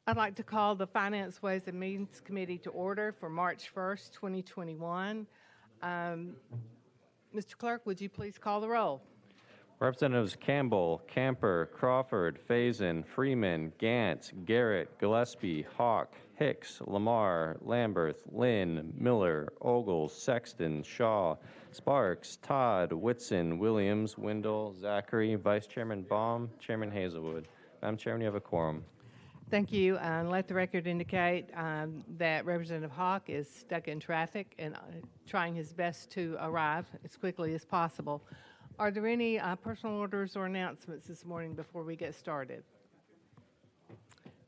I'd like to call the Finance, Ways, and Means Committee to order for March 1st, 2021. Mr. Clerk, would you please call the roll? Representatives Campbell, Camper, Crawford, Faison, Freeman, Gantz, Garrett, Gillespie, Hawk, Hicks, Lamar, Lamberth, Lynn, Miller, Ogles, Sexton, Shaw, Sparks, Todd, Whitson, Williams, Wendell, Zachary, Vice Chairman Baum, Chairman Hazelwood. Madam Chairman, you have a quorum. Thank you. Let the record indicate that Representative Hawk is stuck in traffic and trying his best to arrive as quickly as possible. Are there any personal orders or announcements this morning before we get started?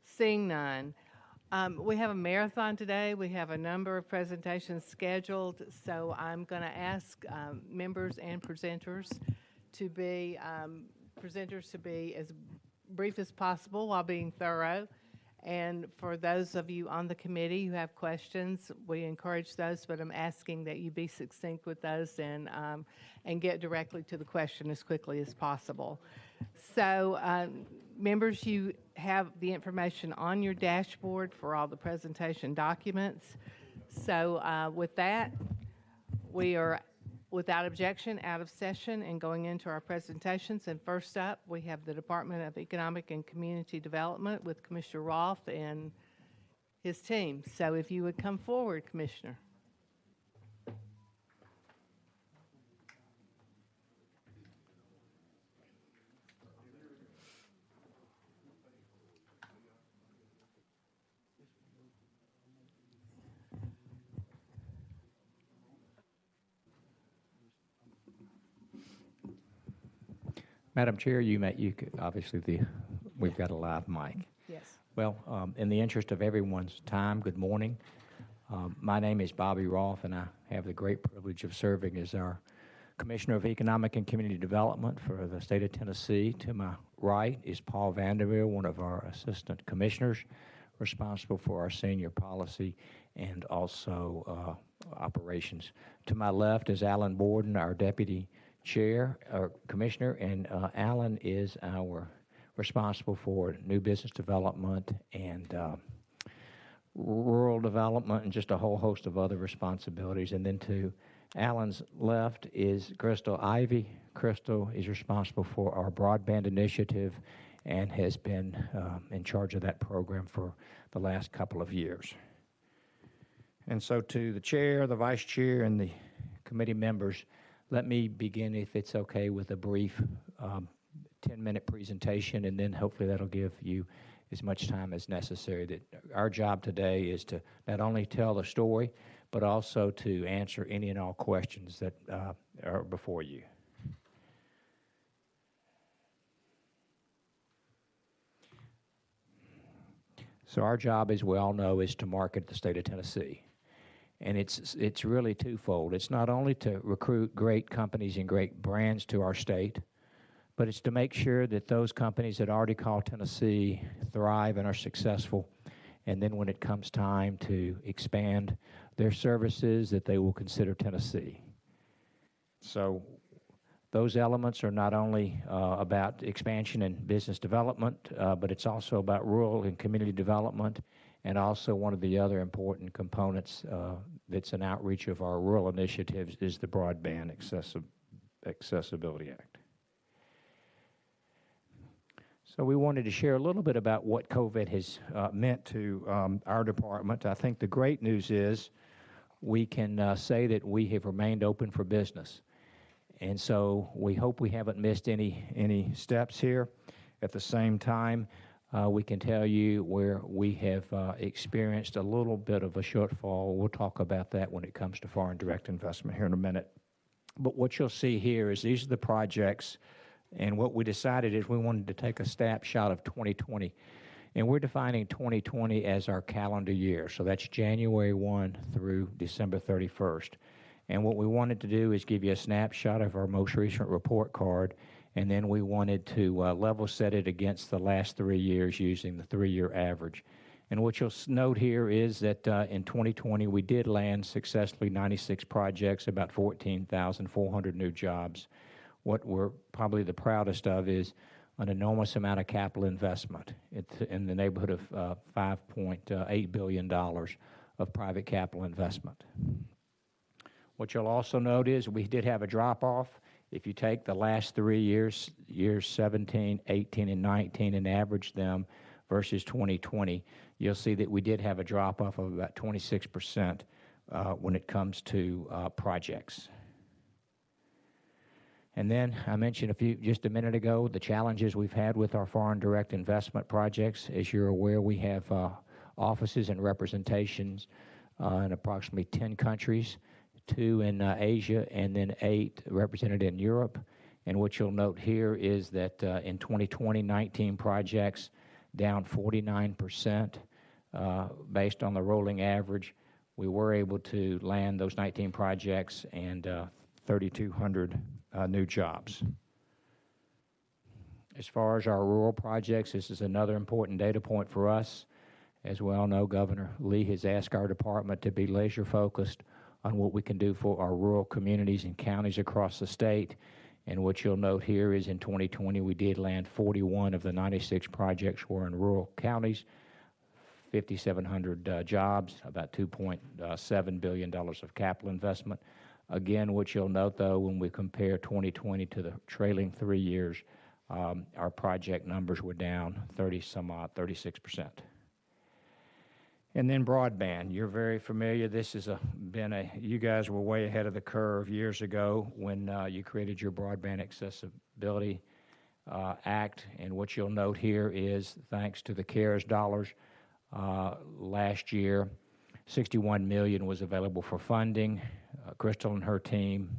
Seeing none. We have a marathon today. We have a number of presentations scheduled, so I'm going to ask members and presenters to be as brief as possible while being thorough. And for those of you on the committee who have questions, we encourage those, but I'm asking that you be succinct with those and get directly to the question as quickly as possible. So, members, you have the information on your dashboard for all the presentation documents. So, with that, we are, without objection, out of session and going into our presentations. And first up, we have the Department of Economic and Community Development with Commissioner Rolfe and his team. So if you would come forward, Commissioner. Madam Chair, you could, obviously we've got a live mic. Yes. Well, in the interest of everyone's time, good morning. My name is Bobby Rolfe, and I have the great privilege of serving as our Commissioner of Economic and Community Development for the state of Tennessee. To my right is Paul Vanderveer, one of our assistant commissioners, responsible for our senior policy and also operations. To my left is Alan Borden, our deputy chair or commissioner, and Alan is our responsible for new business development and rural development and just a whole host of other responsibilities. And then to Alan's left is Crystal Ivy. Crystal is responsible for our broadband initiative and has been in charge of that program for the last couple of years. And so to the chair, the vice chair, and the committee members, let me begin, if it's okay, with a brief 10-minute presentation, and then hopefully that'll give you as much time as necessary. That our job today is to not only tell the story, but also to answer any and all questions that are before you. So our job, as we all know, is to market the state of Tennessee. And it's really twofold. It's not only to recruit great companies and great brands to our state, but it's to make sure that those companies that already call Tennessee thrive and are successful. And then when it comes time to expand their services, that they will consider Tennessee. So those elements are not only about expansion and business development, but it's also about rural and community development. And also one of the other important components that's an outreach of our rural initiatives is the Broadband Accessibility Act. So we wanted to share a little bit about what COVID has meant to our department. I think the great news is we can say that we have remained open for business. And so we hope we haven't missed any steps here. At the same time, we can tell you where we have experienced a little bit of a shortfall. We'll talk about that when it comes to foreign direct investment here in a minute. But what you'll see here is these are the projects, and what we decided is we wanted to take a snapshot of 2020. And we're defining 2020 as our calendar year. So that's January 1 through December 31st. And what we wanted to do is give you a snapshot of our most recent report card, and then we wanted to level set it against the last 3 years using the 3-year average. And what you'll note here is that in 2020, we did land successfully 96 projects, about 14,400 new jobs. What we're probably the proudest of is an enormous amount of capital investment. It's in the neighborhood of $5.8 billion of private capital investment. What you'll also note is we did have a drop-off. If you take the last 3 years, years 17, 18, and 19, and average them versus 2020, you'll see that we did have a drop-off of about 26% when it comes to projects. And then I mentioned just a minute ago the challenges we've had with our foreign direct investment projects. As you're aware, we have offices and representations in approximately 10 countries, 2 in Asia, and then 8 represented in Europe. And what you'll note here is that in 2020, 19 projects, down 49% based on the rolling average. We were able to land those 19 projects and 3,200 new jobs. As far as our rural projects, this is another important data point for us. As we all know, Governor Lee has asked our department to be laser focused on what we can do for our rural communities and counties across the state. And what you'll note here is in 2020, we did land 41 of the 96 projects were in rural counties, 5,700 jobs, about $2.7 billion of capital investment. Again, what you'll note, though, when we compare 2020 to the trailing 3 years, our project numbers were down 36%. And then broadband, you're very familiar. This has you guys were way ahead of the curve years ago when you created your Broadband Accessibility Act. And what you'll note here is, thanks to the CARES dollars, last year, $61 million was available for funding. Crystal and her team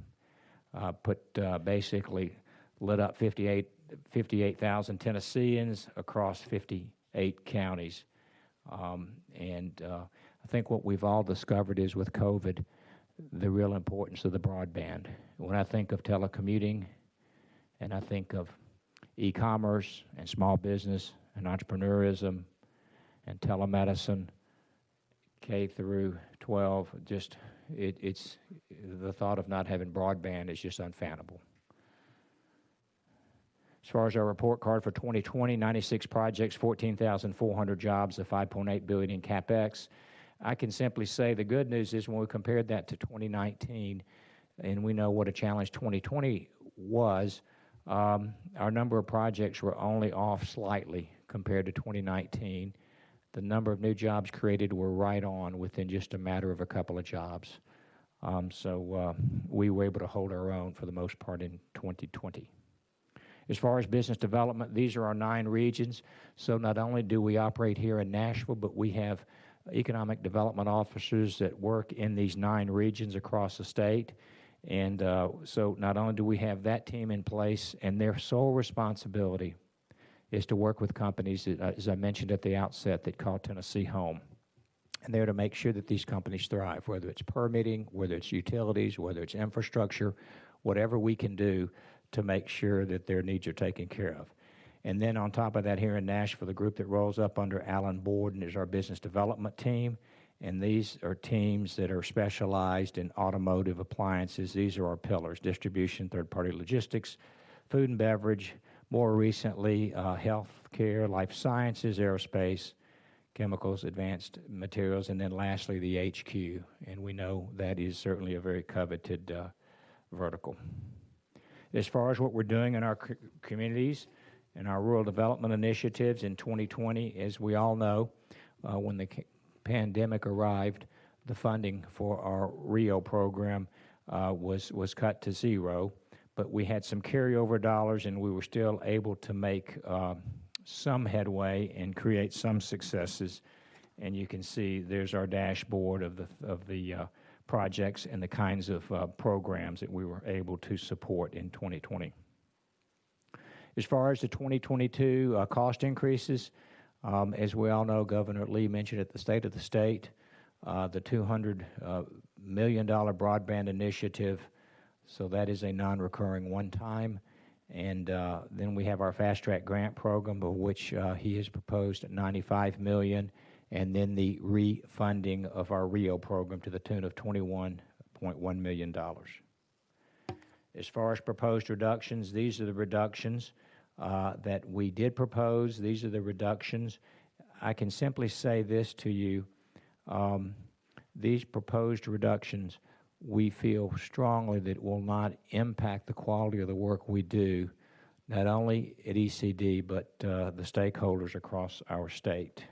basically lit up 58,000 Tennesseans across 58 counties. I think what we've all discovered is with COVID, the real importance of the broadband. When I think of telecommuting and I think of e-commerce and small business and entrepreneurism and telemedicine, K through 12, it's the thought of not having broadband is just unfathomable. As far as our report card for 2020, 96 projects, 14,400 jobs, of $5.8 billion in CapEx. I can simply say the good news is when we compared that to 2019, and we know what a challenge 2020 was, our number of projects were only off slightly compared to 2019. The number of new jobs created were right on within just a matter of a couple of jobs. So we were able to hold our own for the most part in 2020. As far as business development, these are our 9 regions. So not only do we operate here in Nashville, but we have economic development officers that work in these 9 regions across the state. And so not only do we have that team in place, and their sole responsibility is to work with companies, as I mentioned at the outset, that call Tennessee home. And they're to make sure that these companies thrive, whether it's permitting, whether it's utilities, whether it's infrastructure, whatever we can do to make sure that their needs are taken care of. And then on top of that, here in Nashville, the group that rolls up under Alan Borden is our business development team. And these are teams that are specialized in automotive appliances. These are our pillars: distribution, third-party logistics, food and beverage, more recently, health care, life sciences, aerospace, chemicals, advanced materials, and then lastly, the HQ. And we know that is certainly a very coveted vertical. As far as what we're doing in our communities and our rural development initiatives in 2020, as we all know, when the pandemic arrived, the funding for our RIO program was cut to zero, but we had some carryover dollars and we were still able to make some headway and create some successes. And you can see there's our dashboard of the projects and the kinds of programs that we were able to support in 2020. As far as the 2022 cost increases, as we all know, Governor Lee mentioned at the State of the State, the $200 million broadband initiative, so that is a non-recurring one-time. And then we have our Fast Track Grant Program, of which he has proposed $95 million, and then the refunding of our RIO program to the tune of $21.1 million. As far as proposed reductions, these are the reductions. that we did propose. These are the reductions. I can simply say this to you. These proposed reductions, we feel strongly that will not impact the quality of the work we do, not only at ECD, but the stakeholders across our state.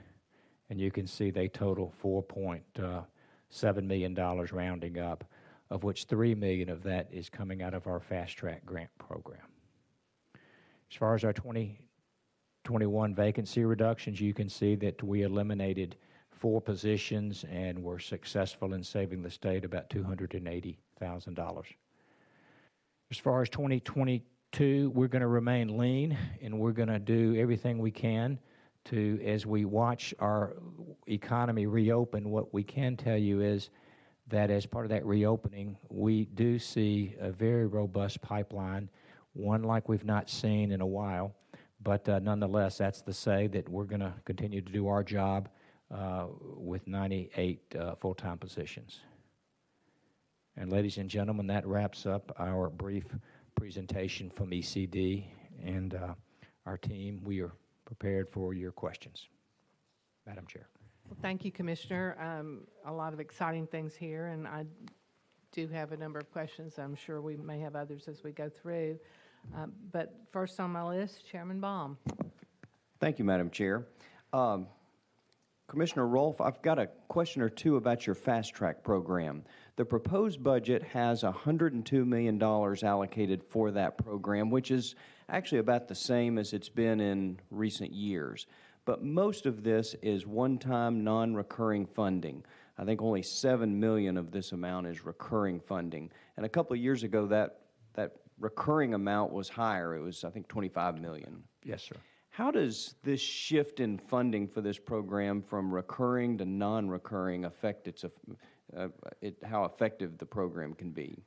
And you can see they total $4.7 million rounding up, of which $3 million of that is coming out of our Fast Track grant program. As far as our 2021 vacancy reductions, you can see that we eliminated 4 positions and were successful in saving the state about $280,000. As far as 2022, we're going to remain lean, and we're going to do everything we can to, as we watch our economy reopen. What we can tell you is that as part of that reopening, we do see a very robust pipeline, one like we've not seen in a while. But nonetheless, that's to say that we're going to continue to do our job with 98 full-time positions. And ladies and gentlemen, that wraps up our brief presentation from ECD and our team. We are prepared for your questions. Madam Chair. Well, thank you, Commissioner. A lot of exciting things here, and I do have a number of questions. I'm sure we may have others as we go through. But first on my list, Chairman Baum. Thank you, Madam Chair. Commissioner Rolfe, I've got a question or two about your Fast Track program. The proposed budget has $102 million allocated for that program, which is actually about the same as it's been in recent years. But most of this is one-time, non-recurring funding. I think only $7 million of this amount is recurring funding. And a couple of years ago, that recurring amount was higher. It was, I think, $25 million. Yes, sir. How does this shift in funding for this program from recurring to non-recurring affect how effective the program can be?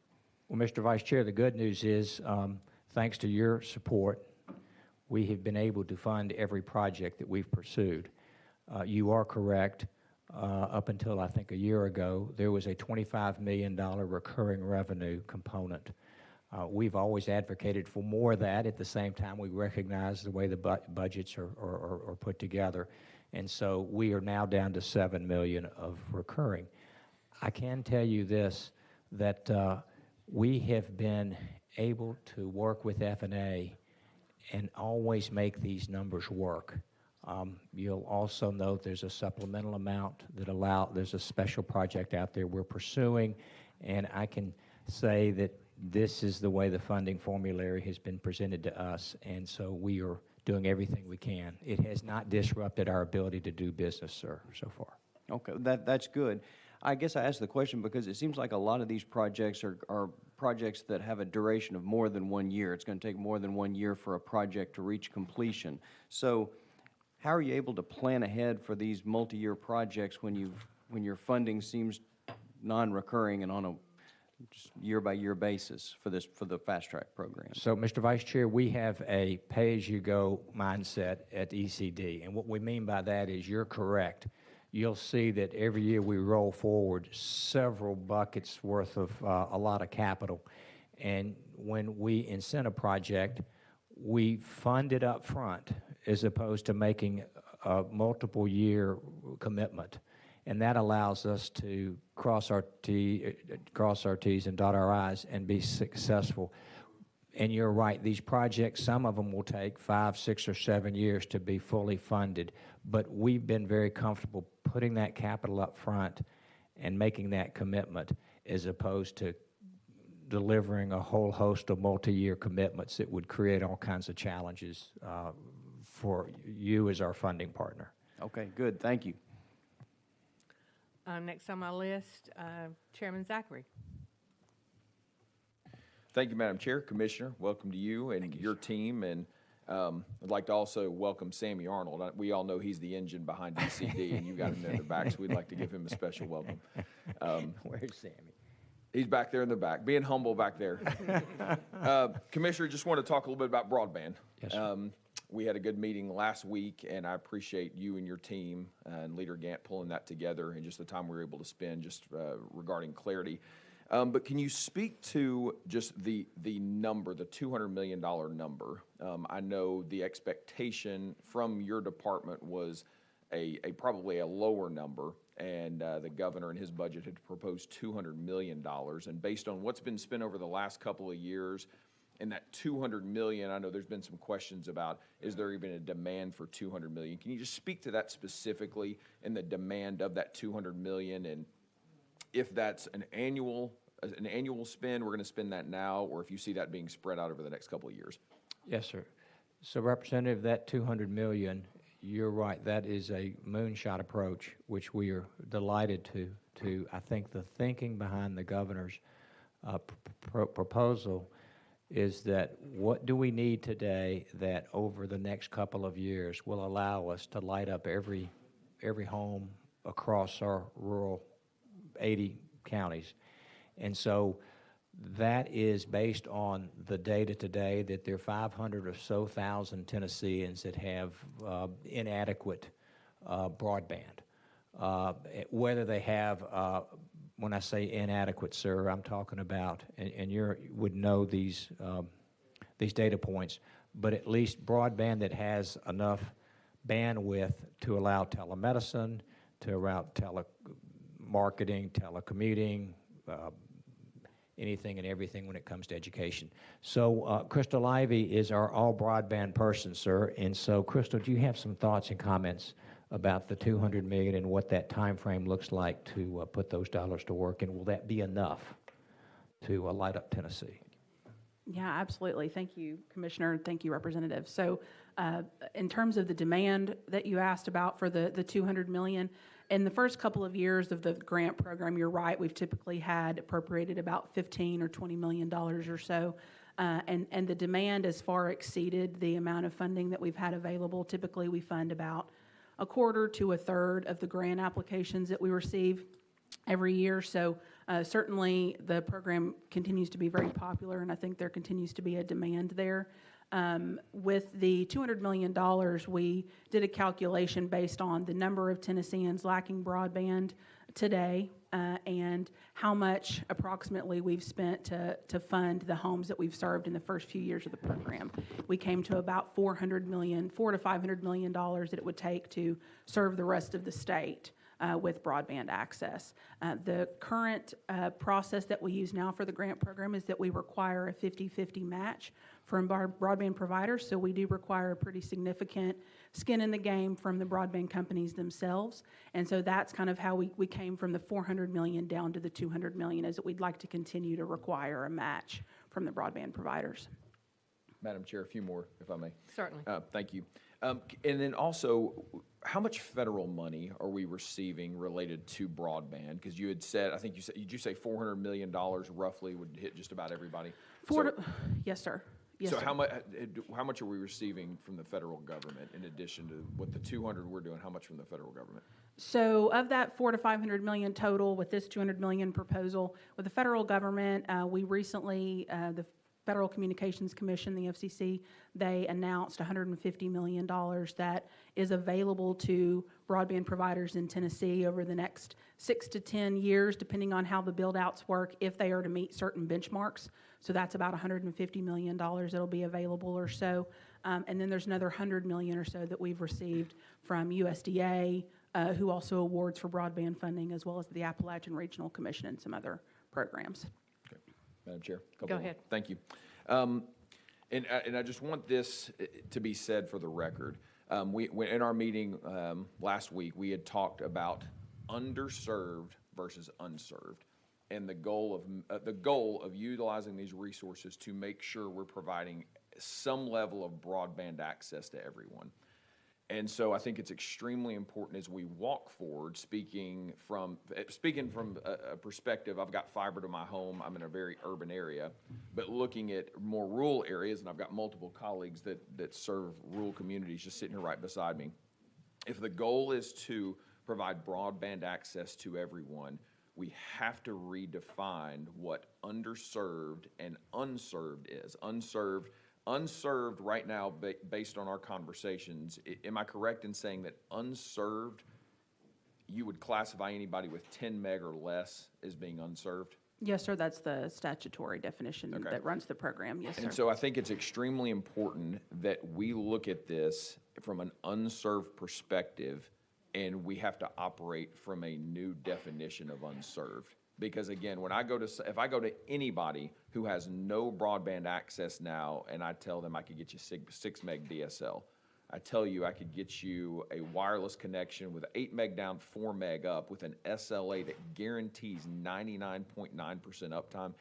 Well, Mr. Vice Chair, the good news is, thanks to your support, we have been able to fund every project that we've pursued. You are correct. Up until, I think, a year ago, there was a $25 million recurring revenue component. We've always advocated for more of that. At the same time, we recognize the way the budgets are put together. And so we are now down to $7 million of recurring. I can tell you this, that we have been able to work with F&A and always make these numbers work. You'll also note there's a supplemental amount there's a special project out there we're pursuing, and I can say that this is the way the funding formulary has been presented to us, and so we are doing everything we can. It has not disrupted our ability to do business, sir, so far. Okay, that's good. I guess I asked the question because it seems like a lot of these projects are projects that have a duration of more than 1 year. It's going to take more than 1 year for a project to reach completion. So how are you able to plan ahead for these multi-year projects when your funding seems non-recurring and on a just year-by-year basis for the Fast Track program? So, Mr. Vice Chair, we have a pay-as-you-go mindset at ECD, and what we mean by that is you're correct. You'll see that every year we roll forward several buckets worth of a lot of capital, and when we incent a project, we fund it up front as opposed to making a multiple-year commitment. And that allows us to cross our T's and dot our I's and be successful. And you're right, these projects, some of them will take 5, 6, or 7 years to be fully funded. But we've been very comfortable putting that capital up front and making that commitment as opposed to delivering a whole host of multi-year commitments that would create all kinds of challenges for you as our funding partner. Okay, good. Thank you. Next on my list, Chairman Zachary. Thank you, Madam Chair. Commissioner, welcome to you and your team. And I'd like to also welcome Sammy Arnold. We all know he's the engine behind ECD, and you got him there in the back, so we'd like to give him a special welcome. Where's Sammy? He's back there in the back, being humble back there. Commissioner, just want to talk a little bit about broadband. Yes, sir. We had a good meeting last week, and I appreciate you and your team and Leader Gant pulling that together and just the time we were able to spend just regarding clarity. But can you speak to just the number, the $200 million number? I know the expectation from your department was a probably a lower number, and the governor in his budget had proposed $200 million. And based on what's been spent over the last couple of years, and that $200 million, I know there's been some questions about, is there even a demand for $200 million? Can you just speak to that specifically and the demand of that $200 million, and if that's an annual spend, we're going to spend that now, or if you see that being spread out over the next couple of years? Yes, sir. So, Representative, that $200 million, you're right, that is a moonshot approach, which we are delighted to. I think the thinking behind the governor's proposal is that what do we need today that over the next couple of years will allow us to light up every home across our rural 80 counties. And so that is based on the data today that there are 500 or so thousand Tennesseans that have inadequate broadband. Whether they have, when I say inadequate, sir, I'm talking about, and you would know these data points, but at least broadband that has enough bandwidth to allow telemedicine, to allow telemarketing, telecommuting, anything and everything when it comes to education. So Crystal Ivy is our all broadband person, sir. And so, Crystal, do you have some thoughts and comments about the $200 million and what that time frame looks like to put those dollars to work? And will that be enough to light up Tennessee? Yeah, absolutely. Thank you, Commissioner, and thank you, Representative. So in terms of the demand that you asked about for the $200 million, in the first couple of years of the grant program, you're right, we've typically had appropriated about $15 or $20 million or so. And the demand has far exceeded the amount of funding that we've had available. Typically, we fund about a quarter to a third of the grant applications that we receive every year. So certainly the program continues to be very popular, and I think there continues to be a demand there. With the $200 million, we did a calculation based on the number of Tennesseans lacking broadband today and how much approximately we've spent to fund the homes that we've served in the first few years of the program. We came to about $400 to $500 million that it would take to serve the rest of the state with broadband access. The current process that we use now for the grant program is that we require a 50-50 match from broadband providers, so we do require a pretty significant skin in the game from the broadband companies themselves, and so that's kind of how we came from the $400 million down to the $200 million, is that we'd like to continue to require a match from the broadband providers. Madam Chair, a few more, if I may. Certainly. Thank you. And then also, how much federal money are we receiving related to broadband? Because you had said, I think you said, did you say $400 million roughly would hit just about everybody? Yes, sir. Yes, so sir. how much are we receiving from the federal government in addition to what the 200 we're doing? How much from the federal government? So of that $400 to $500 million total, with this $200 million proposal, with the federal government, we recently, the Federal Communications Commission, the FCC, they announced $150 million that is available to broadband providers in Tennessee over the next 6 to 10 years, depending on how the build-outs work, if they are to meet certain benchmarks. So that's about $150 million that'll be available or so. And then there's another $100 million or so that we've received from USDA, who also awards for broadband funding, as well as the Appalachian Regional Commission and some other programs. Madam Chair, Go ahead. Thank you. And I just want this to be said for the record. We in our meeting last week, we had talked about underserved versus unserved, and the goal of utilizing these resources to make sure we're providing some level of broadband access to everyone. And so I think it's extremely important as we walk forward, speaking from a perspective, I've got fiber to my home, I'm in a very urban area, but looking at more rural areas, and I've got multiple colleagues that serve rural communities just sitting here right beside me. If the goal is to provide broadband access to everyone, we have to redefine what underserved and unserved is. Unserved right now, based on our conversations, am I correct in saying that unserved, you would classify anybody with 10 meg or less as being unserved? Yes, sir, that's the statutory definition Okay. that runs the program, yes, sir. And so I think it's extremely important that we look at this from an unserved perspective, and we have to operate from a new definition of unserved. Because again, when I go to, if I go to anybody who has no broadband access now, and I tell them I could get you 6 meg DSL, I tell you I could get you a wireless connection with 8 meg down, 4 meg up with an SLA that guarantees 99.9% uptime.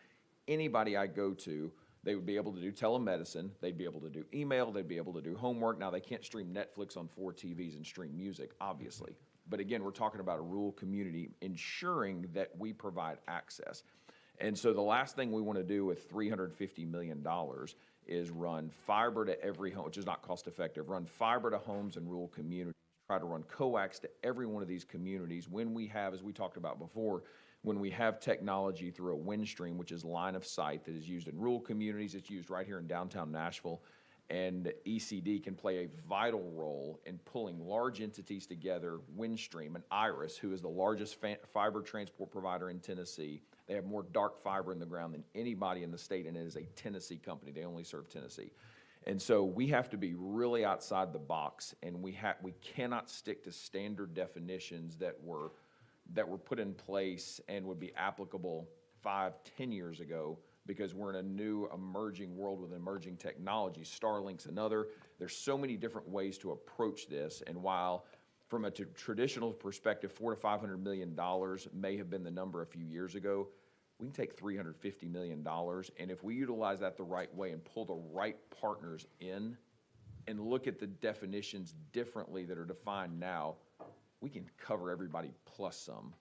Anybody I go to, they would be able to do telemedicine, they'd be able to do email, they'd be able to do homework. Now, they can't stream Netflix on 4 TVs and stream music, obviously. But again, we're talking about a rural community, ensuring that we provide access. And so the last thing we want to do with $350 million is run fiber to every home, which is not cost effective, run fiber to homes in rural communities, try to run coax to every one of these communities when we have, as we talked about before, when we have technology through a Windstream, which is line of sight that is used in rural communities, it's used right here in downtown Nashville, and ECD can play a vital role in pulling large entities together. Windstream and Iris, who is the largest fiber transport provider in Tennessee, they have more dark fiber in the ground than anybody in the state, and it is a Tennessee company. They only serve Tennessee. And so we have to be really outside the box, and we cannot stick to standard definitions that were put in place and would be applicable 5, 10 years ago, because we're in a new emerging world with emerging technology. Starlink's another. There's so many different ways to approach this, and while from a traditional perspective, $400 to $500 million may have been the number a few years ago, we can take $350 million, and if we utilize that the right way and pull the right partners in and look at the definitions differently that are defined now, we can cover everybody plus some.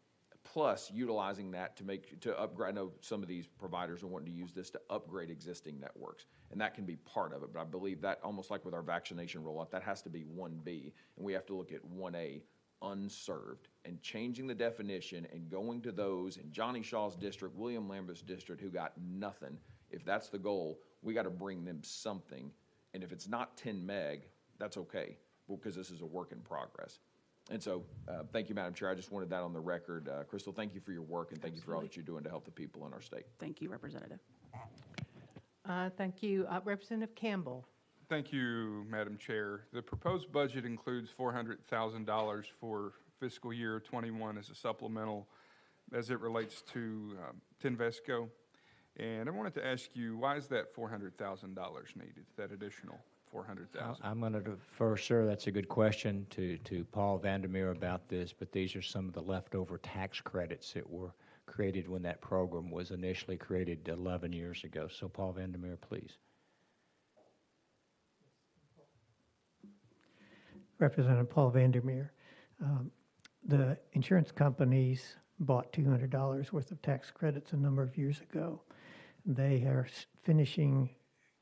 Plus, utilizing that to upgrade. I know some of these providers are wanting to use this to upgrade existing networks, and that can be part of it. But I believe that, almost like with our vaccination rollout, that has to be 1B, and we have to look at 1A, unserved, and changing the definition and going to those in Johnny Shaw's district, William Lambert's district, who got nothing. If that's the goal, we got to bring them something. And if it's not 10 meg, that's okay, because this is a work in progress. And so, thank you, Madam Chair. I just wanted that on the record. Crystal, thank you for your work, and thank you for all that you're doing to help the people in our state. Thank you, Representative. Thank you. Representative Campbell. Thank you, Madam Chair. The proposed budget includes $400,000 for fiscal year '21 as a supplemental as it relates to Tenvesco. And I wanted to ask you, why is that $400,000 needed, that additional $400,000? I'm going to defer, sir, that's a good question, to Paul Vandermeer about this, but these are some of the leftover tax credits that were created when that program was initially created 11 years ago. So Paul Vandermeer, please. Representative Paul Vandermeer. The insurance companies bought $200 worth of tax credits a number of years ago. They are finishing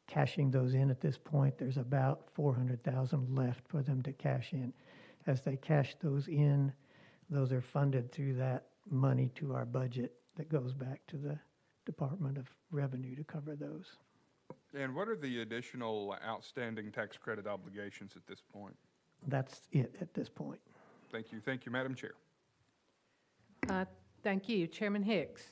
cashing those in at this point. There's about $400,000 left for them to cash in. As they cash those in, those are funded through that money to our budget that goes back to the Department of Revenue to cover those. And what are the additional outstanding tax credit obligations at this point? That's it at this point. Thank you. Thank you, Madam Chair. Thank you. Chairman Hicks.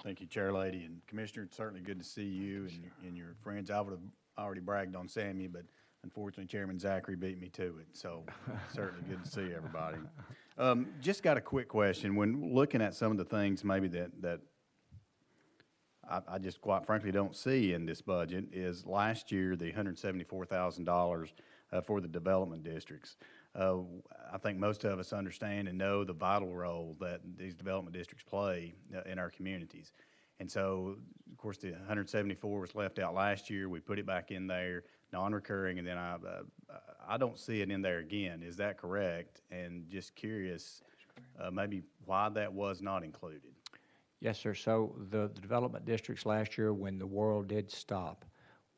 Thank you, Chair Lady and Commissioner. It's certainly good to see you and your friends. I would have already bragged on Sammy, but unfortunately, Chairman Zachary beat me to it. So certainly good to see everybody. Just got a quick question. When looking at some of the things maybe that I just quite frankly don't see in this budget, is last year the $174,000 for the development districts. I think most of us understand and know the vital role that these development districts play in our communities. And so, of course, the 174 was left out last year. We put it back in there, non-recurring, and then I don't see it in there again. Is that correct? And just curious, maybe why that was not included. Yes, sir. So the development districts last year, when the world did stop,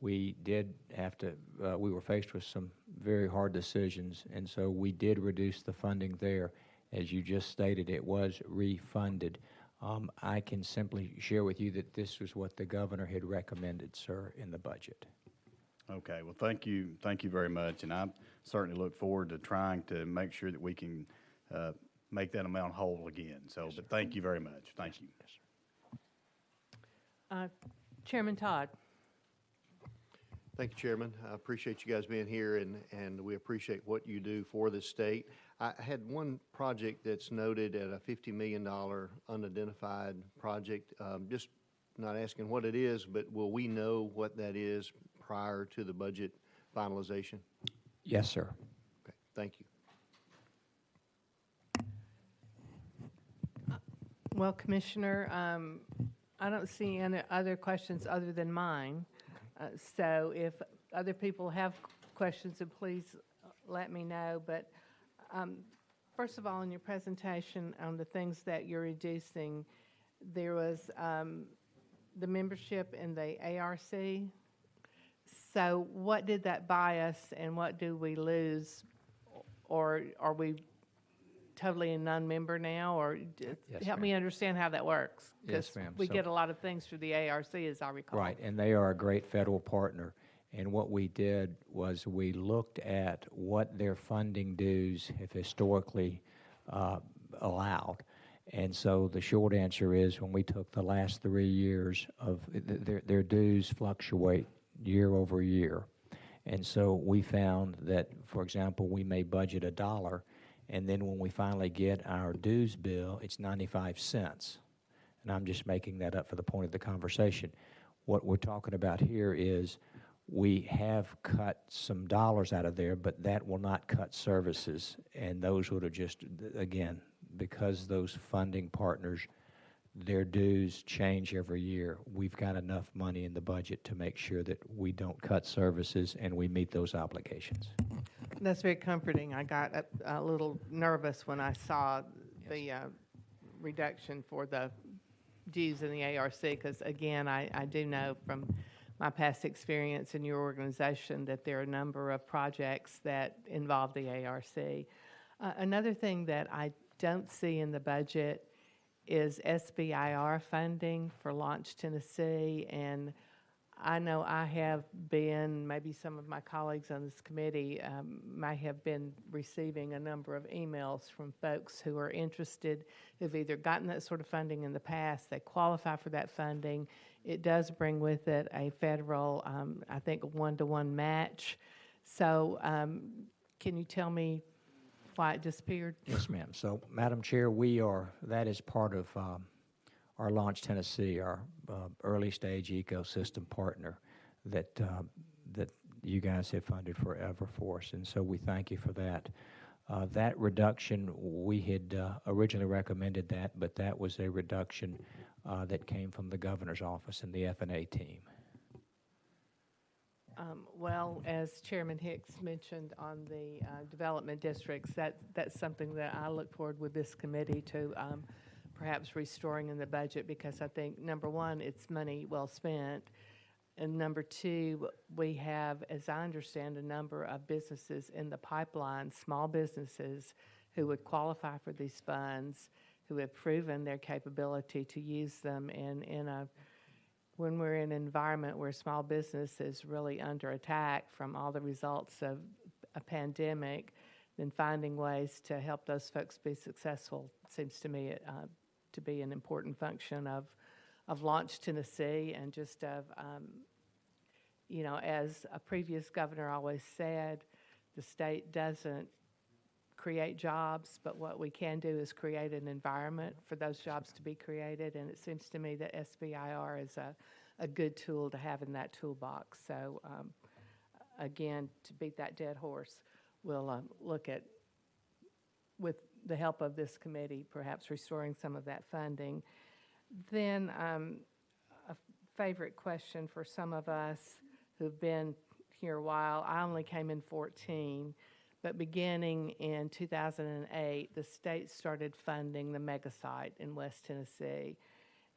we did have to, we were faced with some very hard decisions, and so we did reduce the funding there. As you just stated, it was refunded. I can simply share with you that this was what the governor had recommended, sir, in the budget. Okay, well, thank you very much, and I certainly look forward to trying to make sure that we can make that amount whole again. So, but thank you very much. Thank you. Chairman Todd. Thank you, Chairman. I appreciate you guys being here, and we appreciate what you do for the state. I had one project that's noted at a $50 million unidentified project. Just not asking what it is, but will we know what that is prior to the budget finalization? Yes, sir. Okay, thank you. Well, Commissioner, I don't see any other questions other than mine. So if other people have questions, then please let me know. But first of all, in your presentation on the things that you're reducing, there was the membership in the ARC. So what did that buy us and what do we lose? Or are we totally a non-member now, or help me understand how that works? Yes, ma'am. We So- get a lot of things through the ARC, as I recall. Right, and they are a great federal partner. And what we did was we looked at what their funding dues have historically allowed. And so the short answer is, when we took the last 3 years of their dues fluctuate year over year. And so we found that, for example, we may budget $1, and then when we finally get our dues bill, it's 95 cents. And I'm just making that up for the point of the conversation. What we're talking about here is we have cut some dollars out of there, but that will not cut services. And those would have just, again, because those funding partners, their dues change every year, we've got enough money in the budget to make sure that we don't cut services and we meet those obligations. That's very comforting. I got a little nervous when I saw the reduction for the dues in the ARC, because again, I do know from my past experience in your organization that there are a number of projects that involve the ARC. Another thing that I don't see in the budget is SBIR funding for Launch Tennessee, and I know I have been, maybe some of my colleagues on this committee may have been receiving a number of emails from folks who are interested, who've either gotten that sort of funding in the past, they qualify for that funding. It does bring with it a federal, I think, 1-to-1 match. So can you tell me why it disappeared? Yes, ma'am. So, Madam Chair, that is part of our Launch Tennessee, our early stage ecosystem partner that you guys have funded forever for us, and so we thank you for that. That reduction, we had originally recommended that, but that was a reduction that came from the governor's office and the F&A team. Well, as Chairman Hicks mentioned on the development districts, that's something that I look forward with this committee to perhaps restoring in the budget, because I think, number one, it's money well spent, and number two, we have, as I understand, a number of businesses in the pipeline, small businesses who would qualify for these funds, who have proven their capability to use them when we're in an environment where small business is really under attack from all the results of a pandemic, then finding ways to help those folks be successful seems to me to be an important function of Launch Tennessee, and just of, as a previous governor always said, the state doesn't create jobs, but what we can do is create an environment for those jobs to be created, and it seems to me that SBIR is a good tool to have in that toolbox. So again, to beat that dead horse, we'll look at, with the help of this committee, perhaps restoring some of that funding. Then a favorite question for some of us who've been here a while, I only came in 14, but beginning in 2008, the state started funding the mega site in West Tennessee.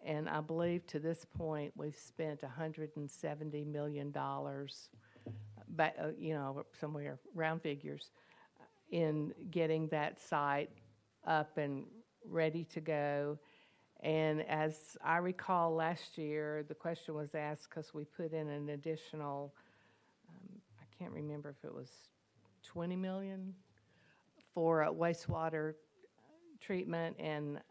And I believe to this point, we've spent $170 million, somewhere, round figures, in getting that site up and ready to go. And as I recall last year, the question was asked because we put in an additional, I can't remember if it was 20 million for wastewater treatment, and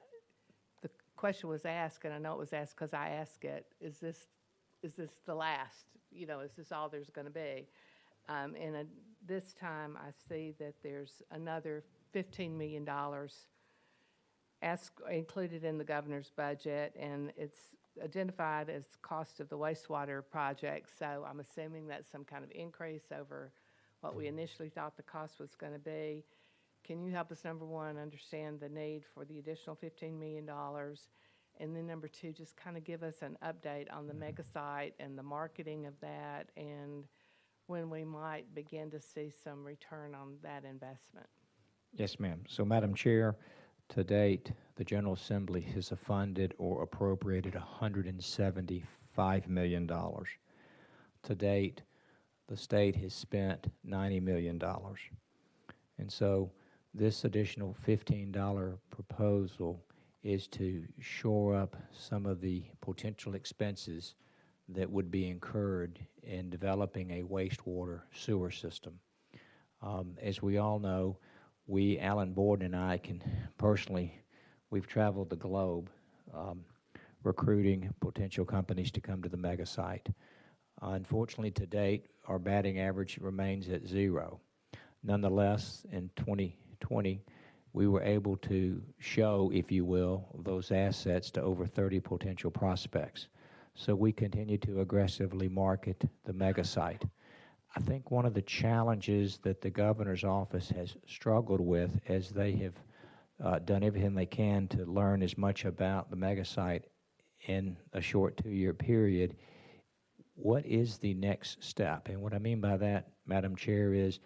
the question was asked, and I know it was asked because I asked it, is this the last? You know, is this all there's going to be? This time I see that there's another $15 million included in the governor's budget, and it's identified as cost of the wastewater project. So I'm assuming that's some kind of increase over what we initially thought the cost was going to be. Can you help us, number one, understand the need for the additional $15 million? And then number two, just kind of give us an update on the mega site and the marketing of that, and when we might begin to see some return on that investment. Yes, ma'am. So, Madam Chair, to date, the General Assembly has funded or appropriated $175 million. To date, the state has spent $90 million. And so this additional $15 proposal is to shore up some of the potential expenses that would be incurred in developing a wastewater sewer system. As we all know, Alan Borden and I we've traveled the globe recruiting potential companies to come to the mega site. Unfortunately, to date, our batting average remains at 0. Nonetheless, in 2020, we were able to show, if you will, those assets to over 30 potential prospects. So we continue to aggressively market the mega site. I think one of the challenges that the governor's office has struggled with, as they have done everything they can to learn as much about the mega site in a short 2-year period, what is the next step? And what I mean by that, Madam Chair, is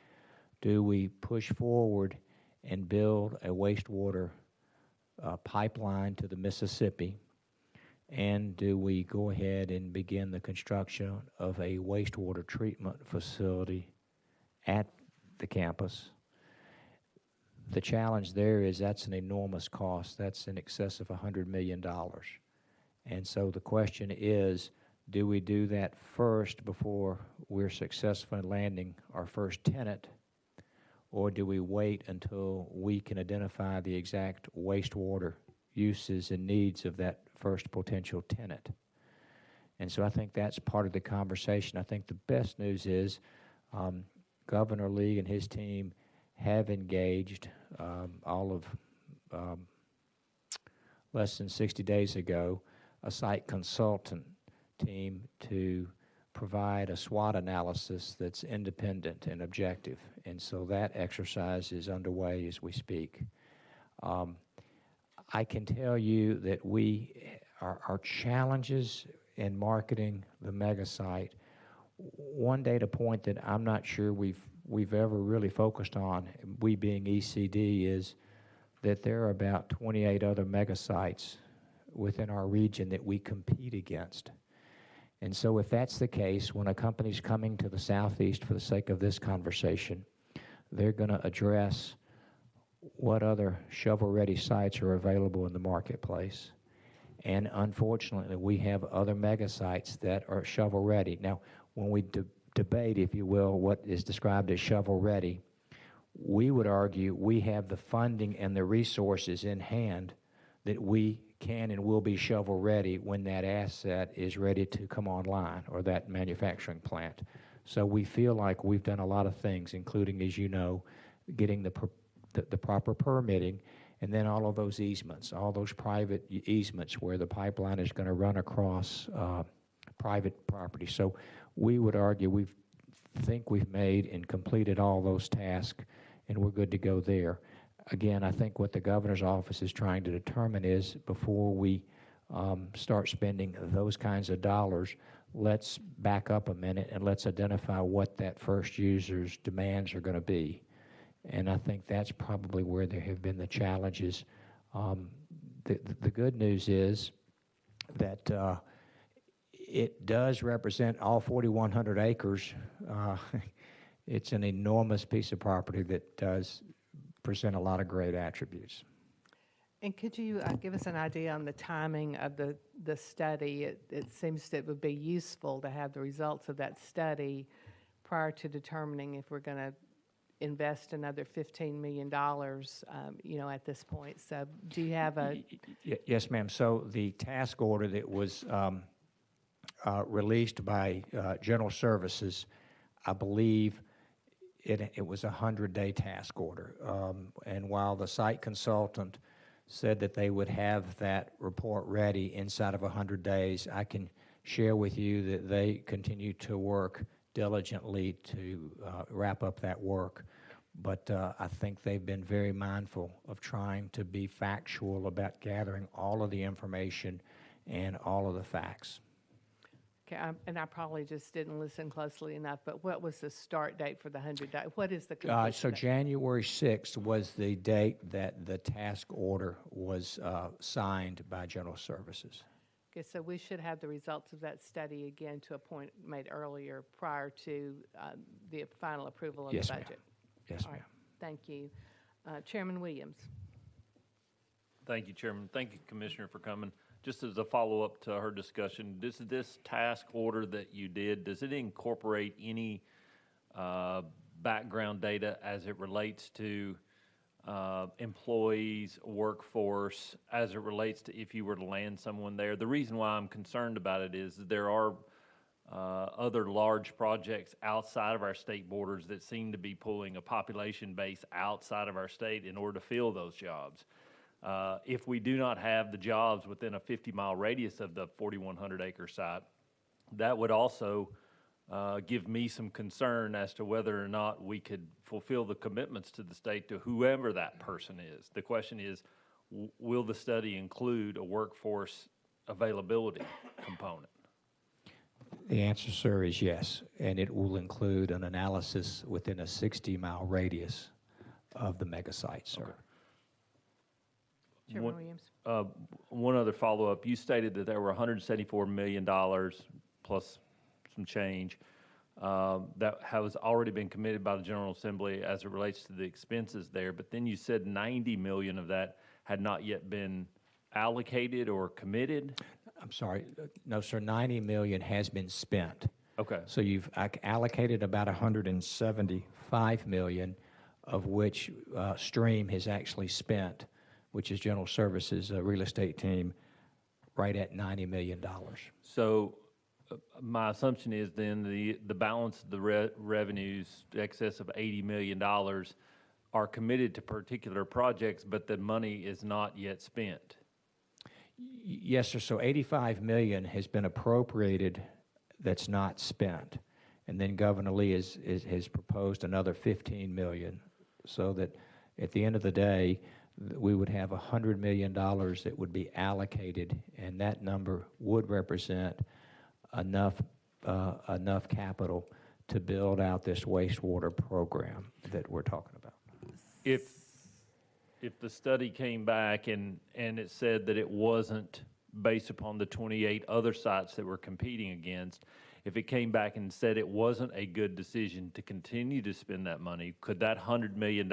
do we push forward and build a wastewater pipeline to the Mississippi? And do we go ahead and begin the construction of a wastewater treatment facility at the campus? The challenge there is that's an enormous cost. That's in excess of $100 million. And so the question is, do we do that first before we're successful in landing our first tenant, or do we wait until we can identify the exact wastewater uses and needs of that first potential tenant? And so I think that's part of the conversation. I think the best news is Governor Lee and his team have engaged less than 60 days ago a site consultant team to provide a SWOT analysis that's independent and objective. And so that exercise is underway as we speak. I can tell you that our challenges in marketing the mega site, one data point that I'm not sure we've ever really focused on, we being ECD, is that there are about 28 other mega sites within our region that we compete against. And so if that's the case, when a company's coming to the Southeast for the sake of this conversation, they're going to address what other shovel-ready sites are available in the marketplace. And unfortunately, we have other mega sites that are shovel-ready. Now, when we debate, if you will, what is described as shovel-ready, we would argue we have the funding and the resources in hand that we can and will be shovel-ready when that asset is ready to come online, or that manufacturing plant. So we feel like we've done a lot of things, including, as you know, getting the proper permitting, and then all of those easements, all those private easements where the pipeline is going to run across private property. So we would argue we've made and completed all those tasks, and we're good to go there. Again, I think what the governor's office is trying to determine is, before we start spending those kinds of dollars, let's back up a minute and let's identify what that first user's demands are going to be. And I think that's probably where there have been the challenges. The good news is that it does represent all 4,100 acres. It's an enormous piece of property that does present a lot of great attributes. And could you give us an idea on the timing of the study? It seems that it would be useful to have the results of that study prior to determining if we're going to invest another $15 million, at this point. So do you have a, Yes, ma'am. So the task order that was released by General Services, I believe it was a 100-day task order. And while the site consultant said that they would have that report ready inside of 100 days, I can share with you that they continue to work diligently to wrap up that work. But I think they've been very mindful of trying to be factual about gathering all of the information and all of the facts. okay, and I probably just didn't listen closely enough, but what was the start date for the 100-day? What is the completion So date? January 6th was the date that the task order was signed by General Services. Okay, so we should have the results of that study again to a point made earlier prior to the final approval of Yes, the ma'am. budget. Yes, All right, ma'am. thank you. Chairman Williams. Thank you, Chairman. Thank you, Commissioner, for coming. Just as a follow-up to her discussion, this task order that you did, does it incorporate any background data as it relates to employees, workforce, as it relates to if you were to land someone there? The reason why I'm concerned about it is that there are other large projects outside of our state borders that seem to be pulling a population base outside of our state in order to fill those jobs. If we do not have the jobs within a 50-mile radius of the 4,100-acre site, that would also give me some concern as to whether or not we could fulfill the commitments to the state to whoever that person is. The question is, will the study include a workforce availability component? The answer, sir, is yes, and it will include an analysis within a 60-mile radius of the mega site, sir. Okay. Chairman Williams. One other follow-up. You stated that there were $174 million plus some change that has already been committed by the General Assembly as it relates to the expenses there, but then you said 90 million of that had not yet been allocated or committed? I'm sorry, no, sir, 90 million has been spent. Okay. So you've allocated about 175 million, of which Stream has actually spent, which is General Services real estate team, right at $90 million. So my assumption is then the balance of the revenues, excess of $80 million, are committed to particular projects, but the money is not yet spent. Yes, sir. So 85 million has been appropriated that's not spent. And then Governor Lee has proposed another 15 million, so that at the end of the day, we would have $100 million that would be allocated, and that number would represent enough capital to build out this wastewater program that we're talking about. If the study came back and it said that it wasn't based upon the 28 other sites that we're competing against, if it came back and said it wasn't a good decision to continue to spend that money, could that $100 million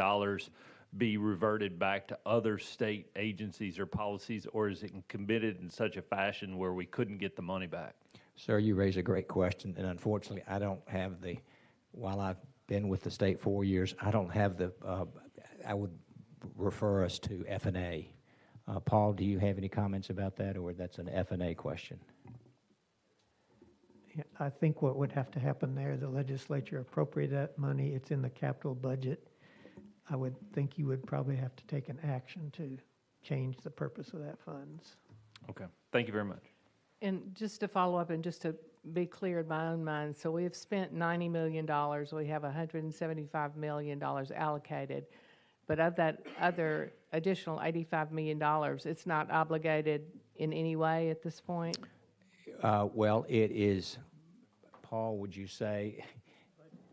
be reverted back to other state agencies or policies, or is it committed in such a fashion where we couldn't get the money back? Sir, you raise a great question, and unfortunately, I don't have while I've been with the state 4 years, I don't have I would refer us to F&A. Paul, do you have any comments about that, or that's an F&A question? Yeah, I think what would have to happen there, the legislature appropriate that money, it's in the capital budget. I would think you would probably have to take an action to change the purpose of that funds. Okay. Thank you very much. And just to follow up and just to be clear in my own mind, so we have spent $90 million. We have $175 million allocated. But of that other additional $85 million, it's not obligated in any way at this point? Well, it is, Paul, would you say,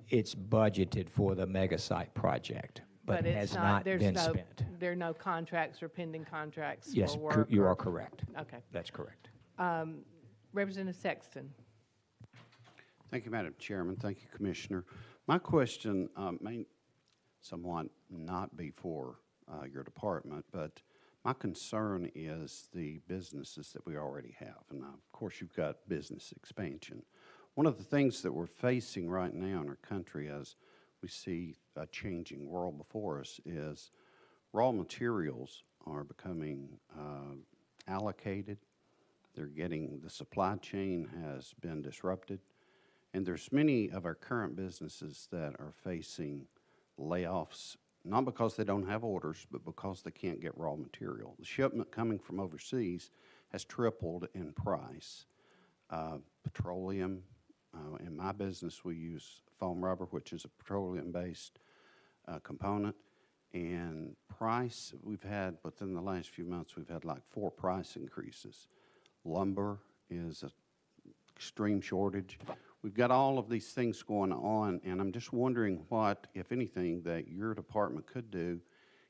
it's budgeted for the mega site project, but it has not been spent. There are no contracts or pending contracts Yes, for work? you are correct. Okay. That's correct. Representative Sexton. Thank you, Madam Chairman. Thank you, Commissioner. My question may somewhat not be for your department, but my concern is the businesses that we already have. And of course, you've got business expansion. One of the things that we're facing right now in our country as we see a changing world before us is raw materials are becoming allocated. The supply chain has been disrupted, and there's many of our current businesses that are facing layoffs, not because they don't have orders, but because they can't get raw material. The shipment coming from overseas has tripled in price. Petroleum, in my business, we use foam rubber, which is a petroleum-based component. And price, within the last few months, we've had like 4 price increases. Lumber is an extreme shortage. We've got all of these things going on, and I'm just wondering what, if anything, that your department could do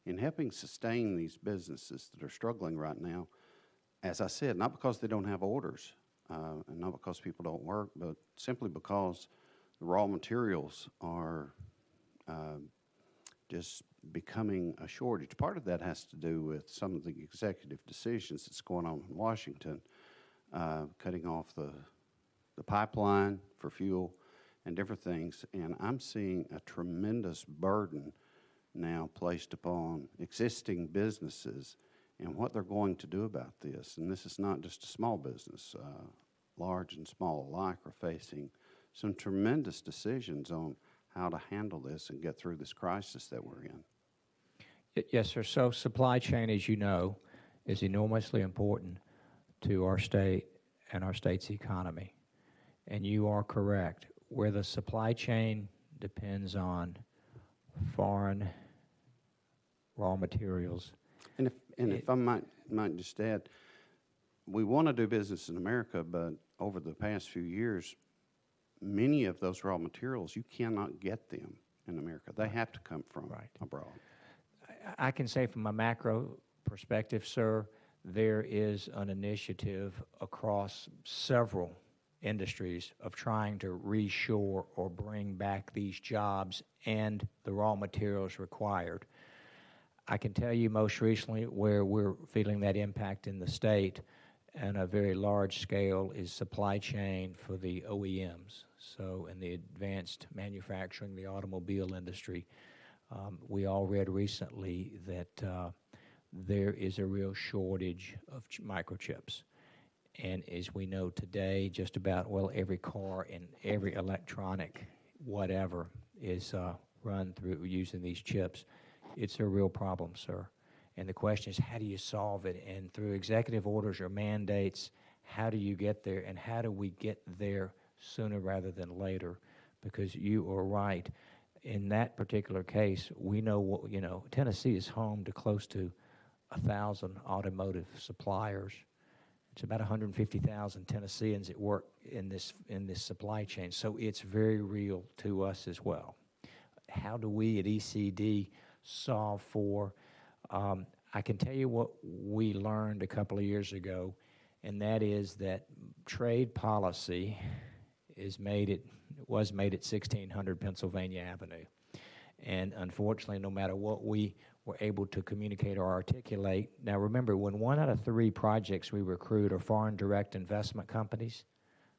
in helping sustain these businesses that are struggling right now. As I said, not because they don't have orders, and not because people don't work, but simply because the raw materials are just becoming a shortage. Part of that has to do with some of the executive decisions that's going on in Washington, cutting off the pipeline for fuel and different things. And I'm seeing a tremendous burden now placed upon existing businesses and what they're going to do about this. And this is not just a small business. Large and small alike are facing some tremendous decisions on how to handle this and get through this crisis that we're in. Yes, sir. So supply chain, as you know, is enormously important to our state and our state's economy. And you are correct. Where the supply chain depends on foreign raw materials. And if I might just add, we want to do business in America, but over the past few years, many of those raw materials, you cannot get them in America. They have to come from abroad. I can say from a macro perspective, sir, there is an initiative across several industries of trying to reshore or bring back these jobs and the raw materials required. I can tell you most recently where we're feeling that impact in the state on a very large scale is supply chain for the OEMs. So in the advanced manufacturing, the automobile industry, we all read recently that there is a real shortage of microchips. And as we know today, just about, well, every car and every electronic whatever is run through using these chips. It's a real problem, sir. And the question is, how do you solve it? And through executive orders or mandates, how do you get there? And how do we get there sooner rather than later? Because you are right. In that particular case, we know, Tennessee is home to close to 1,000 automotive suppliers. It's about 150,000 Tennesseans that work in this supply chain. So it's very real to us as well. How do we at ECD solve for? I can tell you what we learned a couple of years ago, and that is that trade policy was made at 1600 Pennsylvania Avenue. And unfortunately, no matter what we were able to communicate or articulate, now remember, when 1 out of 3 projects we recruit are foreign direct investment companies,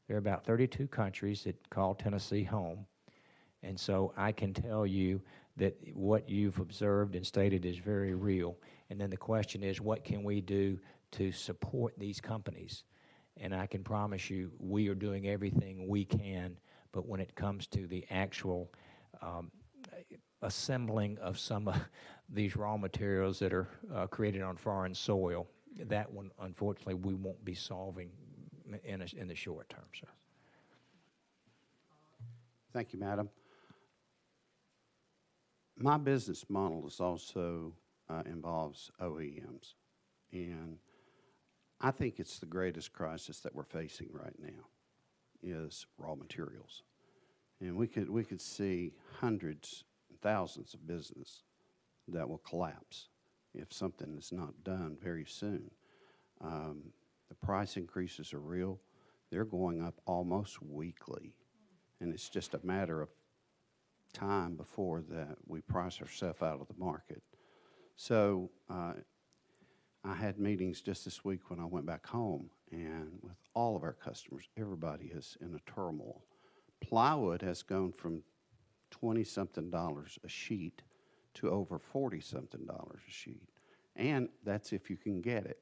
there are about 32 countries that call Tennessee home. And so I can tell you that what you've observed and stated is very real. And then the question is, what can we do to support these companies? And I can promise you, we are doing everything we can, but when it comes to the actual assembling of some of these raw materials that are created on foreign soil, that one, unfortunately, we won't be solving in the short term, sir. Thank you, madam. My business model is also involves OEMs, and I think it's the greatest crisis that we're facing right now is raw materials. And we could see hundreds, thousands of business that will collapse if something is not done very soon. The price increases are real. They're going up almost weekly, and it's just a matter of time before that we price ourselves out of the market. So I had meetings just this week when I went back home, and with all of our customers, everybody is in a turmoil. Plywood has gone from $20-something a sheet to over $40-something a sheet. And that's if you can get it.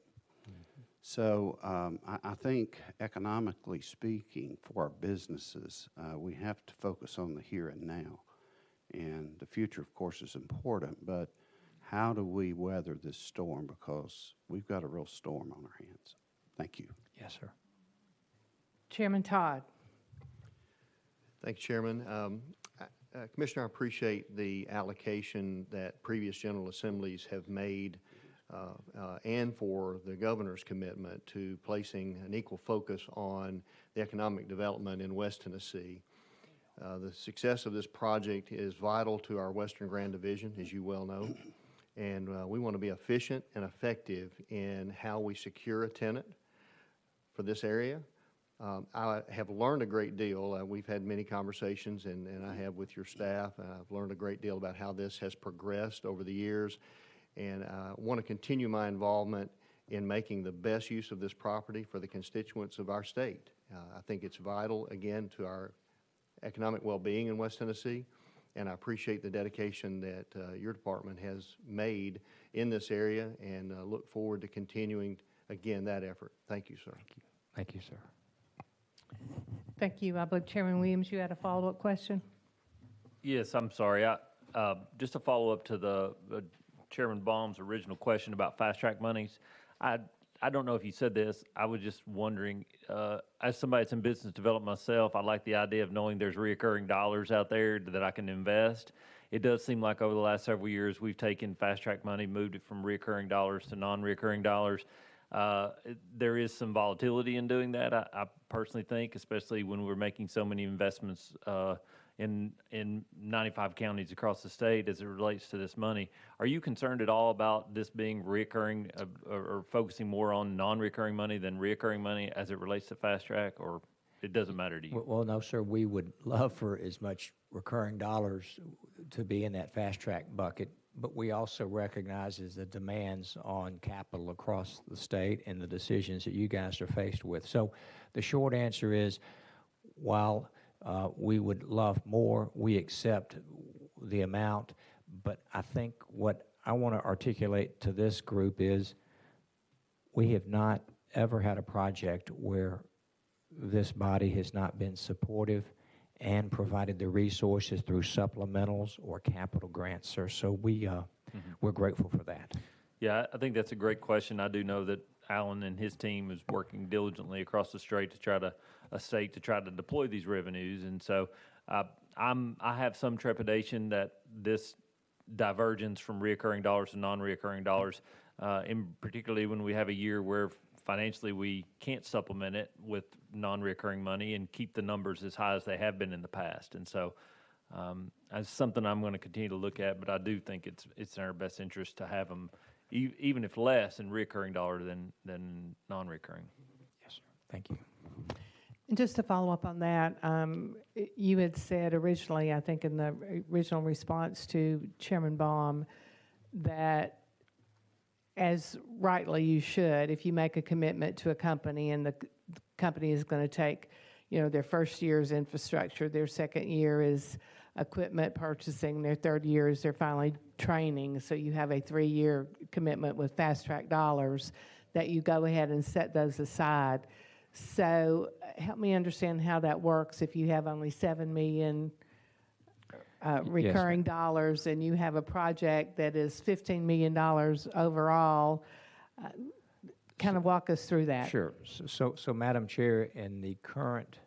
So I think economically speaking, for our businesses, we have to focus on the here and now. And the future, of course, is important, but how do we weather this storm? Because we've got a real storm on our hands. Thank you. Yes, sir. Chairman Todd. Thank you, Chairman. Commissioner, I appreciate the allocation that previous General Assemblies have made and for the governor's commitment to placing an equal focus on the economic development in West Tennessee. The success of this project is vital to our Western Grand Division, as you well know, and we want to be efficient and effective in how we secure a tenant for this area. I have learned a great deal. We've had many conversations, and I have with your staff. I've learned a great deal about how this has progressed over the years, and I want to continue my involvement in making the best use of this property for the constituents of our state. I think it's vital, again, to our economic well-being in West Tennessee, and I appreciate the dedication that your department has made in this area, and look forward to continuing, again, that effort. Thank you, sir. Thank you. Thank you, sir. Thank you. I believe Chairman Williams, you had a follow-up question? Yes, I'm sorry. Just to follow up to the Chairman Baum's original question about fast-track monies, I don't know if you said this. I was just wondering, as somebody that's in business development myself, I like the idea of knowing there's reoccurring dollars out there that I can invest. It does seem like over the last several years, we've taken fast-track money, moved it from reoccurring dollars to non-reoccurring dollars. There is some volatility in doing that, I personally think, especially when we're making so many investments in 95 counties across the state as it relates to this money. Are you concerned at all about this being reoccurring or focusing more on non-recurring money than reoccurring money as it relates to fast track, or it doesn't matter to you? Well, no, sir. We would love for as much recurring dollars to be in that fast track bucket, but we also recognize the demands on capital across the state and the decisions that you guys are faced with. So the short answer is, while we would love more, we accept the amount, but I think what I want to articulate to this group is we have not ever had a project where this body has not been supportive and provided the resources through supplementals or capital grants, sir. So we're grateful for that. Yeah, I think that's a great question. I do know that Alan and his team is working diligently across the state to try to deploy these revenues, and so I have some trepidation that this divergence from reoccurring dollars to non-reoccurring dollars, in particularly when we have a year where financially we can't supplement it with non-reoccurring money and keep the numbers as high as they have been in the past, and so that's something I'm going to continue to look at. But I do think it's in our best interest to have them, even if less in reoccurring dollar than non-recurring. Yes, sir. Thank you. And just to follow up on that, you had said originally, I think in the original response to Chairman Baum, that as rightly you should, if you make a commitment to a company and the company is going to take, their first year's infrastructure, their second year is equipment purchasing, their third year is they're finally training, so you have a 3-year commitment with fast track dollars, that you go ahead and set those aside. So help me understand how that works if you have only $7 million recurring dollars and you have a project that is $15 million overall. Kind of walk us through that. Sure. So Madam Chair, in the current,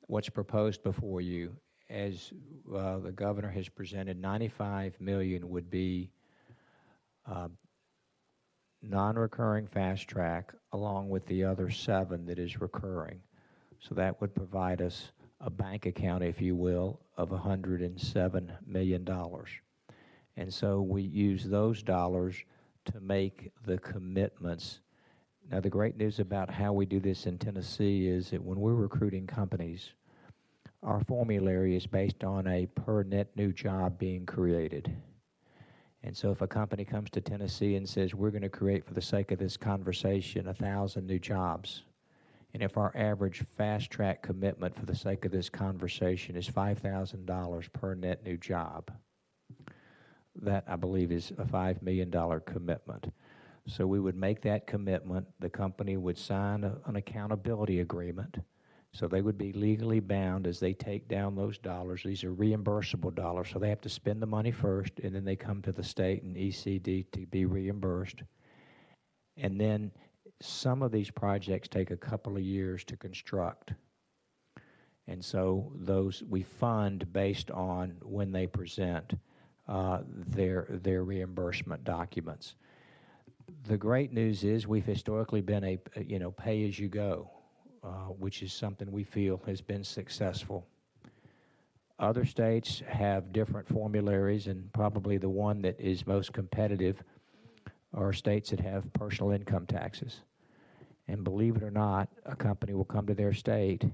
what's proposed before you, as the governor has presented, $95 million would be non-recurring fast track, along with the other 7 that is recurring. So that would provide us a bank account, if you will, of $107 million. And so we use those dollars to make the commitments. Now, the great news about how we do this in Tennessee is that when we're recruiting companies, our formulary is based on a per net new job being created. And so if a company comes to Tennessee and says, we're going to create, for the sake of this conversation, 1,000 new jobs, And if our average fast track commitment for the sake of this conversation is $5,000 per net new job, that I believe is a $5 million commitment. So we would make that commitment. The company would sign an accountability agreement. So they would be legally bound as they take down those dollars. These are reimbursable dollars, so they have to spend the money first, and then they come to the state and ECD to be reimbursed. And then some of these projects take a couple of years to construct. And so those we fund based on when they present their reimbursement documents. The great news is we've historically been a pay-as-you-go, which is something we feel has been successful. Other states have different formularies, and probably the one that is most competitive are states that have personal income taxes. And believe it or not, a company will come to their state,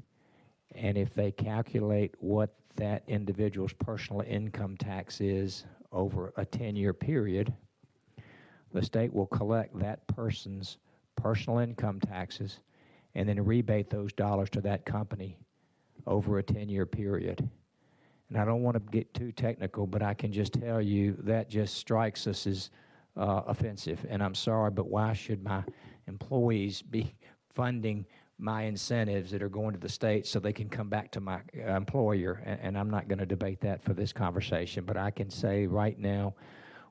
and if they calculate what that individual's personal income tax is over a 10-year period, the state will collect that person's personal income taxes and then rebate those dollars to that company over a 10-year period. And I don't want to get too technical, but I can just tell you that just strikes us as offensive. And I'm sorry, but why should my employees be funding my incentives that are going to the state so they can come back to my employer? And I'm not going to debate that for this conversation, but I can say right now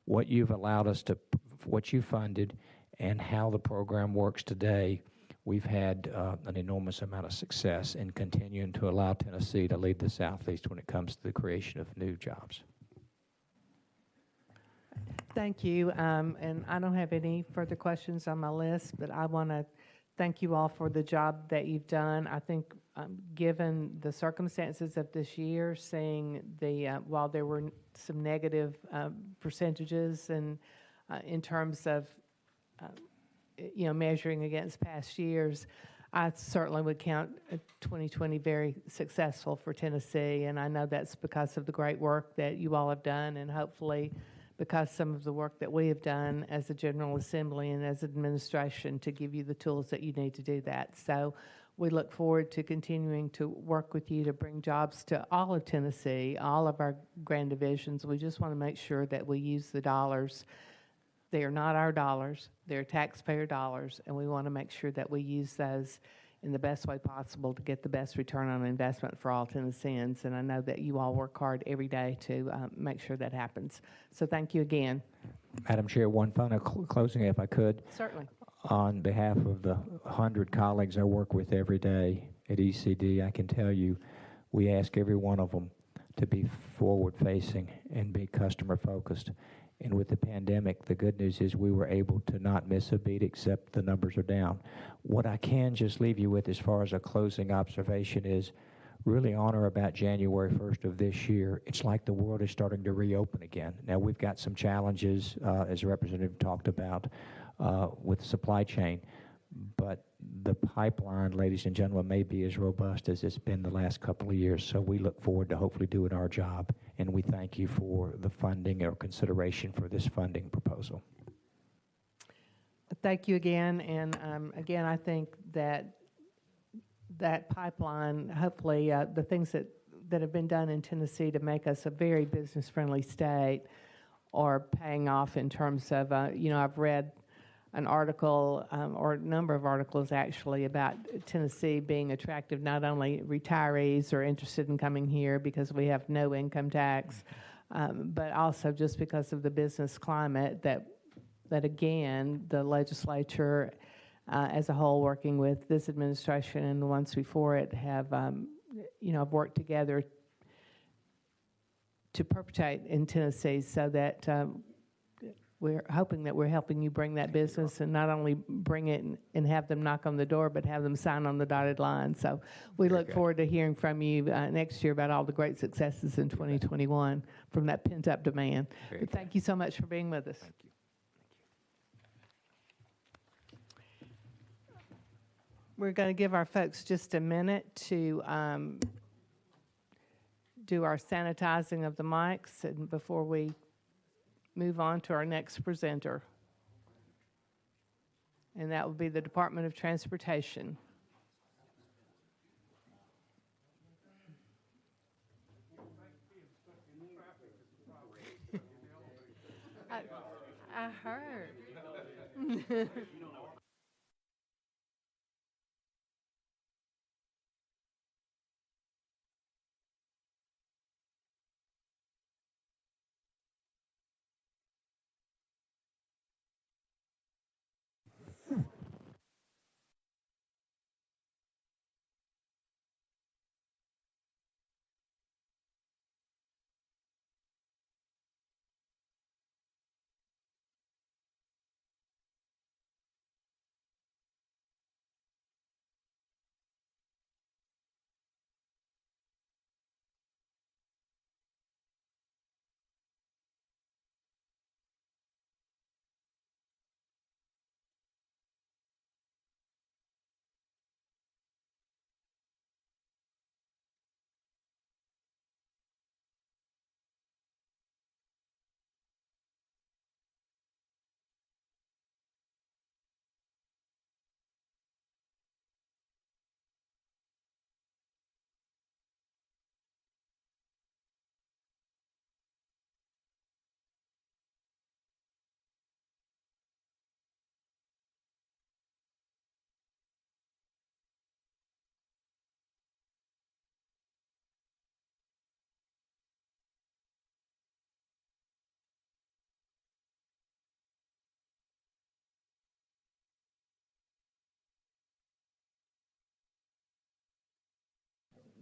what you've allowed us to, what you funded and how the program works today, we've had an enormous amount of success in continuing to allow Tennessee to lead the Southeast when it comes to the creation of new jobs. Thank you. And I don't have any further questions on my list, but I want to thank you all for the job that you've done. I think given the circumstances of this year, seeing the, while there were some negative percentages and in terms of, measuring against past years, I certainly would count 2020 very successful for Tennessee. And I know that's because of the great work that you all have done, and hopefully because some of the work that we have done as a General Assembly and as administration to give you the tools that you need to do that. So we look forward to continuing to work with you to bring jobs to all of Tennessee, all of our grand divisions. We just want to make sure that we use the dollars. They are not our dollars, they're taxpayer dollars, and we want to make sure that we use those in the best way possible to get the best return on investment for all Tennesseans. And I know that you all work hard every day to make sure that happens. So thank you again. Madam Chair, one final closing, if I could. Certainly. On behalf of the 100 colleagues I work with every day at ECD, I can tell you we ask every one of them to be forward-facing and be customer-focused. And with the pandemic, the good news is we were able to not miss a beat, except the numbers are down. What I can just leave you with as far as a closing observation is really on or about January 1st of this year, it's like the world is starting to reopen again. Now, we've got some challenges, as the representative talked about, with supply chain, but the pipeline, ladies and gentlemen, may be as robust as it's been the last couple of years. So we look forward to hopefully doing our job, and we thank you for the funding or consideration for this funding proposal. Thank you again, and again, I think that pipeline, hopefully, the things that have been done in Tennessee to make us a very business-friendly state are paying off in terms of, I've read an article, or a number of articles actually, about Tennessee being attractive. Not only retirees are interested in coming here because we have no income tax, but also just because of the business climate that again, the legislature as a whole, working with this administration and the ones before it, have worked together to perpetuate in Tennessee, so that we're hoping that we're helping you bring that business, and not only bring it and have them knock on the door, but have them sign on the dotted line. So we look forward to hearing from you next year about all the great successes in 2021 from that pent-up demand. But thank you so much for being with us. Thank you. We're going to give our folks just a minute to do our sanitizing of the mics, and before we move on to our next presenter, and that will be the Department of Transportation. I heard.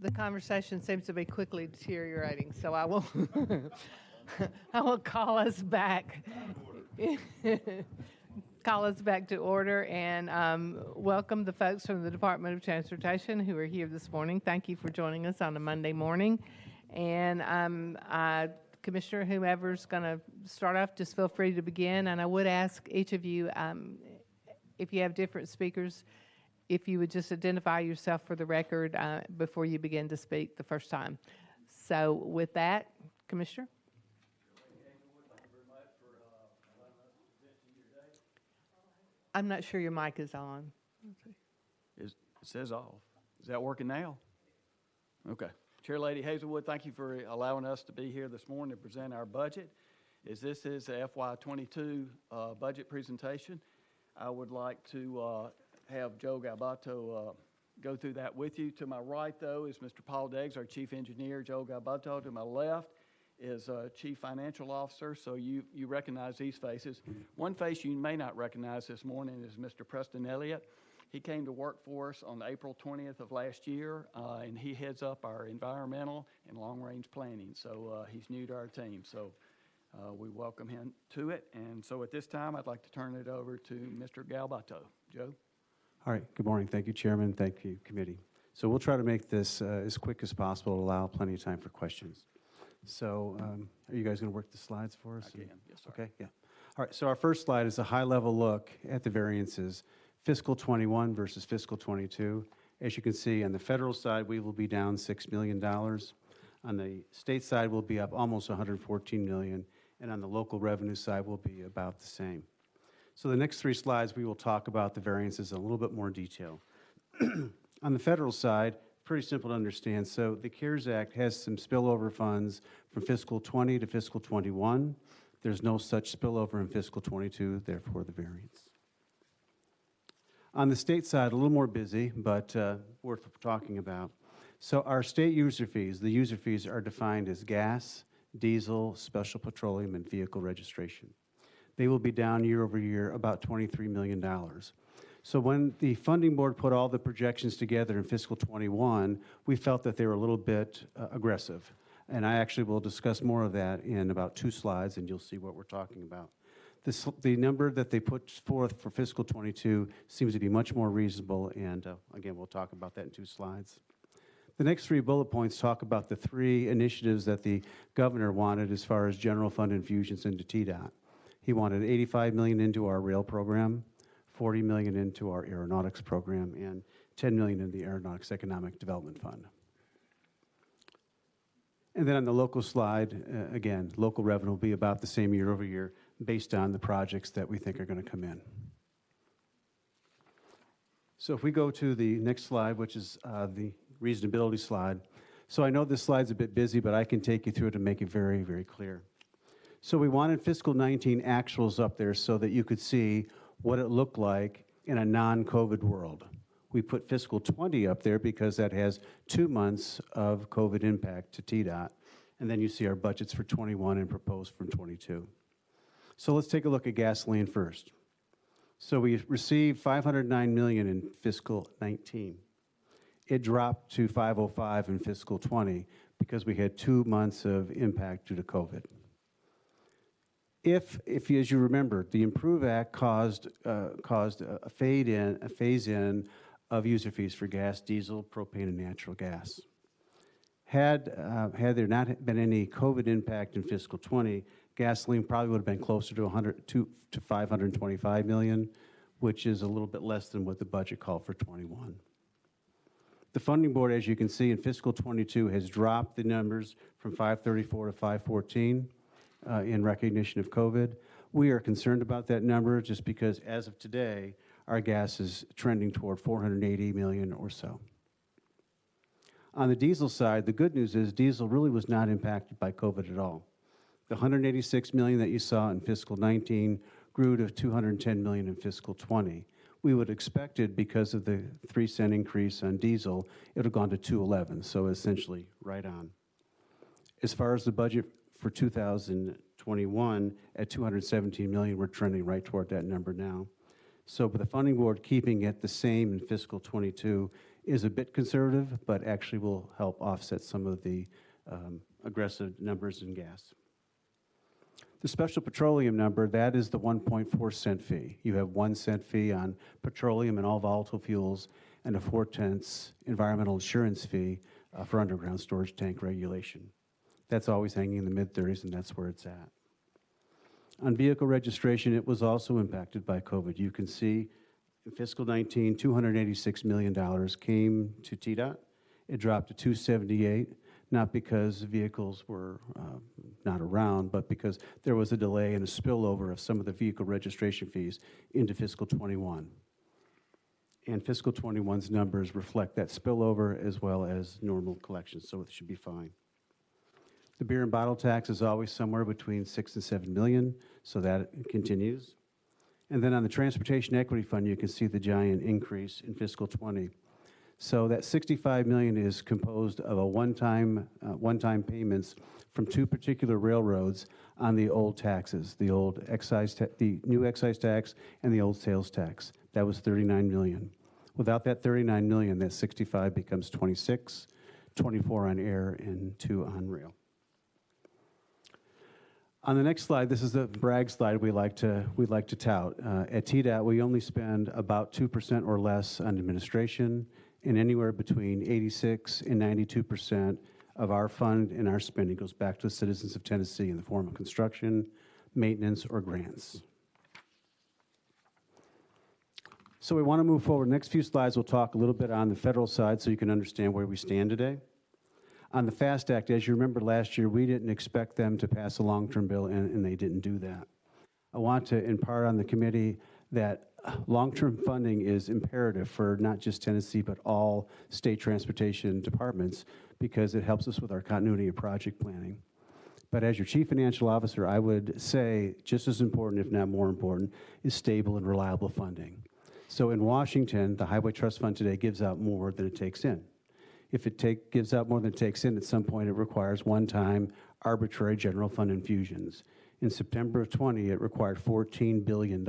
The conversation seems to be quickly deteriorating, so I will, I will call us back. Call us back to order and welcome the folks from the Department of Transportation who are here this morning. Thank you for joining us on a Monday morning. And Commissioner, whoever's going to start off, just feel free to begin. And I would ask each of you, if you have different speakers, if you would just identify yourself for the record before you begin to speak the first time. So with that, Commissioner. I'm not sure your mic is on. It says off. Is that working now? Okay. Chair Lady Hazelwood, thank you for allowing us to be here this morning to present our budget. As this is a FY22 budget presentation, I would like to have Joe Galbato go through that with you. To my right, though, is Mr. Paul Deggs, our Chief Engineer, Joe Galbato. To my left is Chief Financial Officer, so you recognize these faces. One face you may not recognize this morning is Mr. Preston Elliott. He came to work for us on April 20th of last year, and he heads up our environmental and long-range planning, so he's new to our team. So we welcome him to it, and so at this time, I'd like to turn it over to Mr. Galbato. Joe? All right, good morning. Thank you, Chairman. Thank you, Committee. So we'll try to make this as quick as possible to allow plenty of time for questions. So are you guys going to work the slides for us? I can, yes, sir. Okay, yeah. All right, so our first slide is a high-level look at the variances, fiscal 21 versus fiscal 22. As you can see, on the federal side, we will be down $6 million. On the state side, we'll be up almost $114 million. And on the local revenue side, we'll be about the same. So the next three slides, we will talk about the variances in a little bit more detail. On the federal side, pretty simple to understand. So the CARES Act has some spillover funds from fiscal 20 to fiscal 21. There's no such spillover in fiscal 22, therefore the variance. On the state side, a little more busy, but worth talking about. So our state user fees, the user fees are defined as gas, diesel, special petroleum, and vehicle registration. They will be down year over year about $23 million. So when the funding board put all the projections together in fiscal 21, we felt that they were a little bit aggressive. And I actually will discuss more of that in about 2 slides, and you'll see what we're talking about. The number that they put forth for fiscal 22 seems to be much more reasonable, and again, we'll talk about that in 2 slides. The next 3 bullet points talk about the 3 initiatives that the governor wanted as far as general fund infusions into TDOT. He wanted $85 million into our rail program, $40 million into our aeronautics program, and $10 million in the Aeronautics Economic Development Fund. And then on the local slide, again, local revenue will be about the same year over year based on the projects that we think are going to come in. So if we go to the next slide, which is the reasonability slide. So I know this slide's a bit busy, but I can take you through it and make it very, very clear. So we wanted fiscal 19 actuals up there so that you could see what it looked like in a non-COVID world. We put fiscal 20 up there because that has 2 months of COVID impact to TDOT. And then you see our budgets for 21 and proposed for 22. So let's take a look at gasoline first. So we received $509 million in fiscal 19. It dropped to $505 in fiscal 20 because we had 2 months of impact due to COVID. If as you remember, the Improve Act caused a phase-in of user fees for gas, diesel, propane, and natural gas. Had there not been any COVID impact in fiscal 20, gasoline probably would have been closer to to $525 million, which is a little bit less than what the budget called for 21. The funding board, as you can see, in fiscal 22 has dropped the numbers from 534 to 514 in recognition of COVID. We are concerned about that number just because as of today, our gas is trending toward 480 million or so. On the diesel side, the good news is diesel really was not impacted by COVID at all. The 186 million that you saw in fiscal 19 grew to 210 million in fiscal 20. We would expect it because of the 3-cent increase on diesel, it would have gone to 211, so essentially right on. As far as the budget for 2021 at 217 million, we're trending right toward that number now. So with the funding board keeping it the same in fiscal 22 is a bit conservative, but actually will help offset some of the aggressive numbers in gas. The special petroleum number, that is the 1.4 cent fee. You have 1 cent fee on petroleum and all volatile fuels and a 4/10 environmental insurance fee for underground storage tank regulation. That's always hanging in the mid-30s, and that's where it's at. On vehicle registration, it was also impacted by COVID. You can see in fiscal 19, $286 million came to TDOT. It dropped to 278, not because vehicles were not around, but because there was a delay and a spillover of some of the vehicle registration fees into fiscal 21. And fiscal 21's numbers reflect that spillover as well as normal collections, so it should be fine. The beer and bottle tax is always somewhere between 6 and 7 million, so that continues. And then on the Transportation Equity Fund, you can see the giant increase in fiscal 20. So that 65 million is composed of a one-time payments from 2 particular railroads on the old taxes, the old the new excise tax and the old sales tax. That was 39 million. Without that 39 million, that 65 becomes 26, 24 on air and 2 on rail. On the next slide, this is the brag slide we like to tout. At TDOT, we only spend about 2% or less on administration, and anywhere between 86 and 92% of our fund and our spending goes back to the citizens of Tennessee in the form of construction, maintenance, or grants. So we want to move forward. Next few slides, we'll talk a little bit on the federal side so you can understand where we stand today. On the FAST Act, as you remember last year, we didn't expect them to pass a long-term bill, and they didn't do that. I want to impart on the committee that long-term funding is imperative for not just Tennessee, but all state transportation departments, because it helps us with our continuity of project planning. But as your chief financial officer, I would say just as important, if not more important, is stable and reliable funding. So in Washington, the Highway Trust Fund today gives out more than it takes in. If it gives out more than it takes in, at some point it requires one-time arbitrary general fund infusions. In September of 20, it required $14 billion.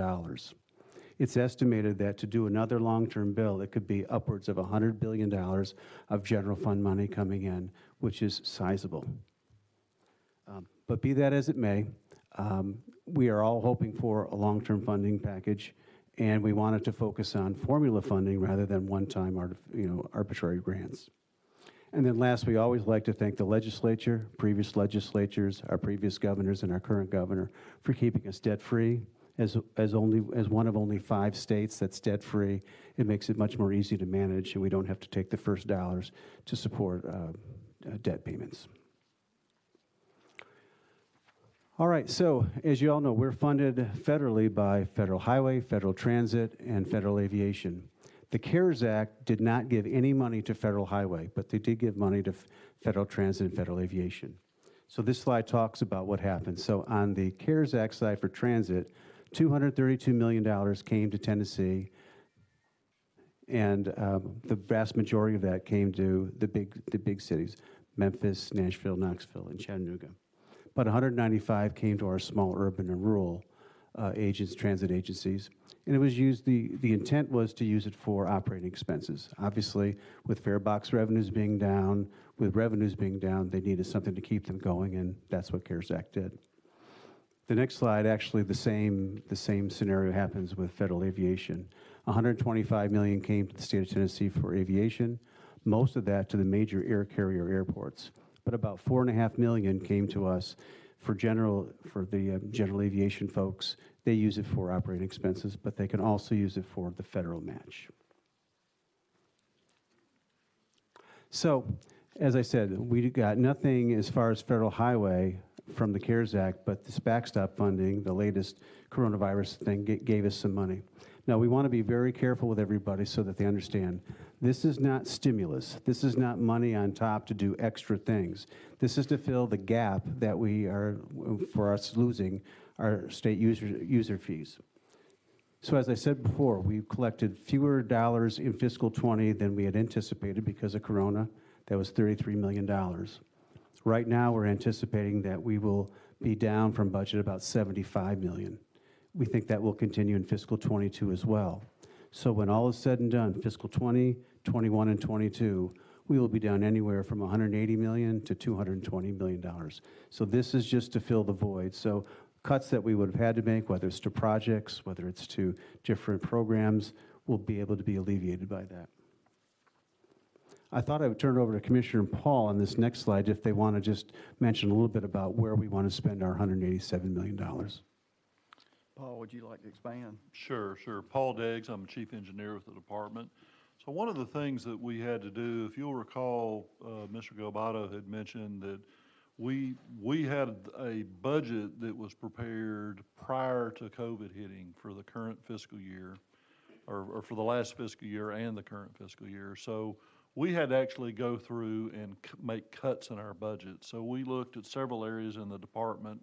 It's estimated that to do another long-term bill, it could be upwards of $100 billion of general fund money coming in, which is sizable. But be that as it may, we are all hoping for a long-term funding package, and we wanted to focus on formula funding rather than one-time arbitrary grants. And then last, we always like to thank the legislature, previous legislatures, our previous governors, and our current governor for keeping us debt-free. As one of only 5 states that's debt-free, it makes it much more easy to manage, and we don't have to take the first dollars to support debt payments. All right, so as you all know, we're funded federally by Federal Highway, Federal Transit, and Federal Aviation. The CARES Act did not give any money to Federal Highway, but they did give money to Federal Transit and Federal Aviation. So this slide talks about what happened. So on the CARES Act side for transit, $232 million came to Tennessee, and the vast majority of that came to the big cities, Memphis, Nashville, Knoxville, and Chattanooga. But 195 came to our small urban and rural transit agencies, and it was used. The intent was to use it for operating expenses. Obviously, with fare box revenues being down, they needed something to keep them going, and that's what CARES Act did. The next slide, actually, the same scenario happens with federal aviation. 125 million came to the state of Tennessee for aviation, most of that to the major air carrier airports. But about 4.5 million came to us for the general aviation folks. They use it for operating expenses, but they can also use it for the federal match. So, as I said, we got nothing as far as federal highway from the CARES Act, but this backstop funding, the latest coronavirus thing, gave us some money. Now, we want to be very careful with everybody so that they understand this is not stimulus. This is not money on top to do extra things. This is to fill the gap that we are, for us losing our state user fees. So as I said before, we've collected fewer dollars in fiscal 20 than we had anticipated because of Corona. That was $33 million. Right now, we're anticipating that we will be down from budget about $75 million. We think that will continue in fiscal 22 as well. So when all is said and done, fiscal 20, 21, and 22, we will be down anywhere from $180 million to $220 million. So this is just to fill the void. So cuts that we would have had to make, whether it's to projects, whether it's to different programs, will be able to be alleviated by that. I thought I would turn it over to Commissioner Paul on this next slide if they want to just mention a little bit about where we want to spend our $187 million. Paul, would you like to expand? Sure. Paul Deggs, I'm Chief Engineer with the department. So one of the things that we had to do, if you'll recall, Mr. Galbato had mentioned that we had a budget that was prepared prior to COVID hitting for the current fiscal year, or for the last fiscal year and the current fiscal year. So we had to actually go through and make cuts in our budget. So we looked at several areas in the department.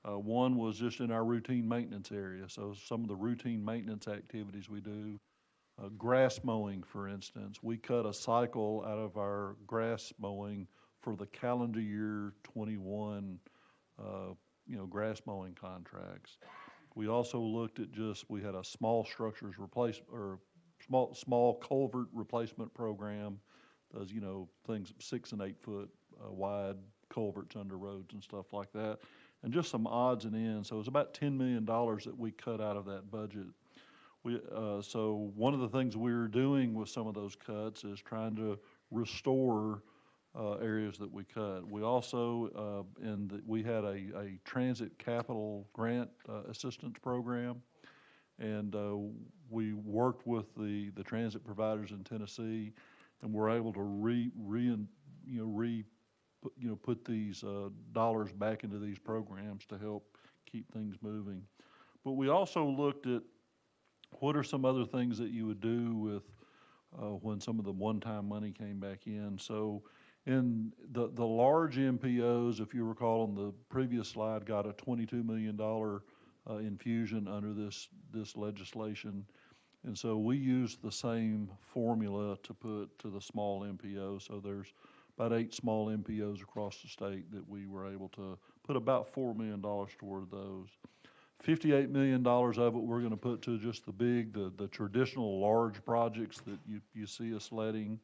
One was just in our routine maintenance area. So some of the routine maintenance activities we do, grass mowing, for instance, we cut a cycle out of our grass mowing for the calendar year 21, grass mowing contracts. We also looked at we had a small structures replacement, or small culvert replacement program, does, things 6 and 8 foot wide culverts under roads and stuff like that, and just some odds and ends. So it was about $10 million that we cut out of that budget. So one of the things we were doing with some of those cuts is trying to restore areas that we cut. We also, we had a transit capital grant assistance program, and we worked with the transit providers in Tennessee, and we're able to put these dollars back into these programs to help keep things moving. But we also looked at what are some other things that you would do with when some of the one-time money came back in. So in the large MPOs, if you recall on the previous slide, got a $22 million infusion under this legislation. And so we used the same formula to put to the small MPOs. So there's about 8 small MPOs across the state that we were able to put about $4 million toward those. $58 million of it we're going to put to just the traditional large projects that you see us letting.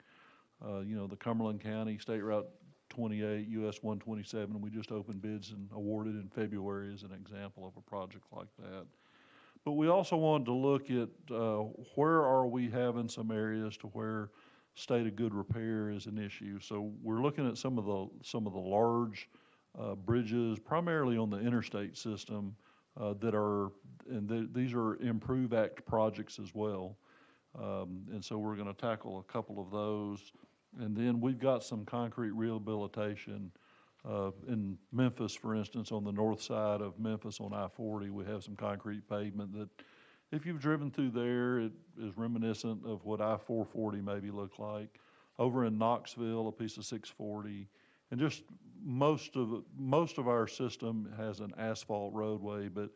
The Cumberland County State Route 28, US 127, we just opened bids and awarded in February as an example of a project like that. But we also wanted to look at where are we having some areas to where state of good repair is an issue. So we're looking at some of the large bridges, primarily on the interstate system, these are Improve Act projects as well. And so we're going to tackle a couple of those. And then we've got some concrete rehabilitation in Memphis, for instance, on the north side of Memphis on I-40. We have some concrete pavement that, if you've driven through there, it is reminiscent of what I-440 maybe looked like. Over in Knoxville, a piece of 640, And just most of our system has an asphalt roadway, but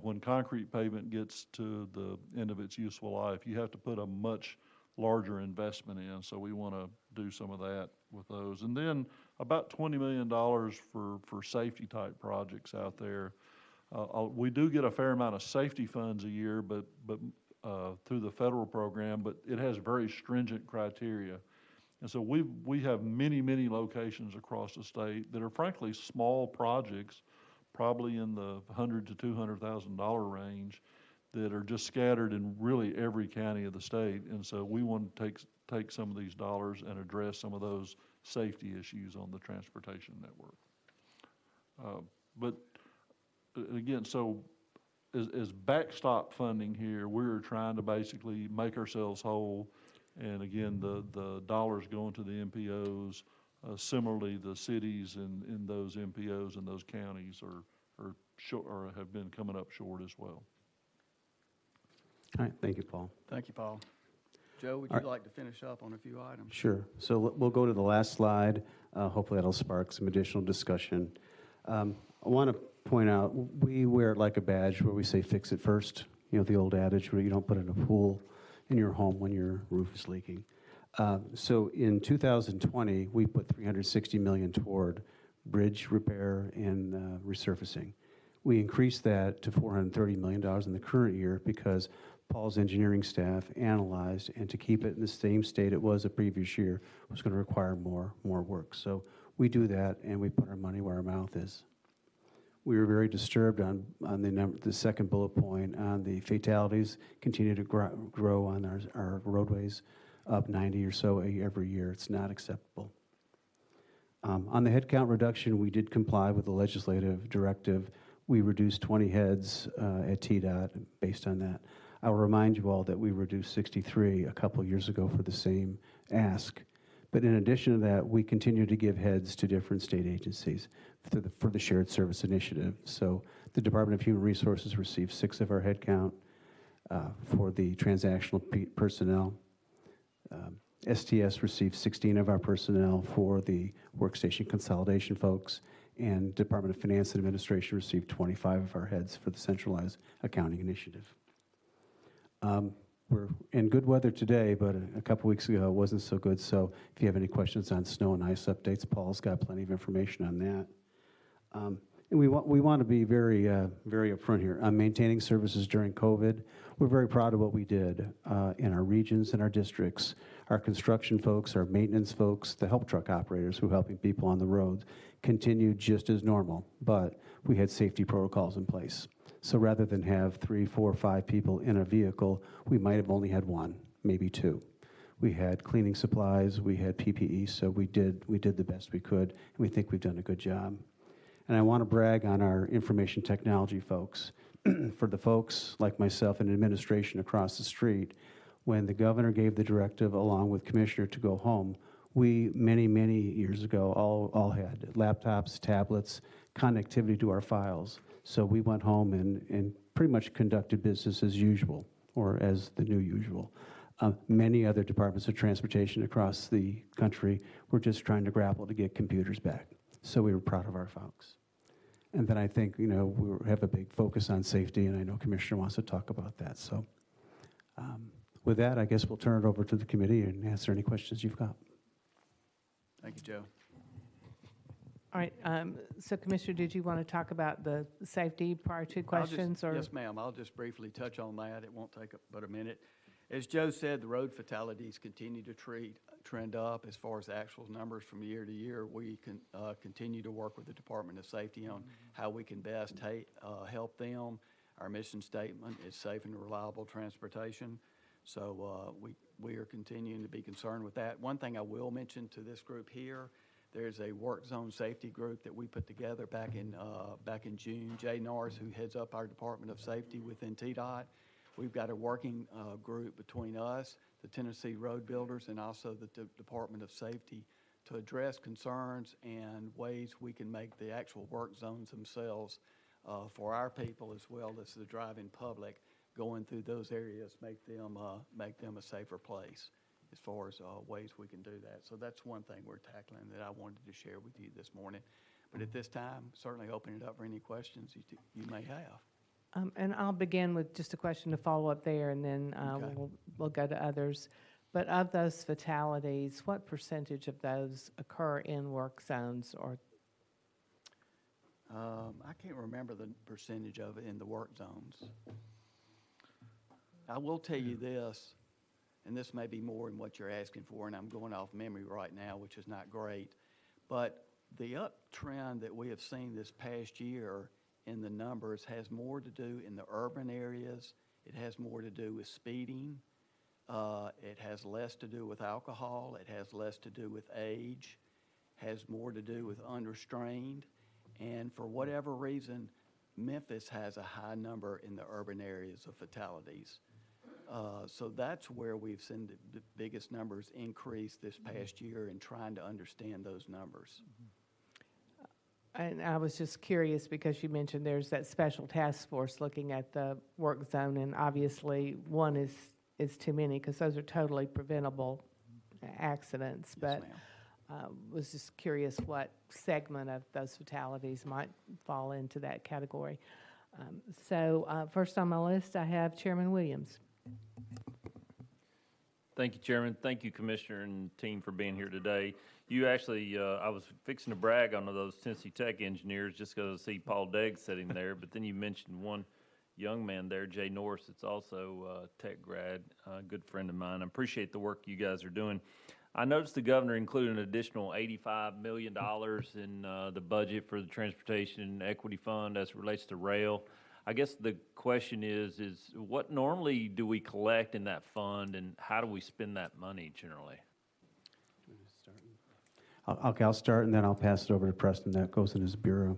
when concrete pavement gets to the end of its useful life, you have to put a much larger investment in. So we want to do some of that with those. And then about $20 million for safety type projects out there. We do get a fair amount of safety funds a year, but through the federal program, but it has very stringent criteria. And so we have many locations across the state that are frankly small projects, probably in the $100,000 to $200,000 range, that are just scattered in really every county of the state. And so we want to take some of these dollars and address some of those safety issues on the transportation network. But again, so as backstop funding here, we're trying to basically make ourselves whole. And again, the dollars going to the MPOs, similarly, the cities in those MPOs and those counties are short, or have been coming up short as well. All right, thank you, Paul. Thank you, Paul. Joe, would All you right. like to finish up on a few items? Sure. So we'll go to the last slide. Hopefully that'll spark some additional discussion. I want to point out, we wear it like a badge where we say fix it first. You know, the old adage where you don't put in a pool in your home when your roof is leaking. So in 2020, we put $360 million toward bridge repair and resurfacing. We increased that to $430 million in the current year because Paul's engineering staff analyzed, and to keep it in the same state it was the previous year was going to require more work. So we do that, and we put our money where our mouth is. We were very disturbed on the second bullet point on the fatalities continue to grow on our roadways, up 90 or so every year. It's not acceptable. On the headcount reduction, we did comply with the legislative directive. We reduced 20 heads at TDOT based on that. I will remind you all that we reduced 63 a couple years ago for the same ask. But in addition to that, we continue to give heads to different state agencies for the Shared Service Initiative. So the Department of Human Resources received 6 of our headcount for the transactional personnel. STS received 16 of our personnel for the workstation consolidation folks, and Department of Finance and Administration received 25 of our heads for the centralized accounting initiative. We're in good weather today, but a couple weeks ago it wasn't so good. So if you have any questions on snow and ice updates, Paul's got plenty of information on that. And we want to be very upfront here. On maintaining services during COVID, we're very proud of what we did in our regions and our districts. Our construction folks, our maintenance folks, the help truck operators who are helping people on the roads continued just as normal, but we had safety protocols in place. So rather than have 3, 4, 5 people in a vehicle, we might have only had 1, maybe 2. We had cleaning supplies, we had PPE, so we did the best we could, and we think we've done a good job. And I want to brag on our information technology folks. For the folks like myself in administration across the street, when the governor gave the directive along with commissioner to go home, we, many years ago, all had laptops, tablets, connectivity to our files. So we went home and pretty much conducted business as usual, or as the new usual. Many other departments of transportation across the country were just trying to grapple to get computers back. So we were proud of our folks. And then I think, we have a big focus on safety, and I know Commissioner wants to talk about that. So with that, I guess we'll turn it over to the committee and answer any questions you've got. Thank you, Joe. All right, so Commissioner, did you want to talk about the safety prior to questions? Or Yes, ma'am. I'll just briefly touch on that. It won't take but a minute. As Joe said, the road fatalities continue to trend up. As far as the actual numbers from year to year, we can continue to work with the Department of Safety on how we can best help them. Our mission statement is safe and reliable transportation. So we are continuing to be concerned with that. One thing I will mention to this group here, there's a work zone safety group that we put together back in June. Jay Norris, who heads up our Department of Safety within TDOT, we've got a working group between us, the Tennessee Road Builders, and also the Department of Safety to address concerns and ways we can make the actual work zones themselves for our people as well as the driving public going through those areas, make them a safer place. as far as ways we can do that. So that's one thing we're tackling that I wanted to share with you this morning. But at this time, certainly open it up for any questions you may have. And I'll begin with just a question to follow up there, and then Okay. we'll go to others. But of those fatalities, what percentage of those occur in work zones or? I can't remember the percentage of it in the work zones. I will tell you this, and this may be more than what you're asking for, and I'm going off memory right now, which is not great, but the uptrend that we have seen this past year in the numbers has more to do in the urban areas. It has more to do with speeding. It has less to do with alcohol. It has less to do with age. Has more to do with unrestrained. And for whatever reason, Memphis has a high number in the urban areas of fatalities. So that's where we've seen the biggest numbers increase this past year in trying to understand those numbers. And I was just curious because you mentioned there's that special task force looking at the work zone, and obviously one is too many because those are totally preventable accidents. Yes, But ma'am. was just curious what segment of those fatalities might fall into that category. So first on my list, I have Chairman Williams. Thank you, Chairman. Thank you, Commissioner and team, for being here today. You actually, I was fixing to brag on those Tennessee Tech engineers just because I see Paul Degg sitting there, but then you mentioned one young man there, Jay Norris, that's also a Tech grad, a good friend of mine. I appreciate the work you guys are doing. I noticed the governor included an additional $85 million in the budget for the Transportation Equity Fund as it relates to rail. I guess the question is what normally do we collect in that fund, and how do we spend that money generally? Okay, I'll start, and then I'll pass it over to Preston. That goes in his bureau.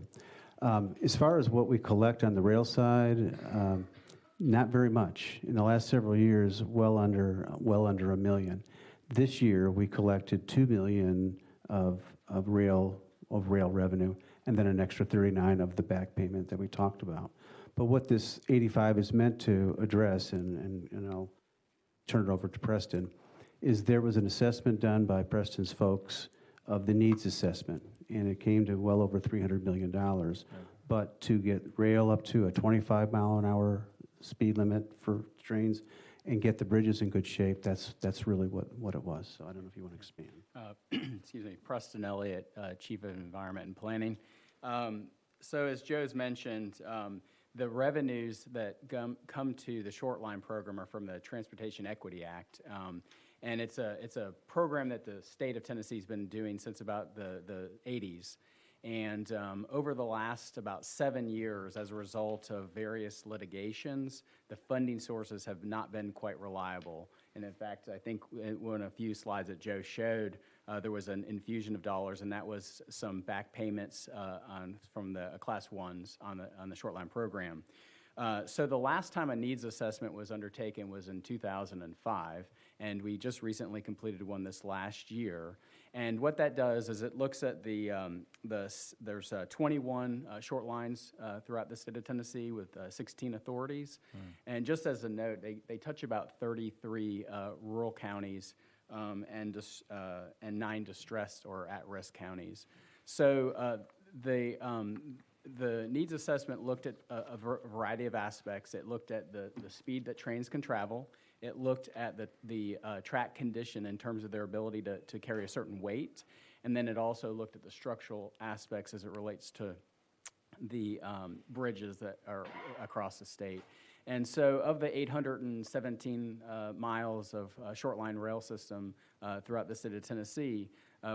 As far as what we collect on the rail side, not very much. In the last several years, well under $1 million. This year, we collected $2 million of rail revenue, and then an extra 39 of the back payment that we talked about. But what this 85 is meant to address, and I'll turn it over to Preston, is there was an assessment done by Preston's folks of the needs assessment, and it came to well over $300 million. But to get rail up to a 25-mile-an-hour speed limit for trains and get the bridges in good shape, that's really what it was. So I don't know if you want to expand. Excuse me, Preston Elliott, Chief of Environment and Planning. So as Joe's mentioned, the revenues that come to the short line program are from the Transportation Equity Act. And it's a program that the state of Tennessee has been doing since about the 80s. And over the last about 7 years, as a result of various litigations, the funding sources have not been quite reliable. And in fact, I think in a few slides that Joe showed, there was an infusion of dollars, and that was some back payments from the Class 1s on the short line program. So the last time a needs assessment was undertaken was in 2005, and we just recently completed one this last year. And what that does is it looks at there's 21 short lines throughout the state of Tennessee with 16 authorities. And just as a note, they touch about 33 rural counties and 9 distressed or at-risk counties. So the needs assessment looked at a variety of aspects. It looked at the speed that trains can travel. It looked at the track condition in terms of their ability to carry a certain weight. And then it also looked at the structural aspects as it relates to the bridges that are across the state. And so of the 817 miles of short line rail system throughout the state of Tennessee,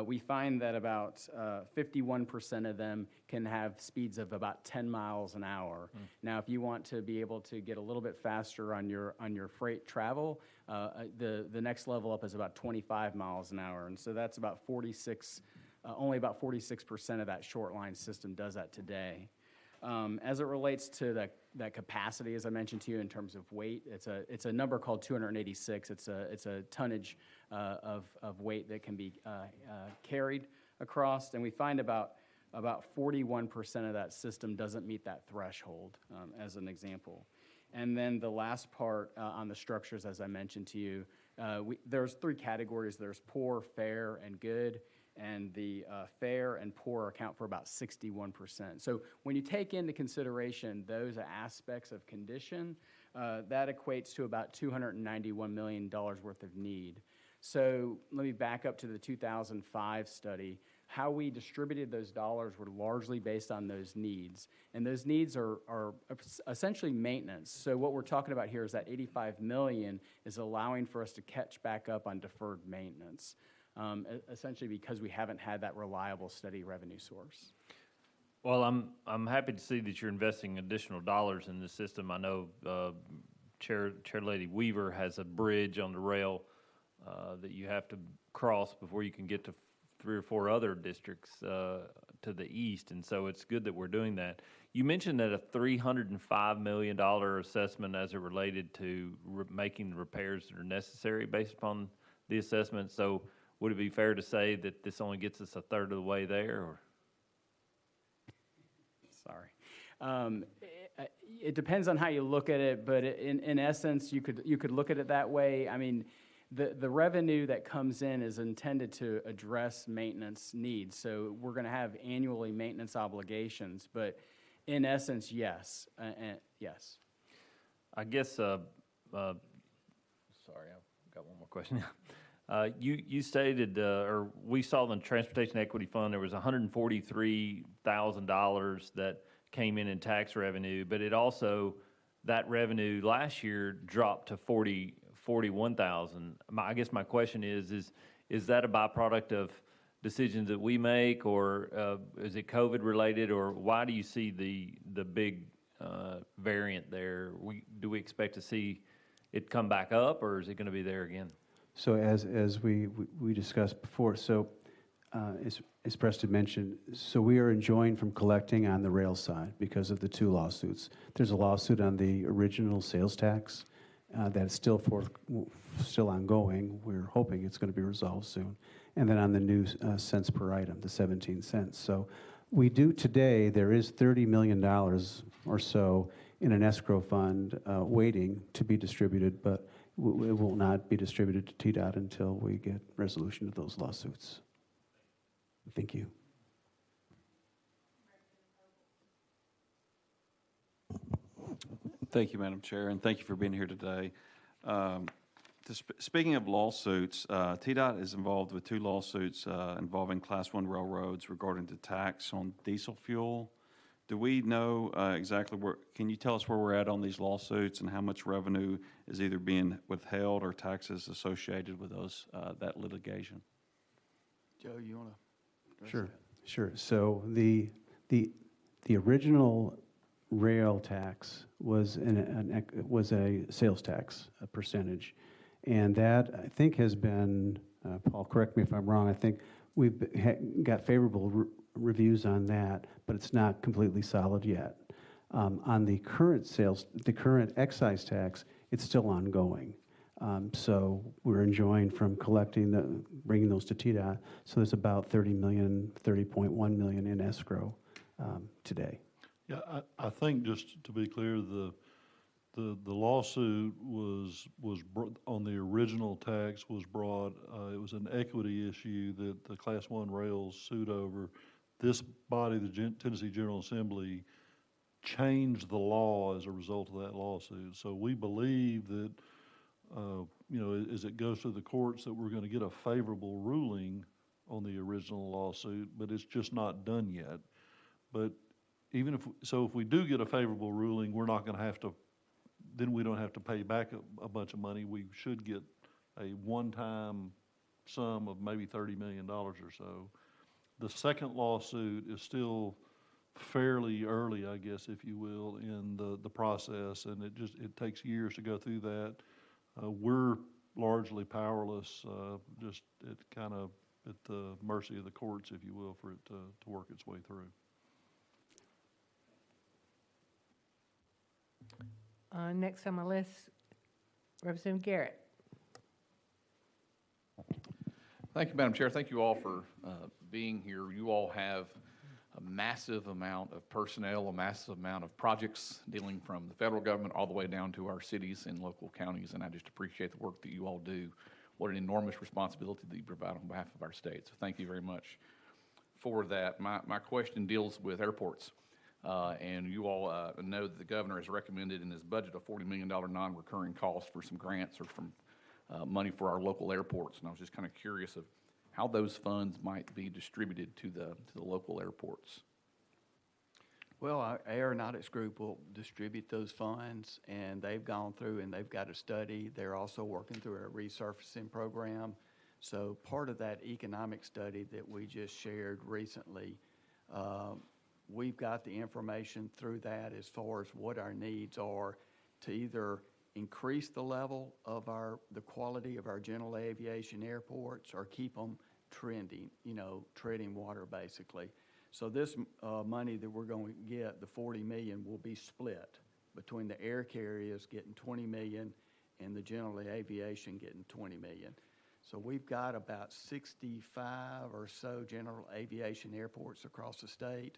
we find that about 51% of them can have speeds of about 10 miles an hour. Now, if you want to be able to get a little bit faster on your freight travel, the next level up is about 25 miles an hour. And so that's about 46, only about 46% of that short line system does that today. As it relates to that capacity, as I mentioned to you, in terms of weight, it's a number called 286. It's a tonnage of weight that can be carried across, and we find about 41% of that system doesn't meet that threshold, as an example. And then the last part on the structures, as I mentioned to you, there's three categories. There's poor, fair, and good. And the fair and poor account for about 61%. So when you take into consideration those aspects of condition, that equates to about $291 million worth of need. So let me back up to the 2005 study. How we distributed those dollars were largely based on those needs. And those needs are essentially maintenance. So what we're talking about here is that $85 million is allowing for us to catch back up on deferred maintenance. Essentially because we haven't had that reliable, steady revenue source. Well, I'm happy to see that you're investing additional dollars in the system. I know Chair Lady Weaver has a bridge on the rail that you have to cross before you can get to 3 or 4 other districts to the east, and so it's good that we're doing that. You mentioned that a $305 million assessment as it related to making the repairs that are necessary based upon the assessment. So would it be fair to say that this only gets us a third of the way there? Or? Sorry. It depends on how you look at it, but in essence, you could look at it that way. I mean, the revenue that comes in is intended to address maintenance needs. So we're going to have annually maintenance obligations, but in essence, yes. Yes. I guess, sorry, I've got one more question. You stated, or we saw in the Transportation Equity Fund, there was $143,000 that came in tax revenue, but it also, that revenue last year dropped to $41,000. I guess my question is that a byproduct of decisions that we make, or is it COVID related, or why do you see the big variant there? Do we expect to see it come back up, or is it going to be there again? So as we discussed before, so as Preston mentioned, so we are enjoined from collecting on the rail side because of the 2 lawsuits. There's a lawsuit on the original sales tax that's still ongoing. We're hoping it's going to be resolved soon. And then on the new cents per item, the 17 cents. So we do today, there is $30 million or so in an escrow fund waiting to be distributed, but it will not be distributed to TDOT until we get resolution of those lawsuits. Thank you. Thank you, Madam Chair, and thank you for being here today. Speaking of lawsuits, TDOT is involved with 2 lawsuits involving Class 1 railroads regarding the tax on diesel fuel. Do we know exactly can you tell us where we're at on these lawsuits and how much revenue is either being withheld or taxes associated with those, that litigation? Joe, you want to? Sure. So the original rail tax was was a sales tax, a percentage, and that I think has been, Paul, correct me if I'm wrong, I think we've got favorable reviews on that, but it's not completely solid yet. On the current excise tax, it's still ongoing. So we're enjoined from bringing those to TDOT. So there's about $30.1 million in escrow today. Yeah, I think just to be clear, the lawsuit was on the original tax was brought. It was an equity issue that the Class 1 rails sued over. This body, the Tennessee General Assembly, changed the law as a result of that lawsuit. So we believe that, as it goes through the courts, that we're going to get a favorable ruling on the original lawsuit, but it's just not done yet. But even if we do get a favorable ruling, we're not going to have to, then we don't have to pay back a bunch of money. We should get a one-time sum of maybe $30 million or so. The second lawsuit is still fairly early, I guess, if you will, in the process, and it takes years to go through that. We're largely powerless, just at the mercy of the courts, if you will, for it to work its way through. Next on my list, Representative Garrett. Thank you, Madam Chair. Thank you all for being here. You all have a massive amount of personnel, a massive amount of projects dealing from the federal government all the way down to our cities and local counties, and I just appreciate the work that you all do. What an enormous responsibility that you provide on behalf of our state, so thank you very much for that. My question deals with airports. And you all know that the governor has recommended in his budget a $40 million non-recurring cost for some grants or from money for our local airports. And I was just kind of curious of how those funds might be distributed to the local airports. Well, our aeronautics group will distribute those funds, and they've gone through and they've got a study. They're also working through a resurfacing program. So part of that economic study that we just shared recently, we've got the information through that as far as what our needs are to either increase the level of the quality of our general aviation airports or keep them trending, treading water basically. So this money that we're going to get, the $40 million, will be split between the air carriers getting $20 million and the general aviation getting $20 million. So we've got about 65 or so general aviation airports across the state.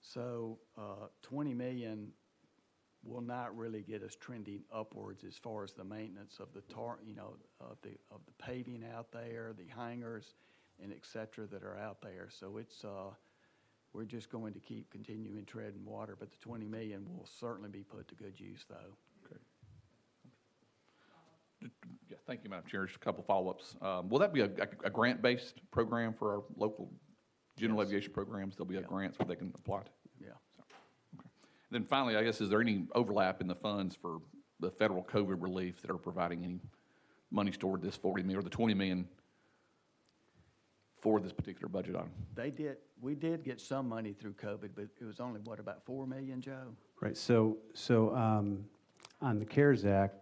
So $20 million will not really get us trending upwards as far as the maintenance of the of the paving out there, the hangars, and et cetera that are out there. So it's we're just going to keep continuing treading water, but the $20 million will certainly be put to good use, though. Okay. Yeah, thank you, Madam Chair. Just a couple follow-ups. Will that be a grant-based program for our local general aviation programs? There'll be a grants where they can apply to? Yeah. So, okay. Then finally, I guess, is there any overlap in the funds for the federal COVID relief that are providing any money toward this $40 million or the $20 million for this particular budget item? We did get some money through COVID, but it was only, what, about $4 million, Joe? Right, so on the CARES Act,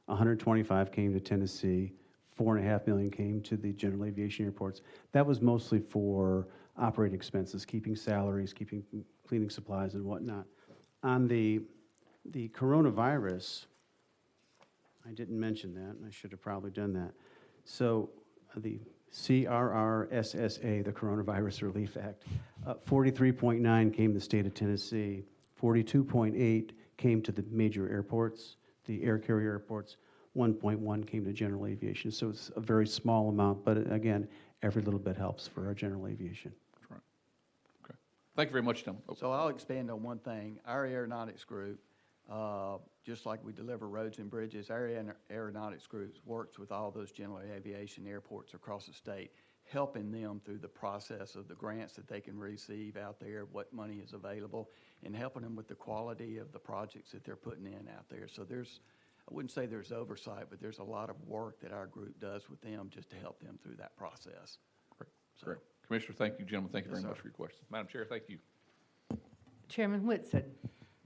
125 came to Tennessee, $4.5 million came to the general aviation airports. That was mostly for operating expenses, keeping salaries, keeping cleaning supplies and whatnot. On the coronavirus, I didn't mention that, and I should have probably done that. So the CRRSSA, the Coronavirus Relief Act, 43.9 came to the state of Tennessee, 42.8 came to the major airports, the air carrier airports, 1.1 came to general aviation. So it's a very small amount, but again, every little bit helps for our general aviation. That's right. Okay. Thank you very much, Tim. So I'll expand on one thing. Our aeronautics group, just like we deliver roads and bridges, our aeronautics group works with all those general aviation airports across the state, helping them through the process of the grants that they can receive out there, what money is available, and helping them with the quality of the projects that they're putting in out there. So I wouldn't say there's oversight, but there's a lot of work that our group does with them just to help them through that process. Great. Great. Commissioner, thank you. Gentlemen, thank you Yes, very sir. much for your questions. Madam Chair, thank you. Chairman Whitson.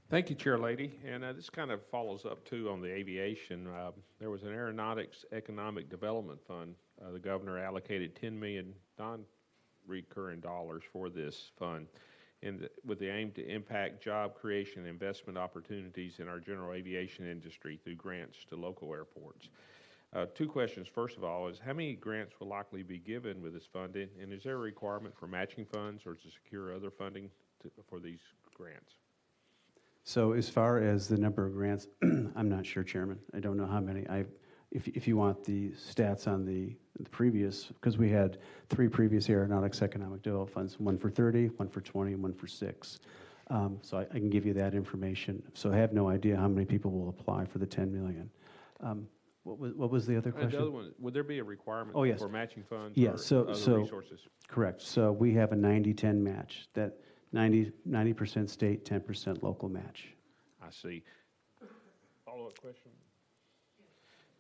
Thank you, Chair Lady. And this kind of follows up, too, on the aviation. There was an Aeronautics Economic Development Fund. The governor allocated $10 million non-recurring dollars for this fund, and with the aim to impact job creation and investment opportunities in our general aviation industry through grants to local airports. Two questions. First of all, is how many grants will likely be given with this funding, and is there a requirement for matching funds or to secure other funding for these grants? So as far as the number of grants, I'm not sure, Chairman. I don't know how many. If you want the stats on the previous, because we had 3 previous aeronautics economic development funds, one for 30, one for 20, and one for 6. So I can give you that information. So I have no idea how many people will apply for the $10 million. What was the other question? The other one, would there be a requirement Oh, yes. for matching funds Yes, or other resources? Correct. So we have a 90-10 match. That 90% state, 10% local match. I see. Follow-up question?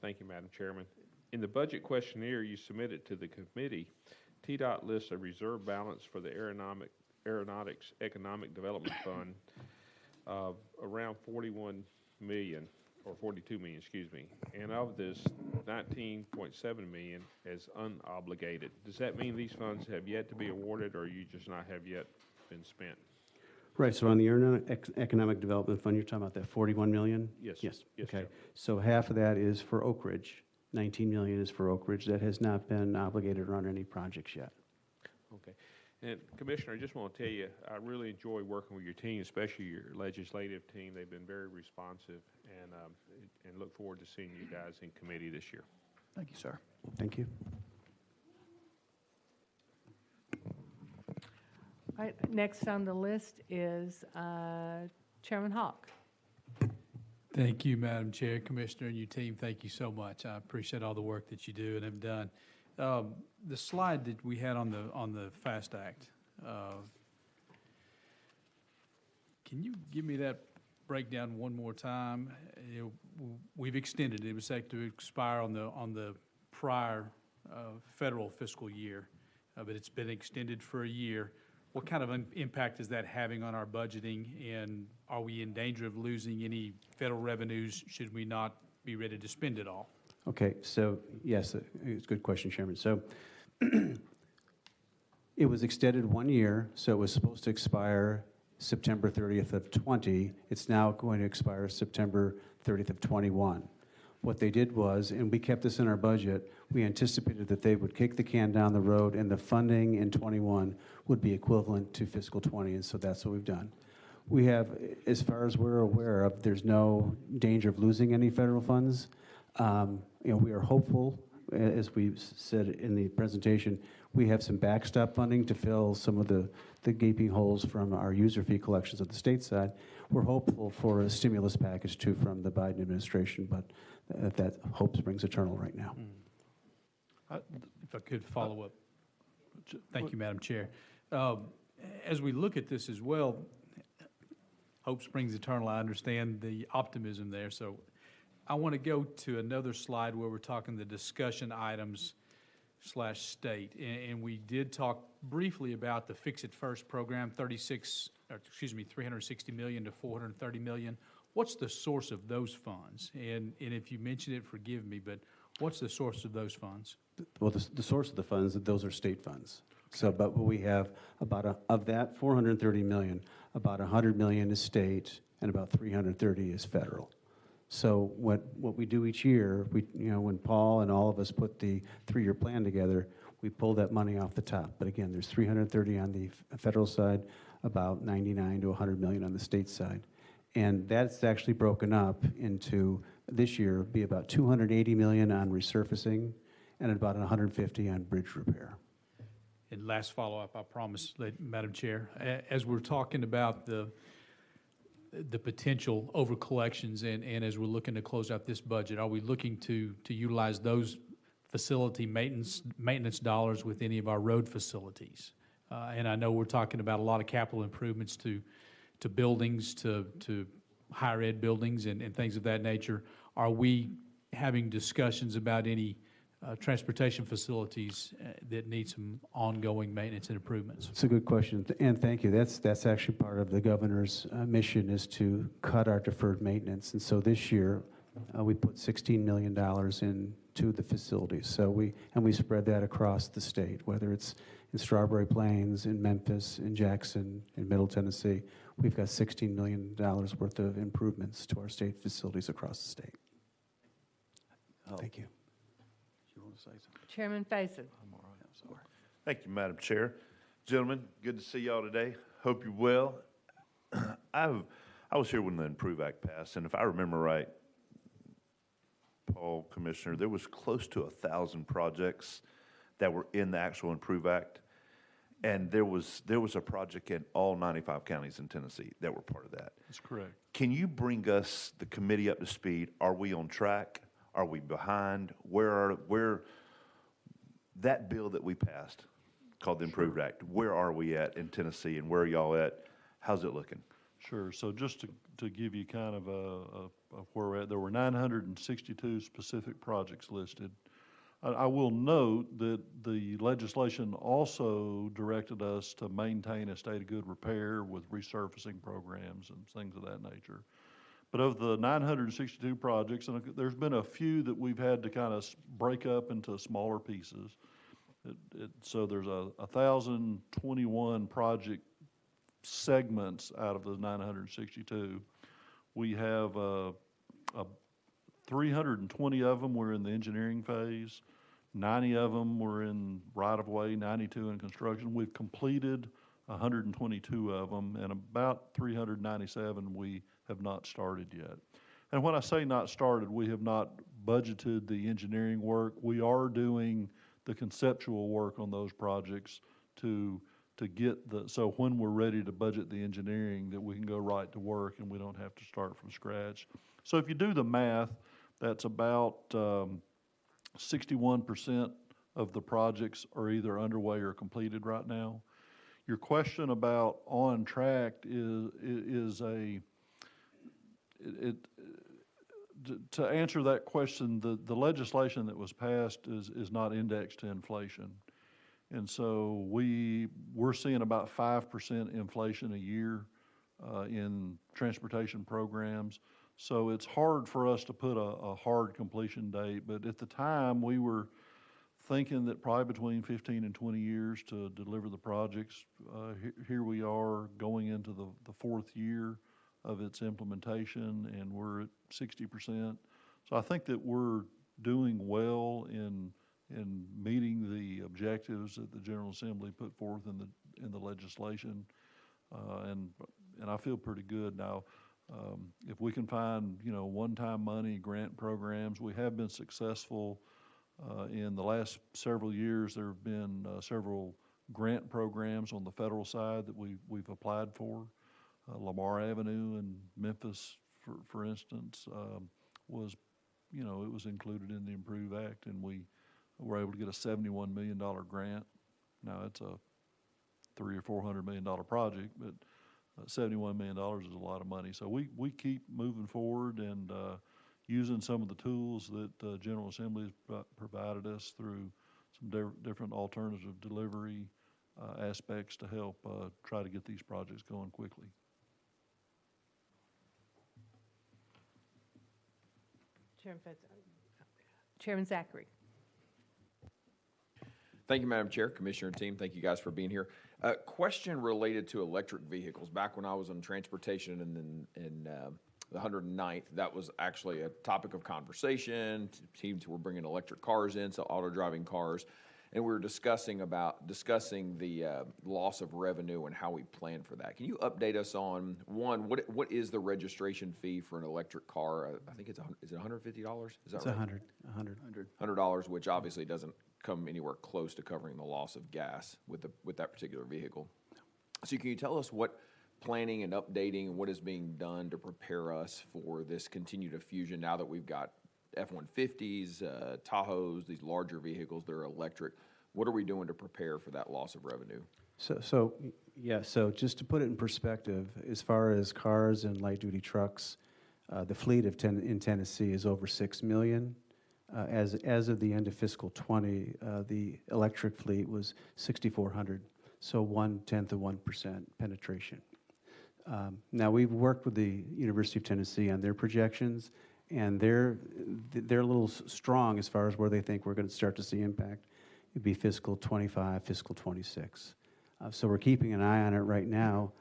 Thank you, Madam Chairman. In the budget questionnaire you submitted to the committee, TDOT lists a reserve balance for the Aeronautics Economic Development Fund of around $41 million, or $42 million, excuse me. And of this, $19.7 million is unobligated. Does that mean these funds have yet to be awarded, or you just not have yet been spent? Right, so on the Economic Development Fund, you're talking about that $41 million? Yes. Yes, Yes, okay. sir. So half of that is for Oak Ridge. $19 million is for Oak Ridge. That has not been obligated or on any projects yet. Okay. And Commissioner, I just want to tell you, I really enjoy working with your team, especially your legislative team. They've been very responsive, and look forward to seeing you guys in committee this year. Thank you, sir. Thank you. All right, next on the list is Chairman Hawk. Thank you, Madam Chair, Commissioner, and your team. Thank you so much. I appreciate all the work that you do and have done. The slide that we had on the FAST Act, can you give me that breakdown one more time? We've extended it. It was set to expire on the prior federal fiscal year, but it's been extended for a year. What kind of impact is that having on our budgeting, and are we in danger of losing any federal revenues should we not be ready to spend it all? Okay, so yes, it's a good question, Chairman. So it was extended 1 year, so it was supposed to expire September 30th of 20. It's now going to expire September 30th of 21. What they did was, and we kept this in our budget, we anticipated that they would kick the can down the road and the funding in 21 would be equivalent to fiscal 20, and so that's what we've done. We have, as far as we're aware of, there's no danger of losing any federal funds. We are hopeful, as we said in the presentation, we have some backstop funding to fill some of the gaping holes from our user fee collections at the state side. We're hopeful for a stimulus package too from the Biden administration, but that hope springs eternal right now. If I could follow up. Thank you, Madam Chair. As we look at this as well, hope springs eternal. I understand the optimism there. So I want to go to another slide where we're talking the discussion items / state. And we did talk briefly about the Fix It First program, 360 million to 430 million. What's the source of those funds? And if you mentioned it, forgive me, but what's the source of those funds? Well, the source of the funds, those are state funds. Okay. So, but we have of that 430 million, about 100 million is state and about 330 is federal. So what we do each year, when Paul and all of us put the 3-year plan together, we pull that money off the top. But again, there's 330 on the federal side, about 99 to 100 million on the state side. And that's actually broken up into, this year, be about 280 million on resurfacing and about 150 on bridge repair. And last follow-up, I promise, Madam Chair, as we're talking about the potential over collections and as we're looking to close out this budget, are we looking to utilize those facility maintenance dollars with any of our road facilities? And I know we're talking about a lot of capital improvements to buildings, to higher ed buildings and things of that nature. Are we having discussions about any transportation facilities that need some ongoing maintenance and improvements? It's a good question, and thank you. That's actually part of the governor's mission, is to cut our deferred maintenance. And so this year, we put $16 million into the facilities. So we spread that across the state, whether it's in Strawberry Plains, in Memphis, in Jackson, in Middle Tennessee. We've got $16 million worth of improvements to our state facilities across the state. Thank you. Chairman Faison. Thank you, Madam Chair. Gentlemen, good to see y'all today. Hope you're well. I was here when the IMPROVE Act passed, and if I remember right, Paul, Commissioner, there was close to 1,000 projects that were in the actual IMPROVE Act, and there was a project in all 95 counties in Tennessee that were part of that. That's correct. Can you bring us, the committee, up to speed? Are we on track? Are we behind? Where that bill that we passed, called the IMPROVE Act, where are we at in Tennessee, and where are y'all at? How's it looking? Sure. So just to give you kind of where we're at, there were 962 specific projects listed. I will note that the legislation also directed us to maintain a state of good repair with resurfacing programs and things of that nature. But of the 962 projects, and there's been a few that we've had to kind of break up into smaller pieces. So there's 1,021 project segments out of the 962. We have 320 of them were in the engineering phase, 90 of them were in right-of-way, 92 in construction. We've completed 122 of them, and about 397 we have not started yet. And when I say not started, we have not budgeted the engineering work. We are doing the conceptual work on those projects to get so when we're ready to budget the engineering, that we can go right to work and we don't have to start from scratch. So if you do the math, that's about 61% of the projects are either underway or completed right now. Your question about on track to answer that question, the legislation that was passed is not indexed to inflation. And so we're seeing about 5% inflation a year in transportation programs. So it's hard for us to put a hard completion date, but at the time we were thinking that probably between 15 and 20 years to deliver the projects. Here we are going into the fourth year of its implementation, and we're at 60%. So I think that we're doing well in meeting the objectives that the General Assembly put forth in the legislation, and I feel pretty good now. If we can find one-time money grant programs, we have been successful in the last several years. There have been several grant programs on the federal side that we've applied for. Lamar Avenue in Memphis, for instance, was it was included in the IMPROVE Act, and we were able to get a $71 million grant. Now it's a $300 or $400 million project, but $71 million is a lot of money. So we keep moving forward and using some of the tools that General Assembly has provided us through some different alternative delivery aspects to help try to get these projects going quickly. Chairman Zachary. Thank you, Madam Chair, Commissioner and team. Thank you guys for being here. Question related to electric vehicles. Back when I was on transportation in the 109th, that was actually a topic of conversation. Teams were bringing electric cars in, so auto-driving cars. And we were discussing the loss of revenue and how we plan for that. Can you update us on, one, what is the registration fee for an electric car? I think is it $150? Is that It's right? $100. $100, which obviously doesn't come anywhere close to covering the loss of gas with that particular vehicle. So can you tell us what planning and updating and what is being done to prepare us for this continued diffusion now that we've got F-150s, Tahoes, these larger vehicles that are electric? What are we doing to prepare for that loss of revenue? So just to put it in perspective, as far as cars and light-duty trucks, the fleet in Tennessee is over 6 million. As of the end of fiscal 20, the electric fleet was 6,400, so 0.1% of 1% penetration. Now, we've worked with the University of Tennessee on their projections, and they're a little strong as far as where they think we're going to start to see impact. It'd be fiscal 25, fiscal 26. So we're keeping an eye on it right now.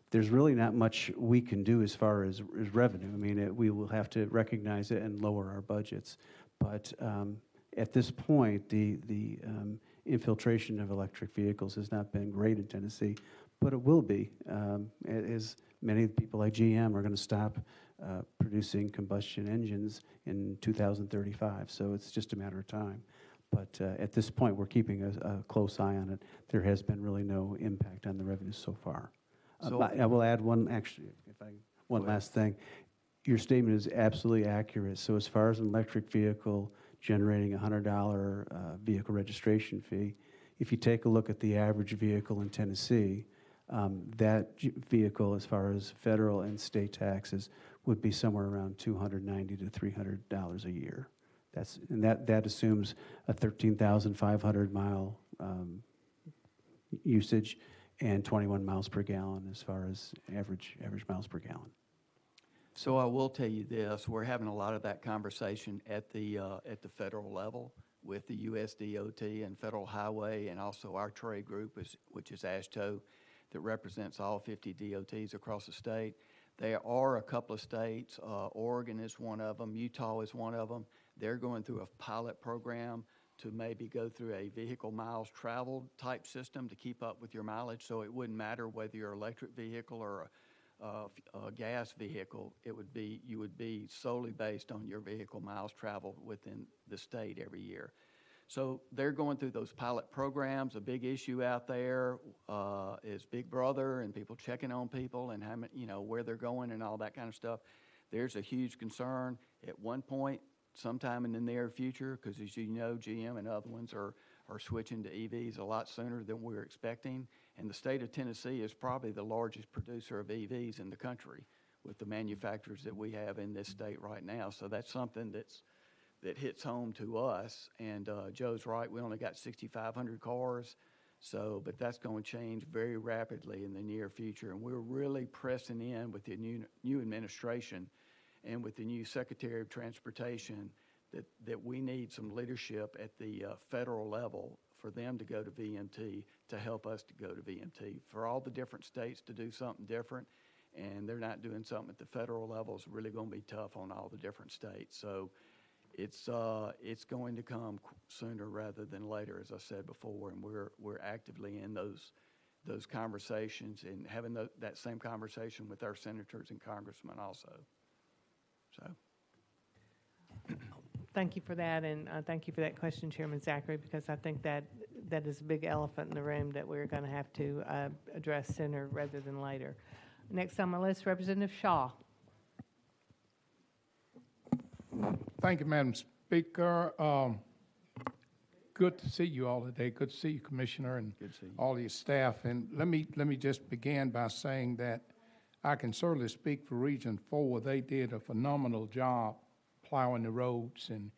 There's really not much we can do as far as revenue. I mean, we will have to recognize it and lower our budgets. But at this point, the infiltration of electric vehicles has not been great in Tennessee, but it will be, as many people like GM are going to stop producing combustion engines in 2035. So it's just a matter of time. But at this point, we're keeping a close eye on it. There has been really no impact on the revenue so far. I will add one last thing. Your statement is absolutely accurate. So as far as an electric vehicle generating a $100 vehicle registration fee, if you take a look at the average vehicle in Tennessee, that vehicle, as far as federal and state taxes, would be somewhere around $290 to $300 a year. That assumes a 13,500 mile usage and 21 miles per gallon as far as average miles per gallon. So I will tell you this: we're having a lot of that conversation at the federal level with the USDOT and Federal Highway, and also our trade group, which is AASHTO, that represents all 50 DOTs across the state. There are a couple of states, Oregon is one of them, Utah is one of them. They're going through a pilot program to maybe go through a vehicle miles traveled type system to keep up with your mileage, so it wouldn't matter whether you're an electric vehicle or a gas vehicle. You would be solely based on your vehicle miles traveled within the state every year. So they're going through those pilot programs. A big issue out there is Big Brother and people checking on people and how, where they're going and all that kind of stuff. There's a huge concern. At one point, sometime in the near future, because as you know, GM and other ones are switching to EVs a lot sooner than we were expecting. And the state of Tennessee is probably the largest producer of EVs in the country with the manufacturers that we have in this state right now. So that's something that hits home to us. And Joe's right, we only got 6,500 cars. But that's going to change very rapidly in the near future. And we're really pressing in with the new administration and with the new Secretary of Transportation that we need some leadership at the federal level for them to go to VMT, to help us to go to VMT. For all the different states to do something different, and they're not doing something at the federal level, is really going to be tough on all the different states. So it's going to come sooner rather than later, as I said before, and we're actively in those conversations and having that same conversation with our senators and congressmen also. So. Thank you for that, and thank you for that question, Chairman Zachary, because I think that is a big elephant in the room that we're going to have to address sooner rather than later. Next on my list, Representative Shaw. Thank you, Madam Speaker. Good to see you all today. Good to see you, Commissioner, and all your staff. And let me just begin by saying that I can certainly speak for Region 4. They did a phenomenal job plowing the roads and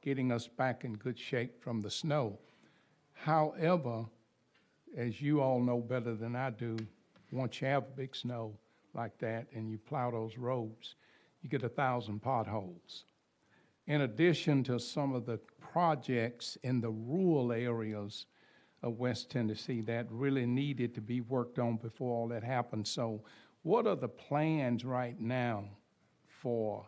getting us back in good shape from the snow. However, as you all know better than I do, once you have big snow like that and you plow those roads, you get 1,000 potholes. In addition to some of the projects in the rural areas of West Tennessee that really needed to be worked on before all that happened. So what are the plans right now for,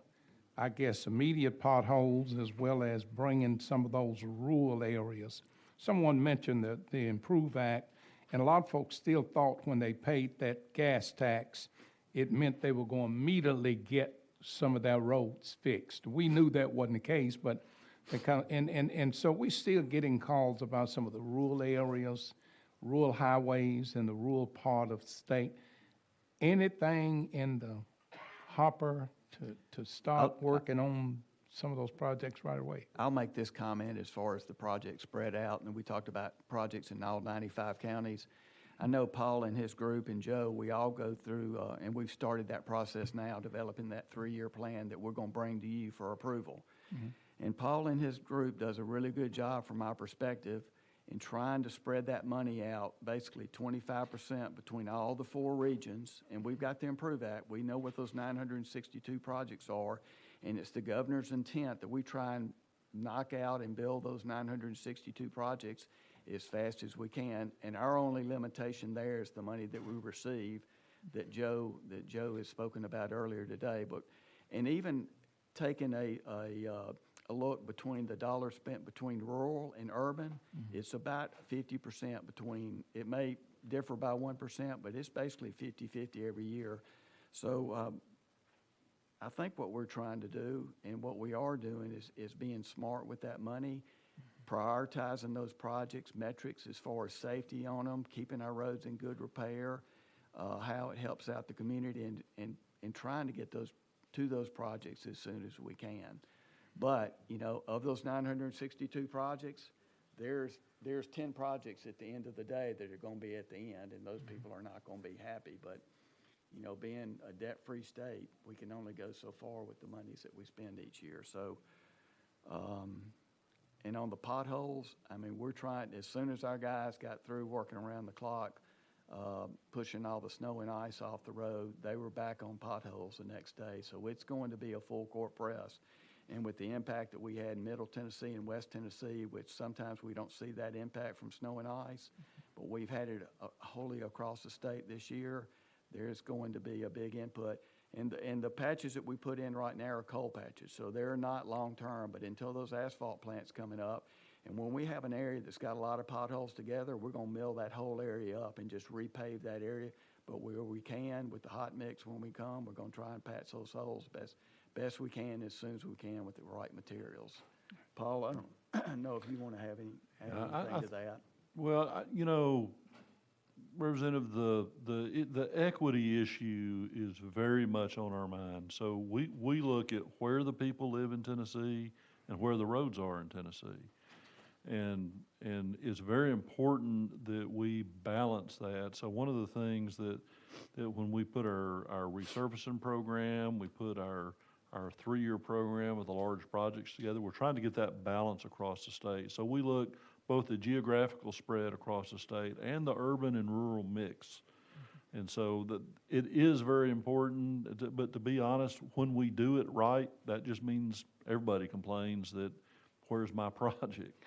I guess, immediate potholes as well as bringing some of those rural areas? Someone mentioned the Improve Act, and a lot of folks still thought when they paid that gas tax, it meant they were going to immediately get some of their roads fixed. We knew that wasn't the case, but they kind of, and so we're still getting calls about some of the rural areas, rural highways in the rural part of the state. Anything in the hopper to start working on some of those projects right away? I'll make this comment as far as the project spread out, and we talked about projects in all 95 counties. I know Paul and his group and Joe, we all go through, and we've started that process now, developing that 3-year plan that we're going to bring to you for approval. Mm-hmm. And Paul and his group does a really good job from my perspective in trying to spread that money out, basically 25% between all the 4 regions. And we've got the Improve Act. We know what those 962 projects are, and it's the governor's intent that we try and knock out and build those 962 projects as fast as we can. And our only limitation there is the money that we receive that Joe has spoken about earlier today. And even taking a look between the dollars spent between rural and urban, it's about 50% between. It may differ by 1%, but it's basically 50-50 every year. So I think what we're trying to do and what we are doing is being smart with that money, prioritizing those projects, metrics as far as safety on them, keeping our roads in good repair, how it helps out the community, and trying to get those projects as soon as we can. But, of those 962 projects, there's 10 projects at the end of the day that are going to be at the end, and those people are not going to be happy. But, being a debt-free state, we can only go so far with the monies that we spend each year. So, and on the potholes, we're trying, as soon as our guys got through working around the clock, pushing all the snow and ice off the road, they were back on potholes the next day. So it's going to be a full court press. And with the impact that we had in Middle Tennessee and West Tennessee, which sometimes we don't see that impact from snow and ice, but we've had it wholly across the state this year, there's going to be a big input. And the patches that we put in right now are coal patches, so they're not long-term, but until those asphalt plants coming up, And when we have an area that's got a lot of potholes together, we're gonna mill that whole area up and just repave that area. But where we can, with the hot mix when we come, we're gonna try and patch those holes best we can as soon as we can with the right materials. Paul, I don't know if you wanna have anything to that. Well, you know, Representative, the equity issue is very much on our mind. So we look at where the people live in Tennessee and where the roads are in Tennessee. And it's very important that we balance that. So one of the things that when we put our resurfacing program, we put our 3-year program with the large projects together, we're trying to get that balance across the state. So we look both the geographical spread across the state and the urban and rural mix. And so it is very important, but to be honest, when we do it right, that just means everybody complains that, where's my project?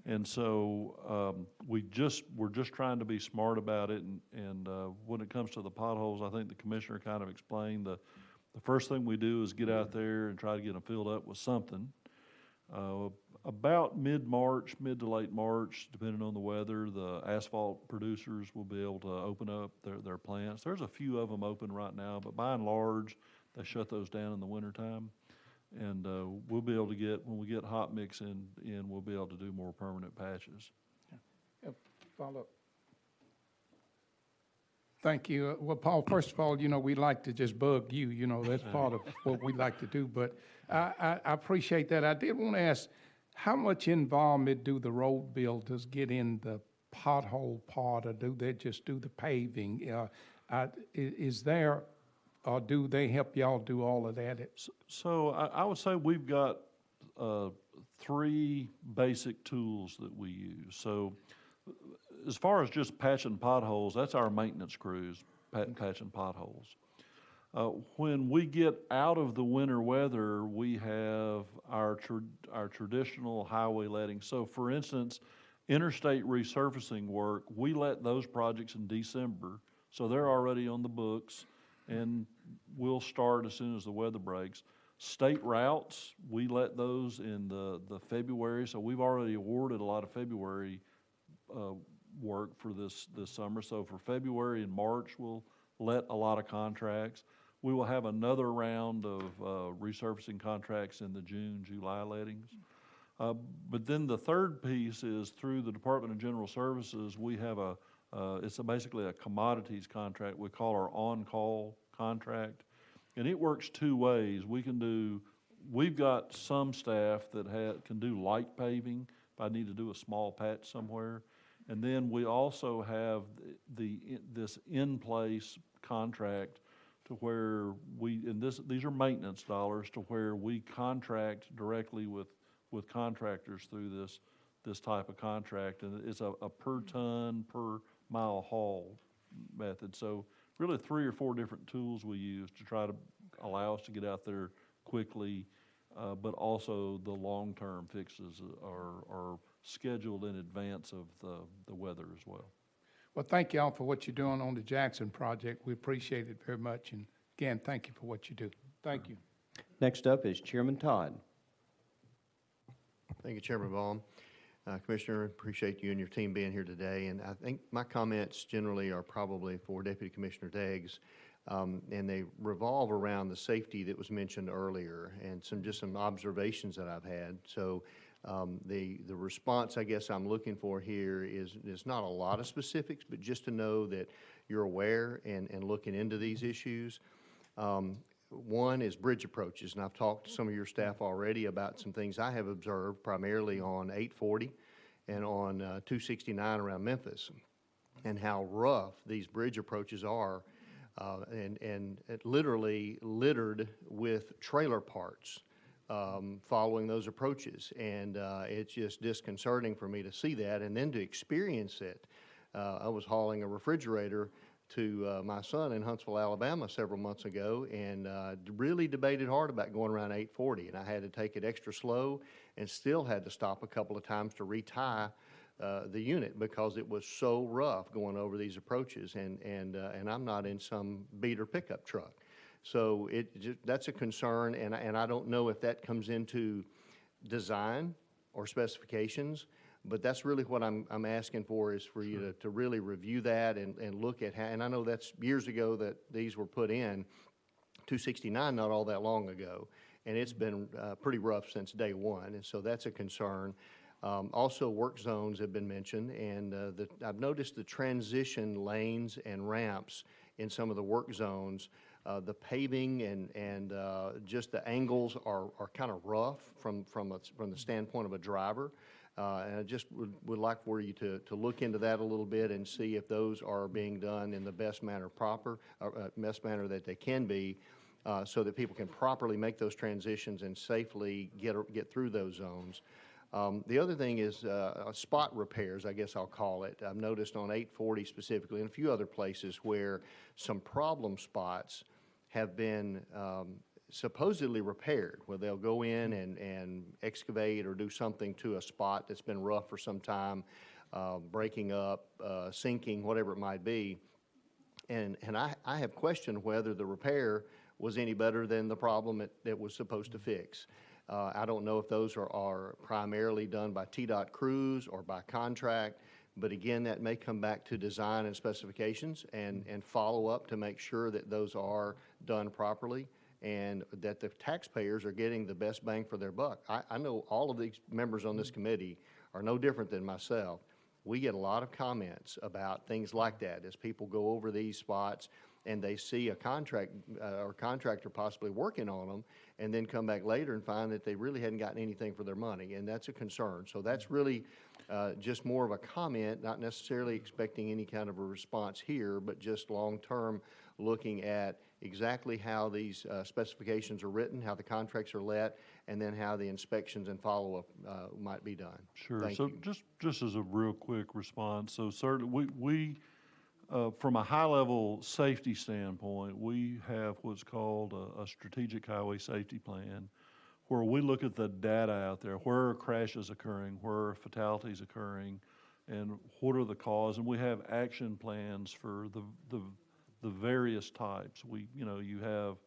And so we're just trying to be smart about it. And when it comes to the potholes, I think the commissioner kind of explained the first thing we do is get out there and try to get them filled up with something. About mid-March, mid to late March, depending on the weather, the asphalt producers will be able to open up their plants. There's a few of them open right now, but by and large, they shut those down in the wintertime. And we'll be able to when we get hot mix in, we'll be able to do more permanent patches. Follow up. Thank you. Well, Paul, first of all, you know, we like to just bug you, you know, that's part of what we like to do, but I appreciate that. I did want to ask, how much involvement do the road builders get in the pothole part, or do they just do the paving? Is there, or do they help y'all do all of that? So I would say we've got 3 basic tools that we use. So as far as just patching potholes, that's our maintenance crews, patching potholes. When we get out of the winter weather, we have our traditional highway letting. So for instance, interstate resurfacing work, we let those projects in December, so they're already on the books, and we'll start as soon as the weather breaks. State routes, we let those in the February, so we've already awarded a lot of February work for this summer. So for February and March, we'll let a lot of contracts. We will have another round of resurfacing contracts in the June, July lettings. But then the third piece is through the Department of General Services, we have it's basically a commodities contract we call our on-call contract. And it works 2 ways. We've got some staff that can do light paving if I need to do a small patch somewhere. And then we also have this in-place contract to where these are maintenance dollars, to where we contract directly with contractors through this type of contract, and it's a per ton, per mile haul method. So really 3 or 4 different tools we use to try to allow us to get out there quickly, but also the long-term fixes are scheduled in advance of the weather as well. Well, thank y'all for what you're doing on the Jackson project. We appreciate it very much. And again, thank you for what you do. Thank you. Next up is Chairman Todd. Thank you, Chairman Baum. Commissioner, appreciate you and your team being here today. And I think my comments generally are probably for Deputy Commissioner Deggs, and they revolve around the safety that was mentioned earlier and some observations that I've had. So the response I guess I'm looking for here is not a lot of specifics, but just to know that you're aware and looking into these issues. One is bridge approaches, and I've talked to some of your staff already about some things I have observed primarily on 840 and on 269 around Memphis, and how rough these bridge approaches are, and it literally littered with trailer parts following those approaches. And it's just disconcerting for me to see that and then to experience it. I was hauling a refrigerator to my son in Huntsville, Alabama several months ago, and really debated hard about going around 840, and I had to take it extra slow and still had to stop a couple of times to retie the unit because it was so rough going over these approaches, and I'm not in some beater pickup truck. So that's a concern, and I don't know if that comes into design or specifications. But that's really what I'm asking for, is for you to really review that and look at how, and I know that's years ago that these were put in, 269 not all that long ago, and it's been pretty rough since day one, and so that's a concern. Also, work zones have been mentioned, and I've noticed the transition lanes and ramps in some of the work zones. The paving and just the angles are kind of rough from the standpoint of a driver. And I just would like for you to look into that a little bit and see if those are being done in the best manner best manner that they can be, so that people can properly make those transitions and safely get through those zones. The other thing is spot repairs, I guess I'll call it. I've noticed on 840 specifically and a few other places where some problem spots have been supposedly repaired, where they'll go in and excavate or do something to a spot that's been rough for some time, breaking up, sinking, whatever it might be. And I have questioned whether the repair was any better than the problem that was supposed to fix. I don't know if those are primarily done by TDOT crews or by contract, but again, that may come back to design and specifications and follow up to make sure that those are done properly and that the taxpayers are getting the best bang for their buck. I know all of these members on this committee are no different than myself. We get a lot of comments about things like that as people go over these spots and they see a contractor possibly working on them, and then come back later and find that they really hadn't gotten anything for their money, and that's a concern. So that's really just more of a comment, not necessarily expecting any kind of a response here, but just long-term looking at exactly how these specifications are written, how the contracts are let, and then how the inspections and follow-up might be done. Sure. Thank So you. just as a real quick response, so certainly we from a high-level safety standpoint, we have what's called a strategic highway safety plan, where we look at the data out there, where are crashes occurring, where are fatalities occurring, and what are the causes, and we have action plans for the various types. You have,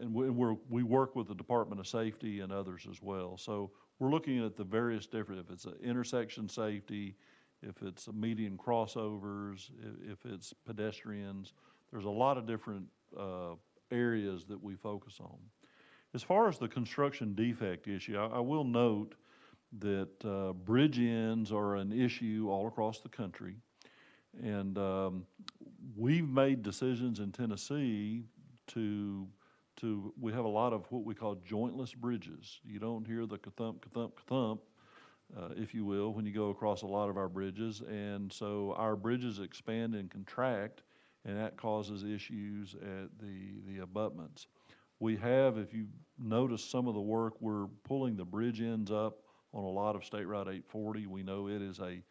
and we work with the Department of Safety and others as well. So we're looking at the various different, if it's an intersection safety, if it's median crossovers, if it's pedestrians, there's a lot of different areas that we focus on. As far as the construction defect issue, I will note that bridge ends are an issue all across the country. And we've made decisions in Tennessee we have a lot of what we call jointless bridges. You don't hear the ka-thump, ka-thump, ka-thump, if you will, when you go across a lot of our bridges. And so our bridges expand and contract, and that causes issues at the abutments. We have, if you notice some of the work, we're pulling the bridge ends up on a lot of State Route 840. We know it is a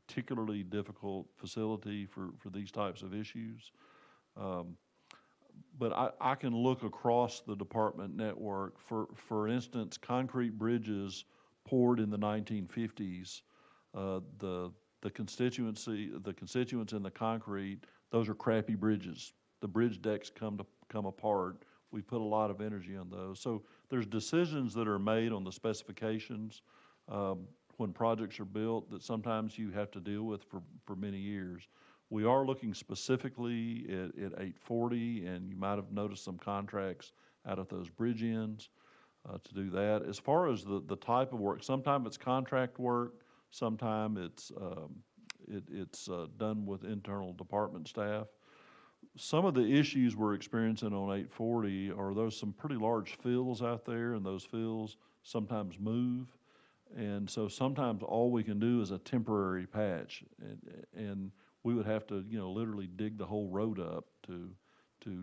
particularly difficult facility for these types of issues. But I can look across the department network. For instance, concrete bridges poured in the 1950s, the constituents in the concrete, those are crappy bridges. The bridge decks come apart. We put a lot of energy on those. So there's decisions that are made on the specifications when projects are built that sometimes you have to deal with for many years. We are looking specifically at 840, and you might have noticed some contracts out at those bridge ends to do that. As far as the type of work, sometimes it's contract work, sometimes it's done with internal department staff. Some of the issues we're experiencing on 840 are there's some pretty large fills out there, and those fills sometimes move. And so sometimes all we can do is a temporary patch, and we would have to, literally dig the whole road up to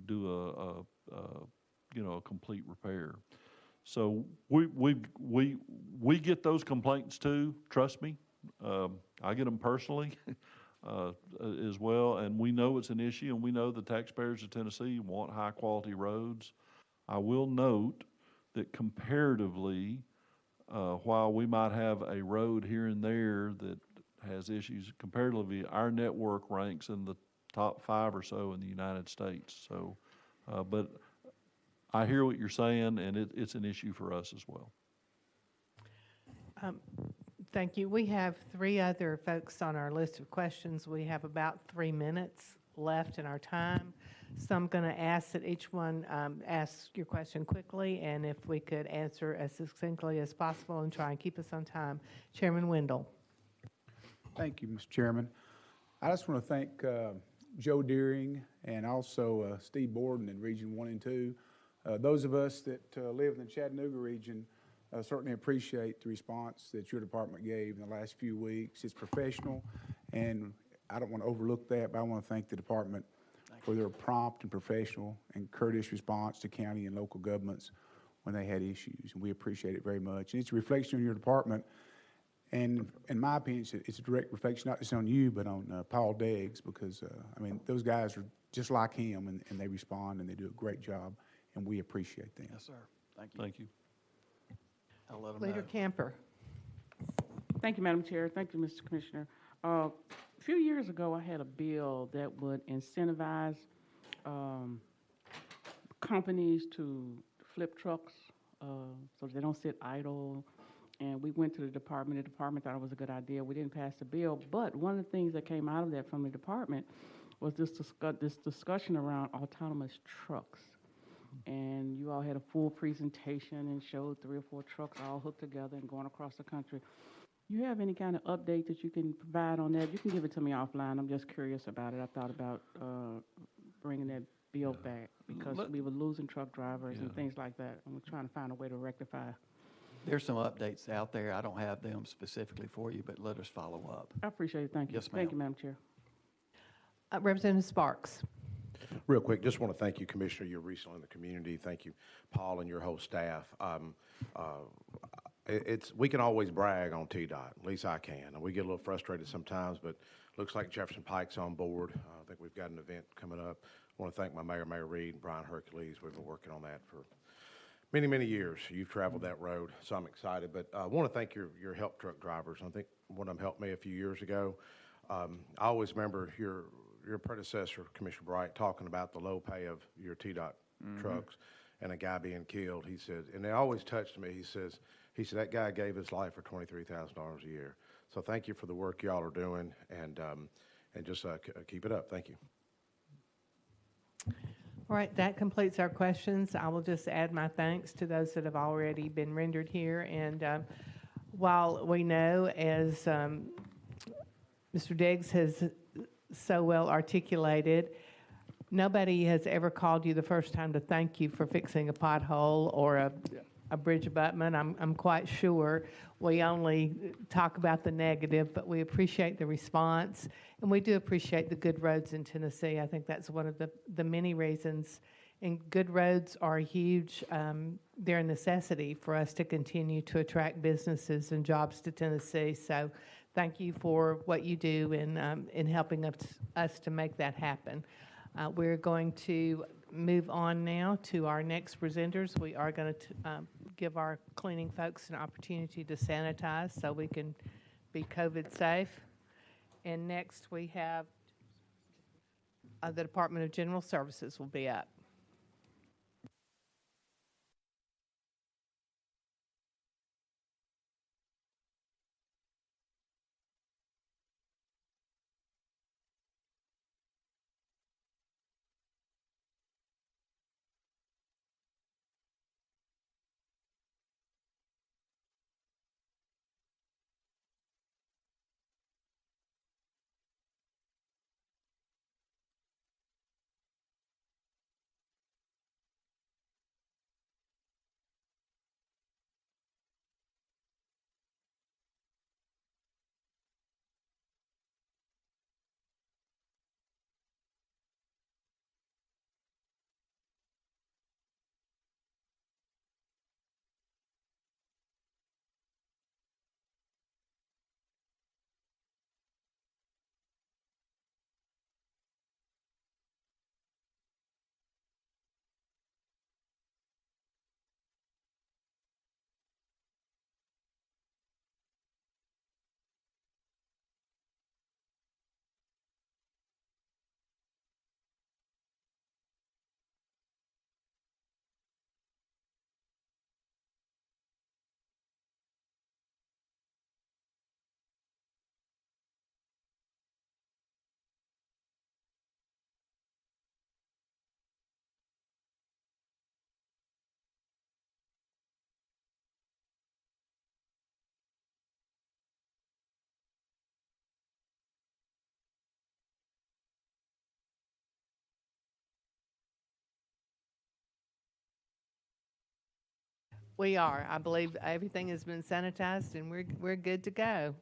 do a complete repair. So we get those complaints too. Trust me, I get them personally as well, and we know it's an issue, and we know the taxpayers of Tennessee want high quality roads. I will note that comparatively, while we might have a road here and there that has issues, comparatively, our network ranks in the top 5 or so in the United States. So, but I hear what you're saying, and it's an issue for us as well. Thank you. We have three other folks on our list of questions. We have about 3 minutes left in our time. So I'm going to ask that each one ask your question quickly, and if we could answer as succinctly as possible and try and keep us on time. Chairman Wendell. Thank you, Mr. Chairman. I just want to thank Joe Deering and also Steve Borden in Region 1 and 2. Those of us that live in the Chattanooga region certainly appreciate the response that your department gave in the last few weeks. It's professional, and I don't want to overlook that, but I want to thank the department for their prompt and professional and courteous response to county and local governments when they had issues, and we appreciate it very much. And it's a reflection on your department, and in my opinion, it's a direct reflection not just on you, but on Paul Deggs, because, I mean, those guys are just like him, and they respond, and they do a great job, and we appreciate them. Yes, sir. Thank you. Thank you. I'll let 'em Leader know. Camper. Thank you, Madam Chair. Thank you, Mr. Commissioner. A few years ago, I had a bill that would incentivize companies to flip trucks so they don't sit idle. And we went to the department. The department thought it was a good idea. We didn't pass the bill. But one of the things that came out of that from the department was this discussion around autonomous trucks. And you all had a full presentation and showed 3 or 4 trucks all hooked together and going across the country. You have any kind of update that you can provide on that? You can give it to me offline. I'm just curious about it. I thought about bringing that bill back because we were losing truck drivers and things like that. And we're trying to find a way to rectify. There's some updates out there. I don't have them specifically for you, but let us follow up. I appreciate it. Thank you. Yes, ma'am. Thank you, Madam Chair. Representative Sparks. Real quick, just want to thank you, Commissioner. You're recently in the community. Thank you, Paul, and your whole staff. We can always brag on TDOT, at least I can. And we get a little frustrated sometimes, but looks like Jefferson Pike's on board. I think we've got an event coming up. I want to thank my mayor, Mayor Reed, and Brian Hercules. We've been working on that for many, many years. You've traveled that road, so I'm excited. But I want to thank your help truck drivers. I think one of them helped me a few years ago. I always remember your predecessor, Commissioner Bright, talking about the low pay of your TDOT trucks and a guy being killed. He said, and it always touched me. He said that guy gave his life for $23,000 a year. So thank you for the work y'all are doing, and just keep it up. Thank you. All right, that completes our questions. I will just add my thanks to those that have already been rendered here. And while we know, as Mr. Deggs has so well articulated, nobody has ever called you the first time to thank you for fixing a pothole or a bridge abutment. I'm quite sure we only talk about the negative, but we appreciate the response, and we do appreciate the good roads in Tennessee. I think that's one of the many reasons, and good roads are huge. They're a necessity for us to continue to attract businesses and jobs to Tennessee. So thank you for what you do in helping us to make that happen. We're going to move on now to our next presenters. We are going to give our cleaning folks an opportunity to sanitize so we can be COVID safe. And next we have the Department of General Services will be up. We are. I believe everything has been sanitized and we're good to go.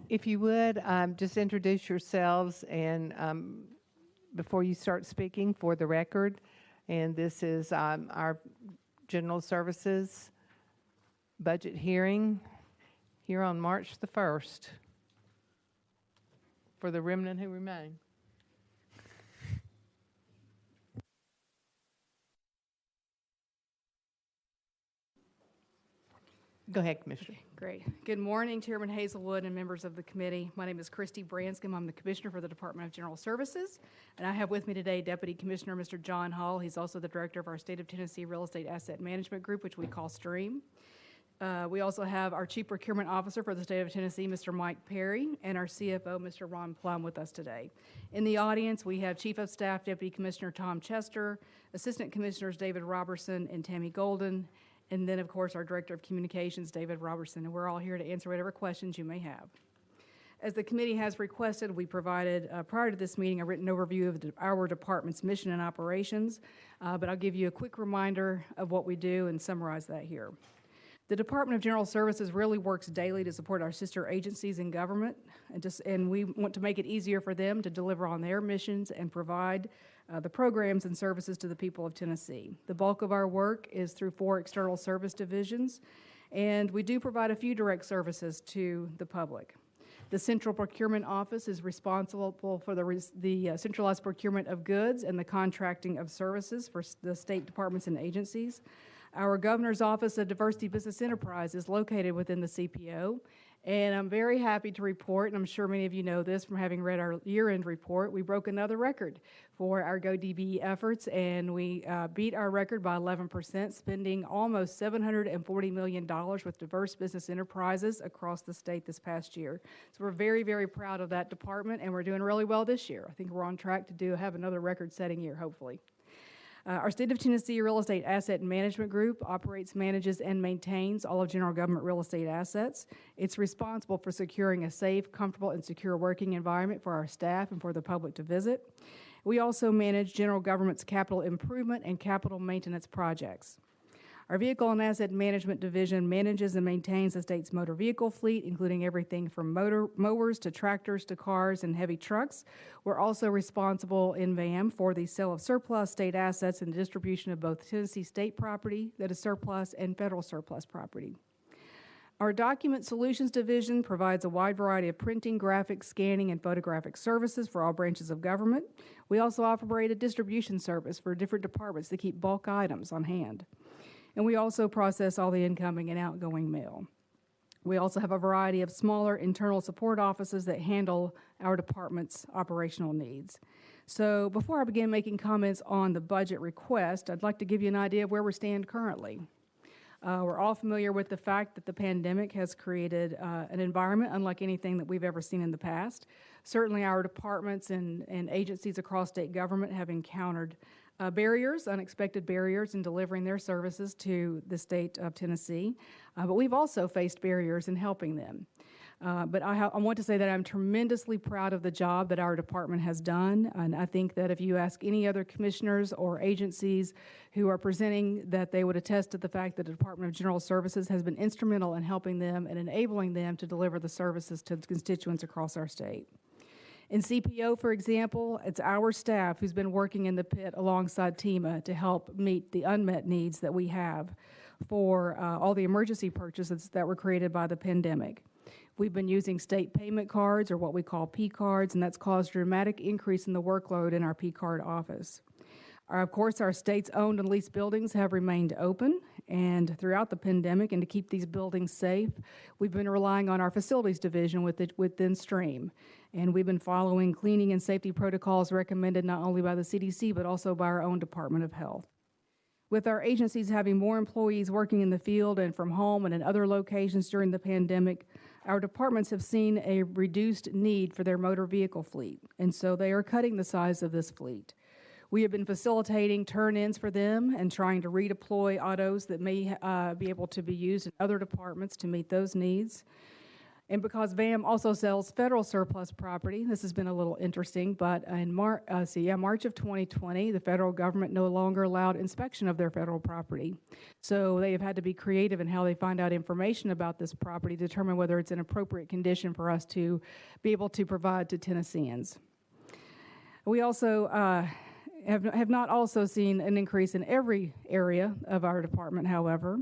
If you would, just introduce yourselves and before you start speaking for the record. And this is our General Services budget hearing here on March the 1st for the remnant who remain. Go ahead, Commissioner. Great. Good morning, Chairman Hazelwood and members of the committee. My name is Christy Branscombe. I'm the Commissioner for the Department of General Services, and I have with me today Deputy Commissioner Mr. John Hall. He's also the Director of our State of Tennessee Real Estate Asset Management Group, which we call STREAM. We also have our Chief Procurement Officer for the State of Tennessee, Mr. Mike Perry, and our CFO, Mr. Ron Plum, with us today. In the audience, we have Chief of Staff Deputy Commissioner Tom Chester, Assistant Commissioners David Robertson and Tammy Golden, and then, of course, our Director of Communications, David Robertson, and we're all here to answer whatever questions you may have. As the committee has requested, we provided, prior to this meeting, a written overview of our department's mission and operations, but I'll give you a quick reminder of what we do and summarize that here. The Department of General Services really works daily to support our sister agencies in government, and we want to make it easier for them to deliver on their missions and provide the programs and services to the people of Tennessee. The bulk of our work is through 4 external service divisions, and we do provide a few direct services to the public. The Central Procurement Office is responsible for the centralized procurement of goods and the contracting of services for the state departments and agencies. Our Governor's Office of Diversity Business Enterprise is located within the CPO, and I'm very happy to report, and I'm sure many of you know this from having read our year-end report, we broke another record for our GoDBE efforts, and we beat our record by 11%, spending almost $740 million with diverse business enterprises across the state this past year. So we're very, very proud of that department, and we're doing really well this year. I think we're on track to have another record-setting year, hopefully. Our State of Tennessee Real Estate Asset Management Group operates, manages, and maintains all of general government real estate assets. It's responsible for securing a safe, comfortable, and secure working environment for our staff and for the public to visit. We also manage general government's capital improvement and capital maintenance projects. Our Vehicle and Asset Management Division manages and maintains the state's motor vehicle fleet, including everything from mowers to tractors to cars and heavy trucks. We're also responsible in VAM for the sale of surplus state assets and the distribution of both Tennessee state property that is surplus and federal surplus property. Our Document Solutions Division provides a wide variety of printing, graphic, scanning, and photographic services for all branches of government. We also operate a distribution service for different departments to keep bulk items on hand. And we also process all the incoming and outgoing mail. We also have a variety of smaller internal support offices that handle our department's operational needs. So before I begin making comments on the budget request, I'd like to give you an idea of where we stand currently. We're all familiar with the fact that the pandemic has created an environment unlike anything that we've ever seen in the past. Certainly our departments and agencies across state government have encountered barriers, unexpected barriers in delivering their services to the state of Tennessee, but we've also faced barriers in helping them. But I want to say that I'm tremendously proud of the job that our department has done, and I think that if you ask any other commissioners or agencies who are presenting, that they would attest to the fact that the Department of General Services has been instrumental in helping them and enabling them to deliver the services to the constituents across our state. In CPO, for example, it's our staff who's been working in the pit alongside TEMA to help meet the unmet needs that we have for all the emergency purchases that were created by the pandemic. We've been using state payment cards, or what we call P-cards, and that's caused a dramatic increase in the workload in our P-card office. Of course, our state's owned and leased buildings have remained open, and throughout the pandemic, and to keep these buildings safe, we've been relying on our facilities division within STREAM. And we've been following cleaning and safety protocols recommended not only by the CDC, but also by our own Department of Health. With our agencies having more employees working in the field and from home and in other locations during the pandemic, our departments have seen a reduced need for their motor vehicle fleet, and so they are cutting the size of this fleet. We have been facilitating turn-ins for them and trying to redeploy autos that may be able to be used in other departments to meet those needs. And because VAM also sells federal surplus property, this has been a little interesting, but in March of 2020, the federal government no longer allowed inspection of their federal property. So they have had to be creative in how they find out information about this property, determine whether it's an appropriate condition for us to be able to provide to Tennesseans. We also have not also seen an increase in every area of our department, however.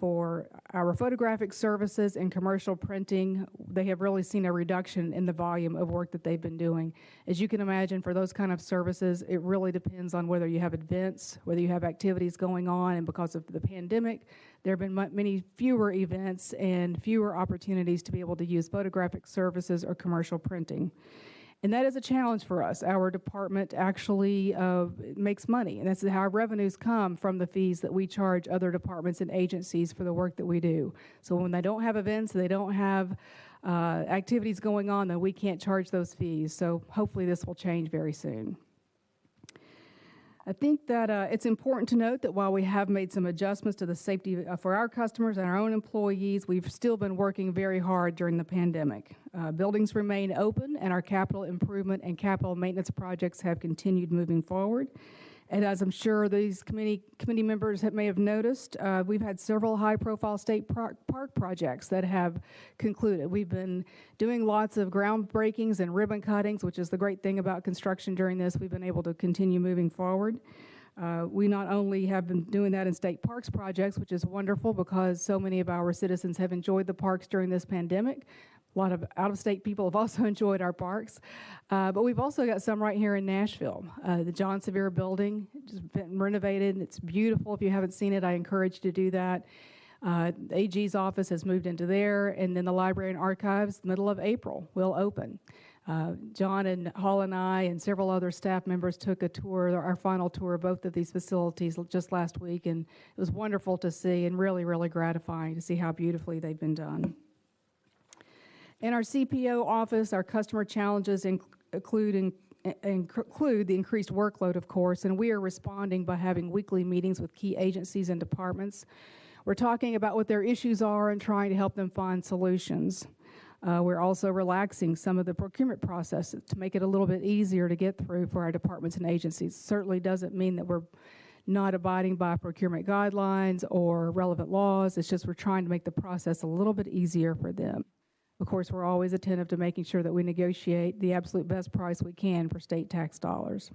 For our photographic services and commercial printing, they have really seen a reduction in the volume of work that they've been doing. As you can imagine, for those kind of services, it really depends on whether you have events, whether you have activities going on, and because of the pandemic, there have been many fewer events and fewer opportunities to be able to use photographic services or commercial printing. And that is a challenge for us. Our department actually makes money, and that's how our revenues come from the fees that we charge other departments and agencies for the work that we do. So when they don't have events, they don't have activities going on, then we can't charge those fees. So hopefully this will change very soon. I think that it's important to note that while we have made some adjustments to the safety for our customers and our own employees, we've still been working very hard during the pandemic. Buildings remain open, and our capital improvement and capital maintenance projects have continued moving forward. And as I'm sure these committee members may have noticed, we've had several high-profile state park projects that have concluded. We've been doing lots of groundbreakings and ribbon cuttings, which is the great thing about construction during this. We've been able to continue moving forward. We not only have been doing that in state parks projects, which is wonderful because so many of our citizens have enjoyed the parks during this pandemic. A lot of out-of-state people have also enjoyed our parks. But we've also got some right here in Nashville. The John Sevier Building just been renovated. It's beautiful. If you haven't seen it, I encourage you to do that. The AG's office has moved into there, and then the Library and Archives, the middle of April, will open. John and Hall and I and several other staff members took a tour, our final tour of both of these facilities just last week, and it was wonderful to see and really, really gratifying to see how beautifully they've been done. In our CPO office, our customer challenges include the increased workload, of course, and we are responding by having weekly meetings with key agencies and departments. We're talking about what their issues are and trying to help them find solutions. We're also relaxing some of the procurement processes to make it a little bit easier to get through for our departments and agencies. Certainly doesn't mean that we're not abiding by procurement guidelines or relevant laws. It's just we're trying to make the process a little bit easier for them. Of course, we're always attentive to making sure that we negotiate the absolute best price we can for state tax dollars.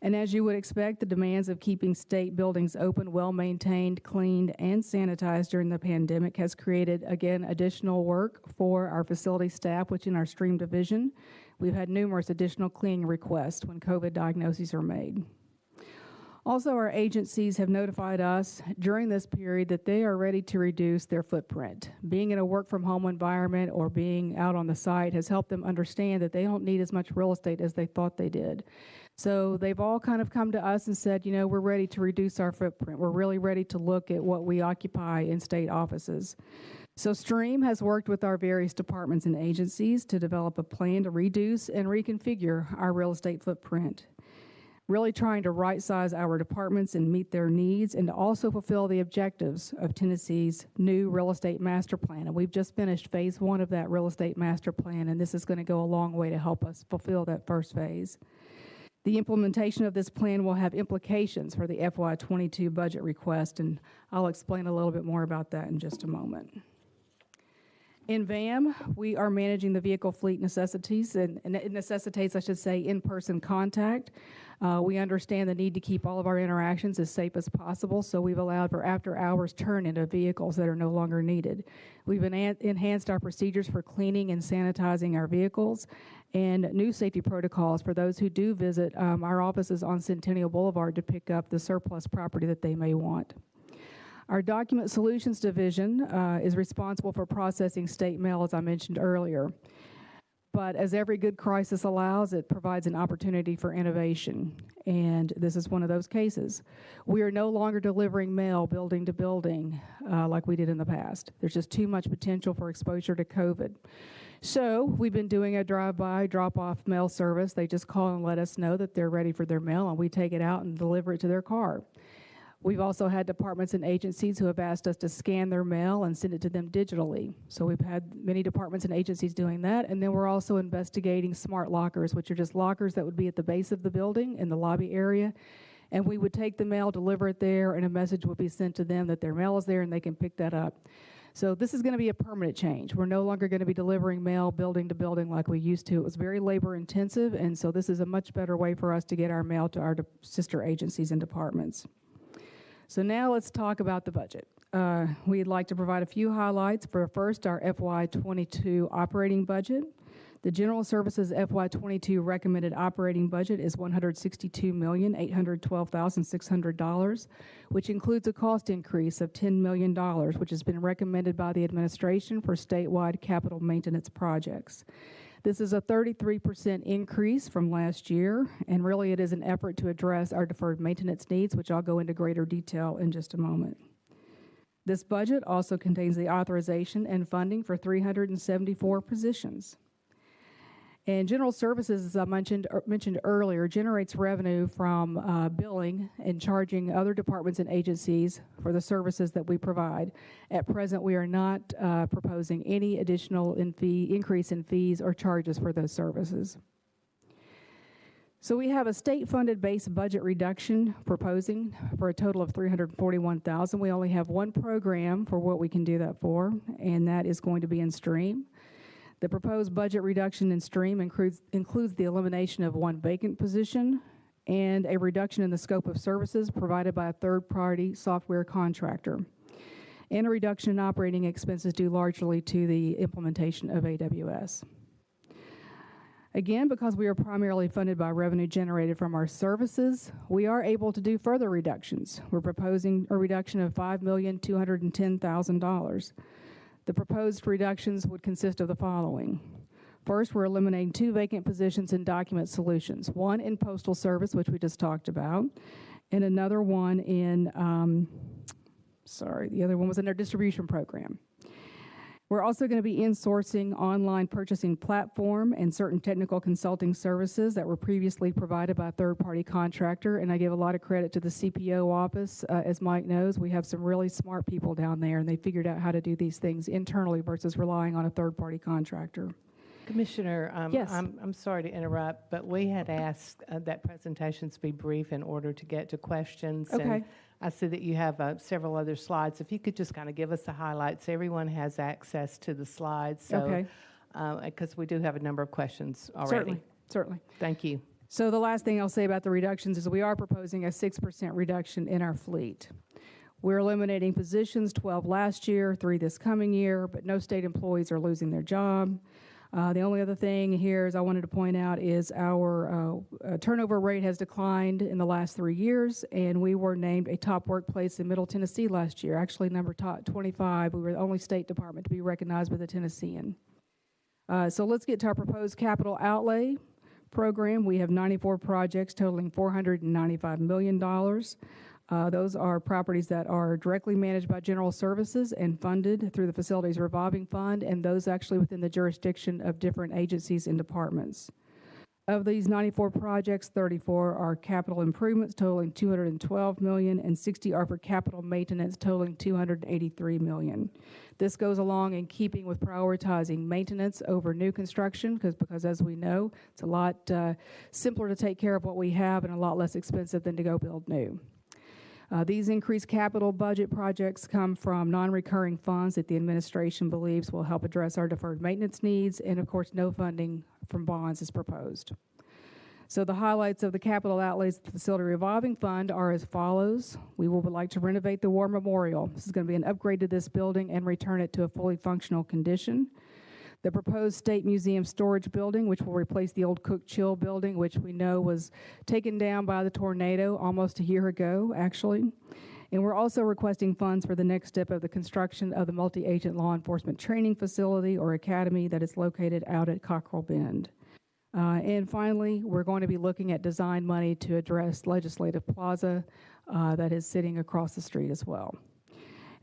And as you would expect, the demands of keeping state buildings open, well-maintained, cleaned, and sanitized during the pandemic has created, again, additional work for our facility staff, which in our stream division, we've had numerous additional cleaning requests when COVID diagnoses are made. Also, our agencies have notified us during this period that they are ready to reduce their footprint. Being in a work-from-home environment or being out on the site has helped them understand that they don't need as much real estate as they thought they did. So they've all kind of come to us and said, you know, we're ready to reduce our footprint. We're really ready to look at what we occupy in state offices. So STREAM has worked with our various departments and agencies to develop a plan to reduce and reconfigure our real estate footprint, really trying to right-size our departments and meet their needs and to also fulfill the objectives of Tennessee's new real estate master plan. And we've just finished phase 1 of that real estate master plan, and this is going to go a long way to help us fulfill that first phase. The implementation of this plan will have implications for the FY22 budget request, and I'll explain a little bit more about that in just a moment. In VAM, we are managing the vehicle fleet necessities, and it necessitates, I should say, in-person contact. We understand the need to keep all of our interactions as safe as possible, so we've allowed for after-hours turn-in of vehicles that are no longer needed. We've enhanced our procedures for cleaning and sanitizing our vehicles, and new safety protocols for those who do visit our offices on Centennial Boulevard to pick up the surplus property that they may want. Our Document Solutions Division is responsible for processing state mail, as I mentioned earlier. But as every good crisis allows, it provides an opportunity for innovation, and this is one of those cases. We are no longer delivering mail building to building like we did in the past. There's just too much potential for exposure to COVID. So we've been doing a drive-by, drop-off mail service. They just call and let us know that they're ready for their mail, and we take it out and deliver it to their car. We've also had departments and agencies who have asked us to scan their mail and send it to them digitally. So we've had many departments and agencies doing that. And then we're also investigating smart lockers, which are just lockers that would be at the base of the building in the lobby area. And we would take the mail, deliver it there, and a message would be sent to them that their mail is there and they can pick that up. So this is going to be a permanent change. We're no longer going to be delivering mail building to building like we used to. It was very labor intensive, and so this is a much better way for us to get our mail to our sister agencies and departments. So now let's talk about the budget. We'd like to provide a few highlights. For first, our FY22 operating budget. The General Services FY22 recommended operating budget is $162,812,600, which includes a cost increase of $10 million, which has been recommended by the administration for statewide capital maintenance projects. This is a 33% increase from last year, and really it is an effort to address our deferred maintenance needs, which I'll go into greater detail in just a moment. This budget also contains the authorization and funding for 374 positions. And General Services, as I mentioned earlier, generates revenue from billing and charging other departments and agencies for the services that we provide. At present, we are not proposing any additional increase in fees or charges for those services. So we have a state-funded base budget reduction proposing for a total of $341,000. We only have one program for what we can do that for, and that is going to be in STREAM. The proposed budget reduction in STREAM includes the elimination of one vacant position and a reduction in the scope of services provided by a third-party software contractor, and a reduction in operating expenses due largely to the implementation of AWS. Again, because we are primarily funded by revenue generated from our services, we are able to do further reductions. We're proposing a reduction of $5,210,000. The proposed reductions would consist of the following. First, we're eliminating 2 vacant positions in document solutions, one in postal service, which we just talked about, and another one in, the other one was in our distribution program. We're also going to be insourcing online purchasing platform and certain technical consulting services that were previously provided by a third-party contractor, and I give a lot of credit to the CPO office. As Mike knows, we have some really smart people down there, and they figured out how to do these things internally versus relying on a third-party contractor. Commissioner, Yes. I'm sorry to interrupt, but we had asked that presentations be brief in order to get to questions. Okay. And I see that you have several other slides. If you could just kind of give us the highlights. Everyone has access to the slides. So, Okay. Because we do have a number of questions already. Certainly. Thank you. So the last thing I'll say about the reductions is we are proposing a 6% reduction in our fleet. We're eliminating positions, 12 last year, 3 this coming year, but no state employees are losing their job. The only other thing here is I wanted to point out is our turnover rate has declined in the last 3 years, and we were named a top workplace in Middle Tennessee last year, actually number top 25. We were the only state department to be recognized by the Tennessean. So let's get to our proposed capital outlay program. We have 94 projects totaling $495 million. Those are properties that are directly managed by General Services and funded through the Facilities Revolving Fund, and those actually within the jurisdiction of different agencies and departments. Of these 94 projects, 34 are capital improvements totaling $212 million, and 60 are for capital maintenance totaling $283 million. This goes along in keeping with prioritizing maintenance over new construction, because as we know, it's a lot simpler to take care of what we have and a lot less expensive than to go build new. These increased capital budget projects come from non-recurring funds that the administration believes will help address our deferred maintenance needs, and of course, no funding from bonds is proposed. So the highlights of the capital outlays of the Facility Revolving Fund are as follows. We would like to renovate the War Memorial. This is going to be an upgrade to this building and return it to a fully functional condition. The proposed State Museum Storage Building, which will replace the old Cook Chill building, which we know was taken down by the tornado almost a year ago, actually. And we're also requesting funds for the next step of the construction of the multi-agent law enforcement training facility or academy that is located out at Cockrell Bend. And finally, we're going to be looking at design money to address Legislative Plaza that is sitting across the street as well.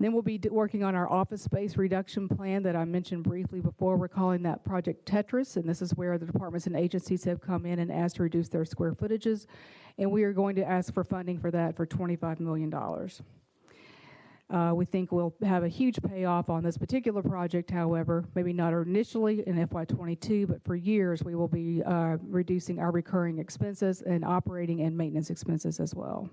Then we'll be working on our office space reduction plan that I mentioned briefly before. We're calling that Project Tetris, and this is where the departments and agencies have come in and asked to reduce their square footages, and we are going to ask for funding for that for $25 million. We think we'll have a huge payoff on this particular project, however, maybe not initially in FY22, but for years we will be reducing our recurring expenses and operating and maintenance expenses as well.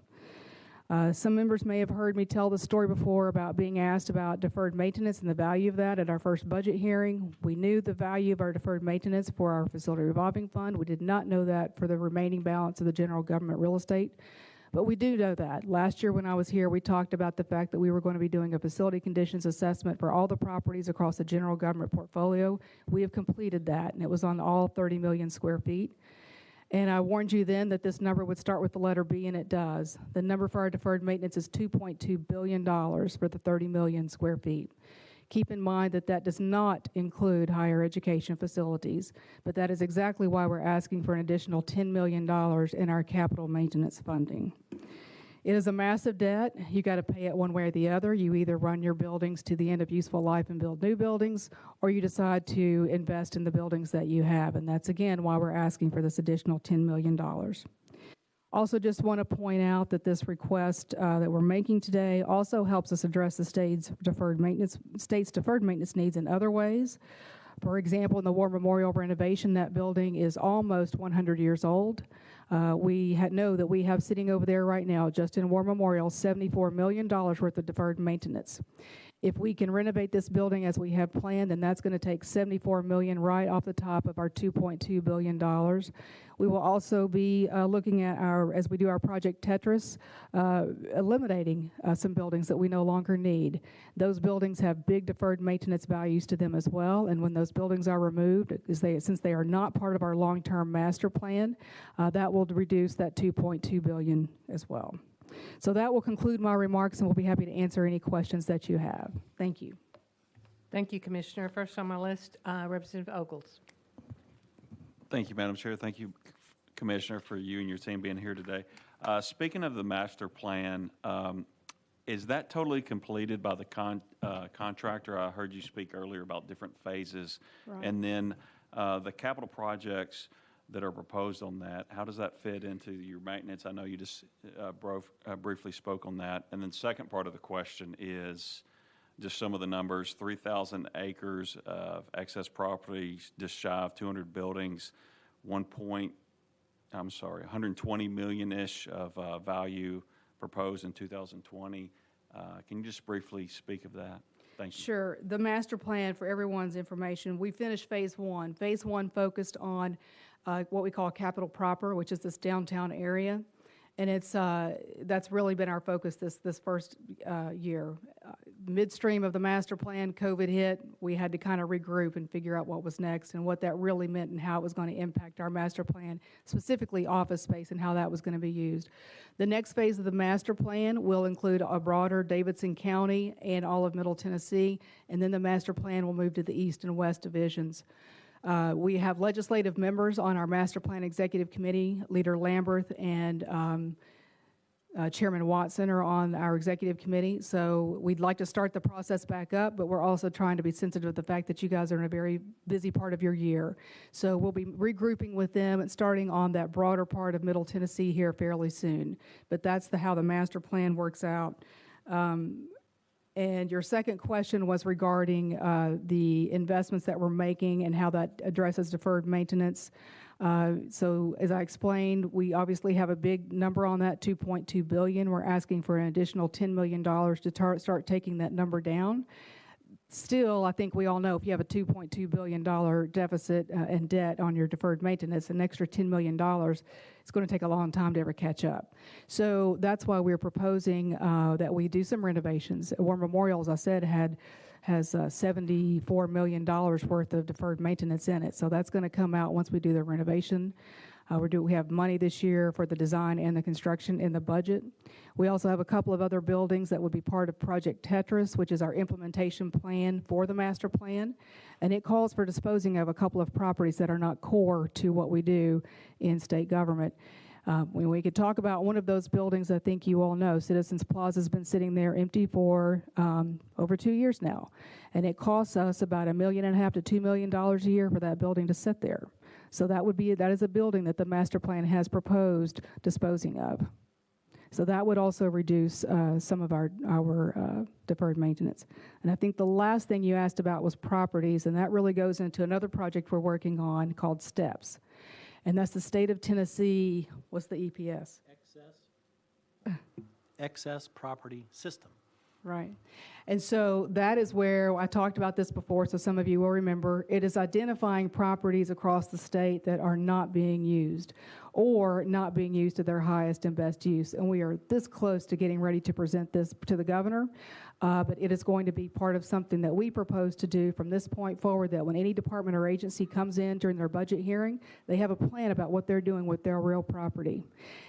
Some members may have heard me tell the story before about being asked about deferred maintenance and the value of that at our first budget hearing. We knew the value of our deferred maintenance for our facility revolving fund. We did not know that for the remaining balance of the general government real estate. But we do know that. Last year when I was here, we talked about the fact that we were going to be doing a facility conditions assessment for all the properties across the general government portfolio. We have completed that, and it was on all 30 million square feet. And I warned you then that this number would start with the letter B, and it does. The number for our deferred maintenance is $2.2 billion for the 30 million square feet. Keep in mind that that does not include higher education facilities, but that is exactly why we're asking for an additional $10 million in our capital maintenance funding. It is a massive debt. You got to pay it one way or the other. You either run your buildings to the end of useful life and build new buildings, or you decide to invest in the buildings that you have. And that's, again, why we're asking for this additional $10 million. Also just want to point out that this request that we're making today also helps us address the state's deferred maintenance needs in other ways. For example, in the War Memorial renovation, that building is almost 100 years old. We know that we have sitting over there right now, just in War Memorial, $74 million worth of deferred maintenance. If we can renovate this building as we have planned, then that's going to take $74 million right off the top of our $2.2 billion. We will also be looking at as we do our Project Tetris, eliminating some buildings that we no longer need. Those buildings have big deferred maintenance values to them as well, and when those buildings are removed, since they are not part of our long-term master plan, that will reduce that $2.2 billion as well. So that will conclude my remarks, and we'll be happy to answer any questions that you have. Thank you. Thank you, Commissioner. First on my list, Representative Ogles. Thank you, Madam Chair. Thank you, Commissioner, for you and your team being here today. Speaking of the master plan, is that totally completed by the contractor? I heard you speak earlier about different phases. Right. And then the capital projects that are proposed on that, how does that fit into your maintenance? I know you just briefly spoke on that. And then second part of the question is just some of the numbers: 3,000 acres of excess property, just shy of 200 buildings, 120 million-ish of value proposed in 2020. Can you just briefly speak of that? Thank you. Sure. The master plan, for everyone's information, we finished phase one. Phase one focused on what we call capital proper, which is this downtown area. And that's really been our focus this first year. Midstream of the master plan, COVID hit. We had to kind of regroup and figure out what was next and what that really meant and how it was going to impact our master plan, specifically office space and how that was going to be used. The next phase of the master plan will include a broader Davidson County and all of Middle Tennessee, and then the master plan will move to the east and west divisions. We have legislative members on our Master Plan Executive Committee. Leader Lamberth and Chairman Watson are on our Executive Committee. So we'd like to start the process back up, but we're also trying to be sensitive to the fact that you guys are in a very busy part of your year. So we'll be regrouping with them and starting on that broader part of Middle Tennessee here fairly soon. But that's how the master plan works out. And your second question was regarding the investments that we're making and how that addresses deferred maintenance. So as I explained, we obviously have a big number on that, $2.2 billion. We're asking for an additional $10 million to start taking that number down. Still, I think we all know if you have a $2.2 billion deficit and debt on your deferred maintenance, an extra $10 million, it's going to take a long time to ever catch up. So that's why we're proposing that we do some renovations. War Memorial, as I said, has $74 million worth of deferred maintenance in it. So that's going to come out once we do the renovation. We have money this year for the design and the construction in the budget. We also have a couple of other buildings that would be part of Project Tetris, which is our implementation plan for the master plan. And it calls for disposing of a couple of properties that are not core to what we do in state government. When we could talk about one of those buildings, I think you all know, Citizens Plaza's been sitting there empty for over 2 years now. And it costs us about $1.5 million to $2 million a year for that building to sit there. So that is a building that the master plan has proposed disposing of. So that would also reduce some of our deferred maintenance. And I think the last thing you asked about was properties, and that really goes into another project we're working on called STEPS. And that's the state of Tennessee, what's the EPS? Excess property system. Right. And so that is where I talked about this before, so some of you will remember. It is identifying properties across the state that are not being used or not being used to their highest and best use. And we are this close to getting ready to present this to the governor. But it is going to be part of something that we propose to do from this point forward, that when any department or agency comes in during their budget hearing, they have a plan about what they're doing with their real property.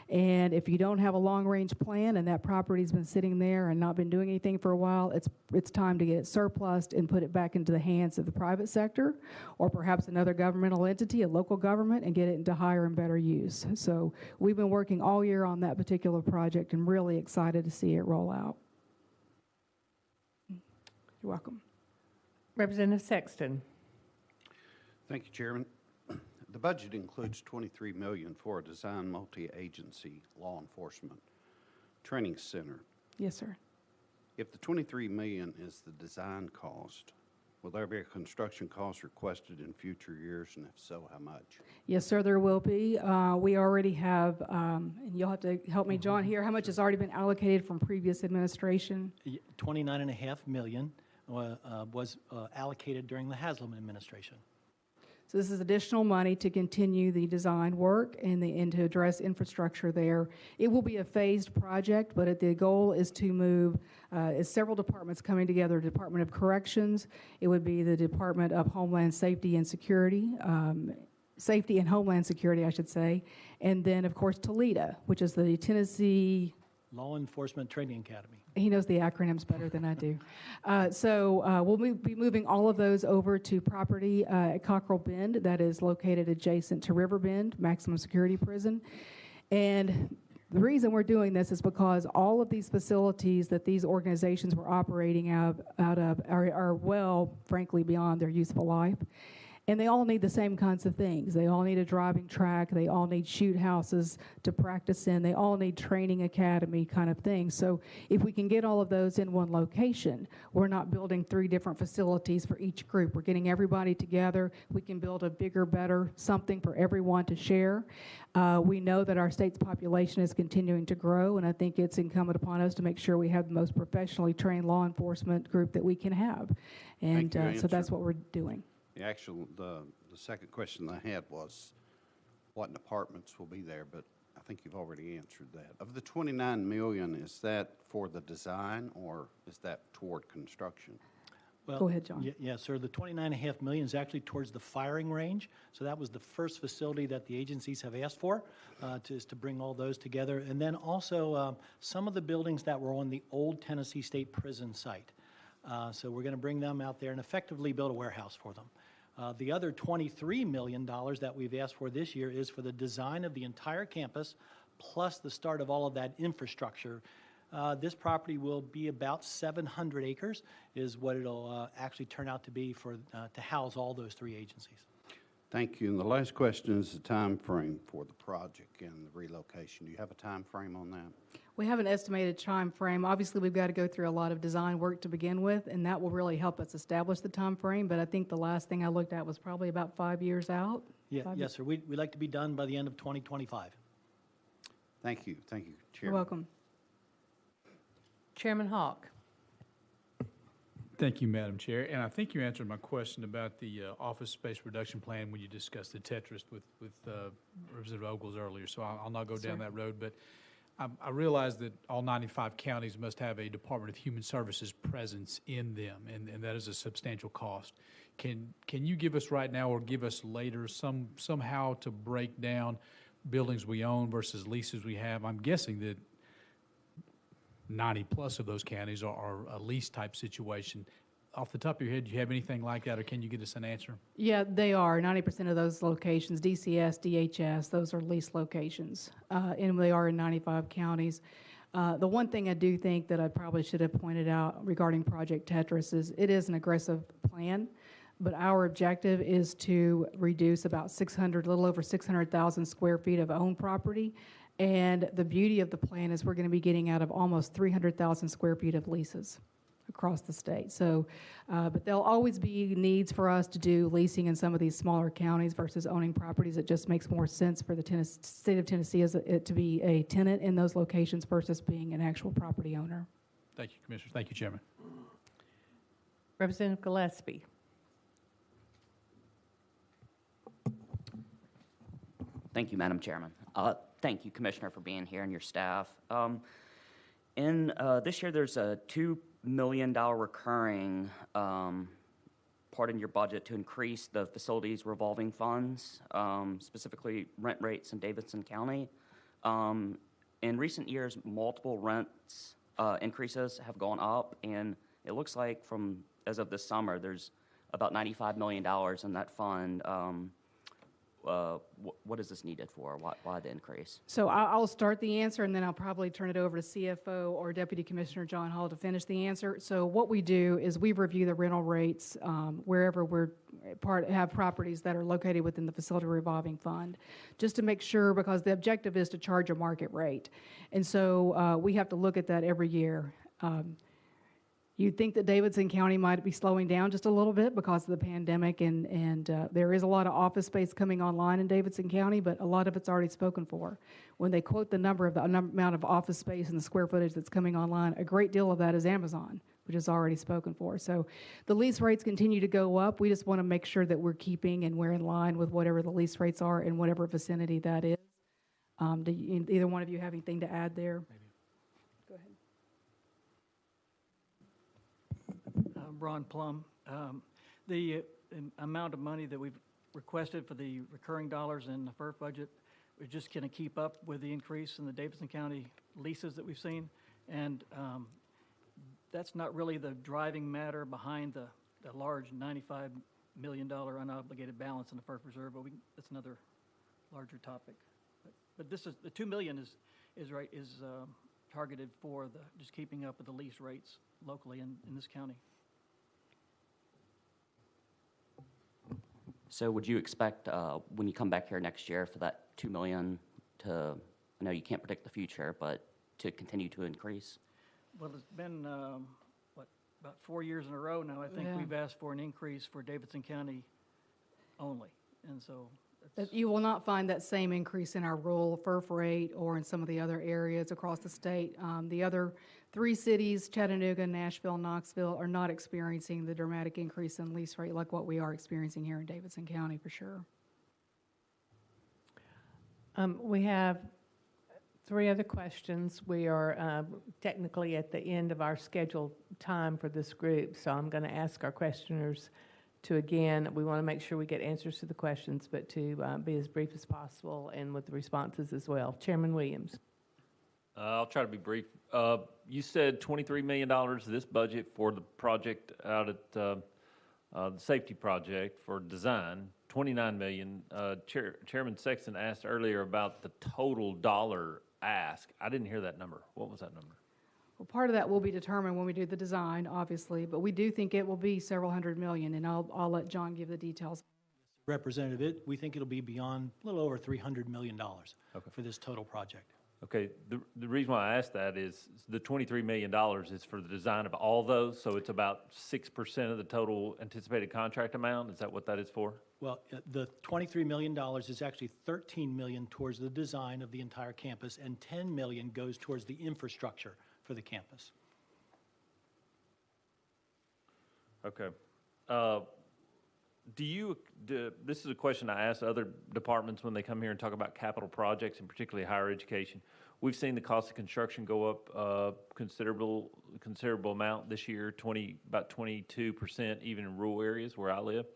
And if you don't have a long-range plan and that property's been sitting there and not been doing anything for a while, it's time to get it surplused and put it back into the hands of the private sector or perhaps another governmental entity, a local government, and get it into higher and better use. So we've been working all year on that particular project and really excited to see it roll out. You're welcome. Representative Sexton. Thank you, Chairman. The budget includes $23 million for a design multi-agency law enforcement training center. Yes, sir. If the $23 million is the design cost, will there be a construction cost requested in future years, and if so, how much? Yes, sir, there will be. We already have, and you'll have to help me, John, here, how much has already been allocated from previous administration? $29.5 million was allocated during the Haslam administration. So this is additional money to continue the design work and to address infrastructure there. It will be a phased project, but the goal is to move several departments coming together: Department of Corrections, it would be the Department of Homeland Safety and Security, Safety and Homeland Security, I should say, and then, of course, TOLETA, which is the Tennessee Law Enforcement Training Academy. He knows the acronyms better than I do. We'll be moving all of those over to property at Cockrell Bend that is located adjacent to River Bend, maximum security prison. And the reason we're doing this is because all of these facilities that these organizations were operating out of are well, frankly, beyond their useful life. And they all need the same kinds of things. They all need a driving track. They all need shoot houses to practice in. They all need training academy kind of things. So if we can get all of those in one location, we're not building 3 different facilities for each group. We're getting everybody together. We can build a bigger, better something for everyone to share. We know that our state's population is continuing to grow, and I think it's incumbent upon us to make sure we have the most professionally trained law enforcement group that we can have. And so that's what we're doing. The second question I had was what departments will be there, but I think you've already answered that. Of the $29 million, is that for the design or is that toward construction? Well, go ahead, John. Yes, sir. The $29.5 million is actually towards the firing range. So that was the first facility that the agencies have asked for, to bring all those together. And then also some of the buildings that were on the old Tennessee State Prison site. So we're going to bring them out there and effectively build a warehouse for them. The other $23 million that we've asked for this year is for the design of the entire campus, plus the start of all of that infrastructure. This property will be about 700 acres, is what it'll actually turn out to be for to house all those 3 agencies. Thank you. And the last question is the time frame for the project and the relocation. Do you have a time frame on that? We have an estimated time frame. Obviously, we've got to go through a lot of design work to begin with, and that will really help us establish the time frame. But I think the last thing I looked at was probably about 5 years out. Yes, sir. We'd like to be done by the end of 2025. Thank you. Thank you, Chairman. You're welcome. Chairman Hawk. Thank you, Madam Chair. And I think you answered my question about the office space reduction plan when you discussed the Tetris with Representative Ogles earlier, so I'll not go down that road. But I realize that all 95 counties must have a Department of Human Services presence in them, and that is a substantial cost. Can you give us right now or give us later somehow to break down buildings we own versus leases we have? I'm guessing that 90 plus of those counties are a lease type situation. off the top of your head, do you have anything like that, or can you get us an answer? Yeah, they are. 90% of those locations, DCS, DHS, those are leased locations, and they are in 95 counties. The one thing I do think that I probably should have pointed out regarding Project Tetris is it is an aggressive plan, but our objective is to reduce about a little over 600,000 square feet of owned property. And the beauty of the plan is we're going to be getting out of almost 300,000 square feet of leases across the state. So, but there'll always be needs for us to do leasing in some of these smaller counties versus owning properties. It just makes more sense for the state of Tennessee to be a tenant in those locations versus being an actual property owner. Thank you, Commissioner. Thank you, Chairman. Representative Gillespie. Thank you, Madam Chairman. Thank you, Commissioner, for being here and your staff. This year, there's a $2 million recurring part in your budget to increase the facilities revolving funds, specifically rent rates in Davidson County. In recent years, multiple rents increases have gone up, and it looks like as of this summer, there's about $95 million in that fund. What is this needed for? Why the increase? So I'll start the answer, and then I'll probably turn it over to CFO or Deputy Commissioner John Hall to finish the answer. So what we do is we review the rental rates wherever we're have properties that are located within the facility revolving fund, just to make sure, because the objective is to charge a market rate. And so we have to look at that every year. You'd think that Davidson County might be slowing down just a little bit because of the pandemic, and there is a lot of office space coming online in Davidson County, but a lot of it's already spoken for. When they quote the amount of office space and the square footage that's coming online, a great deal of that is Amazon, which is already spoken for. So the lease rates continue to go up. We just want to make sure that we're keeping and we're in line with whatever the lease rates are in whatever vicinity that is. Do either one of you have anything to add there? Go ahead. Ron Plum. The amount of money that we've requested for the recurring dollars in the FERF budget, we're just going to keep up with the increase in the Davidson County leases that we've seen. And that's not really the driving matter behind the large $95 million unobligated balance in the FERF reserve, but that's another larger topic. But this is, the $2 million is targeted for just keeping up with the lease rates locally in this county. So would you expect, when you come back here next year, for that $2 million to, I know you can't predict the future, but to continue to increase? Well, it's been, about 4 years in a row now, I think we've asked for an increase for Davidson County only. And so You will not find that same increase in our rural FERF rate or in some of the other areas across the state. The other 3 cities, Chattanooga, Nashville, Knoxville, are not experiencing the dramatic increase in lease rate like what we are experiencing here in Davidson County, for sure. We have 3 other questions. We are technically at the end of our scheduled time for this group, so I'm going to ask our questioners to, again, we want to make sure we get answers to the questions, but to be as brief as possible and with the responses as well. Chairman Williams. I'll try to be brief. You said $23 million this budget for the project out at the safety project for design, $29 million. Chairman Sexton asked earlier about the total dollar ask. I didn't hear that number. What was that number? Well, part of that will be determined when we do the design, obviously, but we do think it will be several hundred million, and I'll let John give the details. Representative, we think it'll be beyond a little over $300 million for this total project. Okay, the reason why I asked that is the $23 million is for the design of all those, so it's about 6% of the total anticipated contract amount. Is that what that is for? Well, the $23 million is actually $13 million towards the design of the entire campus, and $10 million goes towards the infrastructure for the campus. Okay. This is a question I ask other departments when they come here and talk about capital projects, and particularly higher education. We've seen the cost of construction go up considerable amount this year, about 22%, even in rural areas where I live.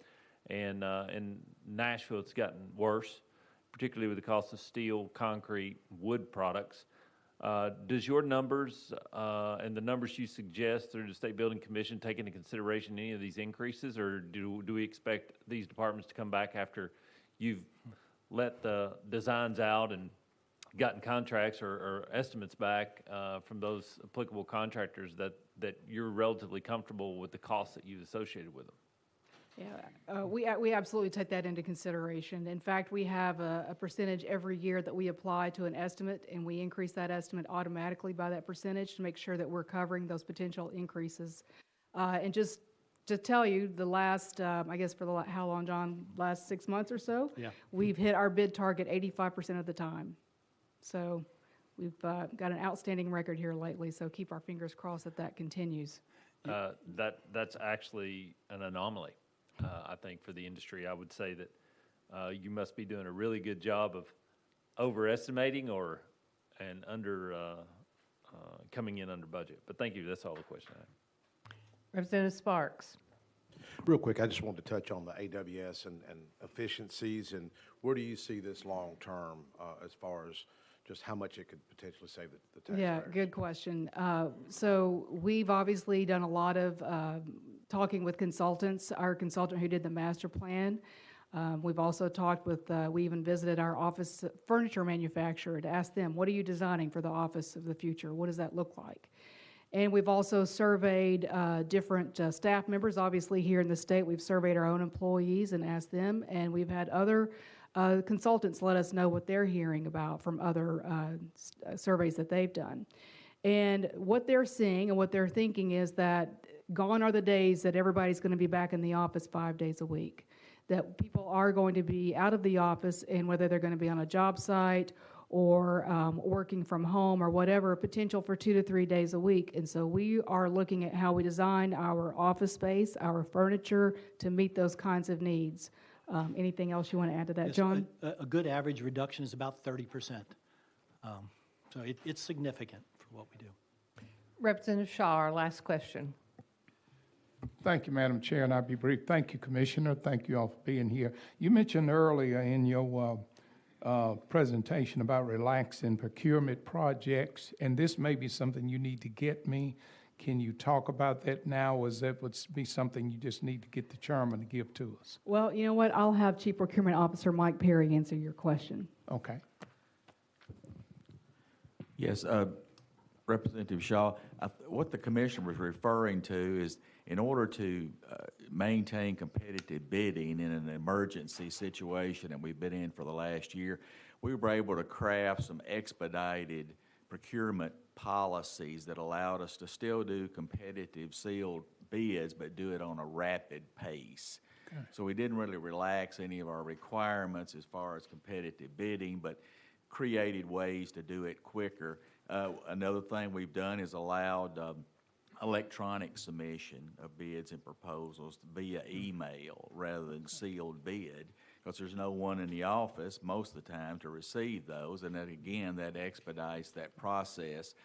And in Nashville, it's gotten worse, particularly with the cost of steel, concrete, wood products. Does your numbers and the numbers you suggest through the State Building Commission take into consideration any of these increases, or do we expect these departments to come back after you've let the designs out and gotten contracts or estimates back from those applicable contractors that you're relatively comfortable with the costs that you've associated with them? Yeah, we absolutely take that into consideration. In fact, we have a percentage every year that we apply to an estimate, and we increase that estimate automatically by that percentage to make sure that we're covering those potential increases. And just to tell you, the last, I guess for how long, John? Last 6 months or so? Yeah. We've hit our bid target 85% of the time. So we've got an outstanding record here lately, so keep our fingers crossed that that continues. That's actually an anomaly. I think for the industry, I would say that you must be doing a really good job of overestimating and coming in under budget. But thank you. That's all the question I have. Representative Sparks. Real quick, I just wanted to touch on the AWS and efficiencies, and where do you see this long-term as far as just how much it could potentially save the taxpayers? Yeah, good question. So we've obviously done a lot of talking with consultants, our consultant who did the master plan. We've also talked with, we even visited our office furniture manufacturer to ask them, what are you designing for the office of the future? What does that look like? And we've also surveyed different staff members. Obviously, here in the state, we've surveyed our own employees and asked them, and we've had other consultants let us know what they're hearing about from other surveys that they've done. And what they're seeing and what they're thinking is that gone are the days that everybody's going to be back in the office 5 days a week, that people are going to be out of the office, and whether they're going to be on a job site or working from home or whatever, potential for 2 to 3 days a week. And so we are looking at how we design our office space, our furniture to meet those kinds of needs. Anything else you want to add to that, Yes, John? A good average reduction is about 30%. So it's significant for what we do. Representative Shaw, our last question. Thank you, Madam Chair, and I'll be brief. Thank you, Commissioner. Thank you all for being here. You mentioned earlier in your presentation about relaxing procurement projects, and this may be something you need to get me. Can you talk about that now, or is that would be something you just need to get the chairman to give to us? Well, you know what? I'll have Chief Procurement Officer Mike Perry answer your question. Okay. Yes, Representative Shaw, what the commissioner was referring to is in order to maintain competitive bidding in an emergency situation that we've been in for the last year, we were able to craft some expedited procurement policies that allowed us to still do competitive sealed bids, but do it on a rapid pace. Okay. So we didn't really relax any of our requirements as far as competitive bidding, but created ways to do it quicker. Another thing we've done is allowed electronic submission of bids and proposals via email rather than sealed bid, because there's no one in the office most of the time to receive those, and then again, that expedites that process.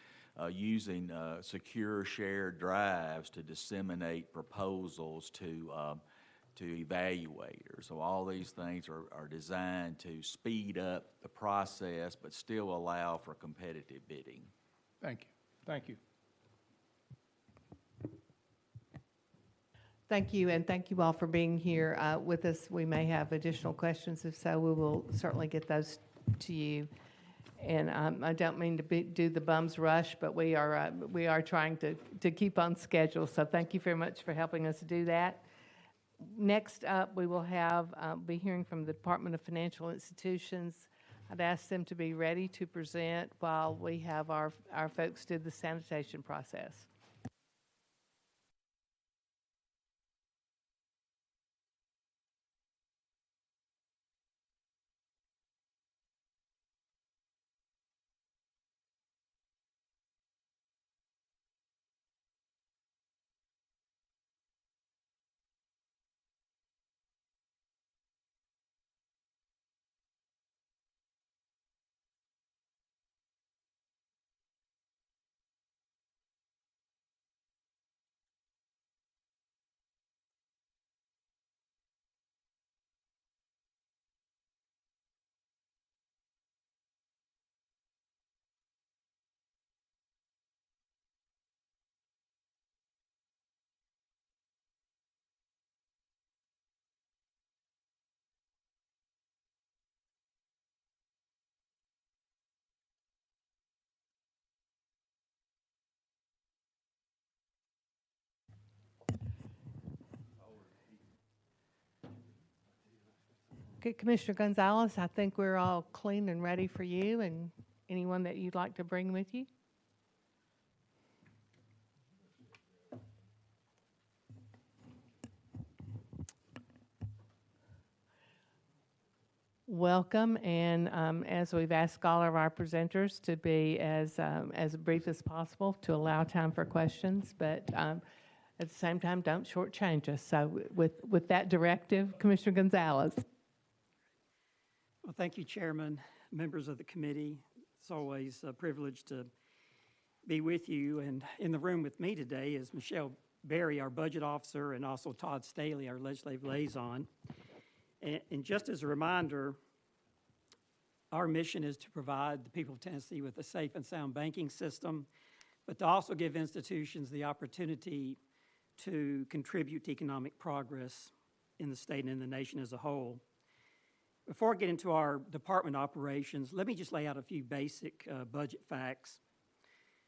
Using secure shared drives to disseminate proposals to evaluators. So all these things are designed to speed up the process, but still allow for competitive bidding. Thank you. Thank you. Thank you, and thank you all for being here with us. We may have additional questions. If so, we will certainly get those to you. And I don't mean to do the bum's rush, but we are trying to keep on schedule. So thank you very much for helping us do that. Next up, we will be hearing from the Department of Financial Institutions. I'd ask them to be ready to present while we have our folks do the sanitation process. Okay, Commissioner Gonzalez, I think we're all clean and ready for you, and anyone that you'd like to bring with you. Welcome, and as we've asked all of our presenters to be as brief as possible to allow time for questions, but at the same time, don't shortchange us. So with that directive, Commissioner Gonzalez. Well, thank you, Chairman, members of the committee. It's always a privilege to be with you. And in the room with me today is Michelle Berry, our budget officer, and also Todd Staley, our legislative liaison. And just as a reminder, our mission is to provide the people of Tennessee with a safe and sound banking system, but to also give institutions the opportunity to contribute to economic progress in the state and in the nation as a whole. Before I get into our department operations, let me just lay out a few basic budget facts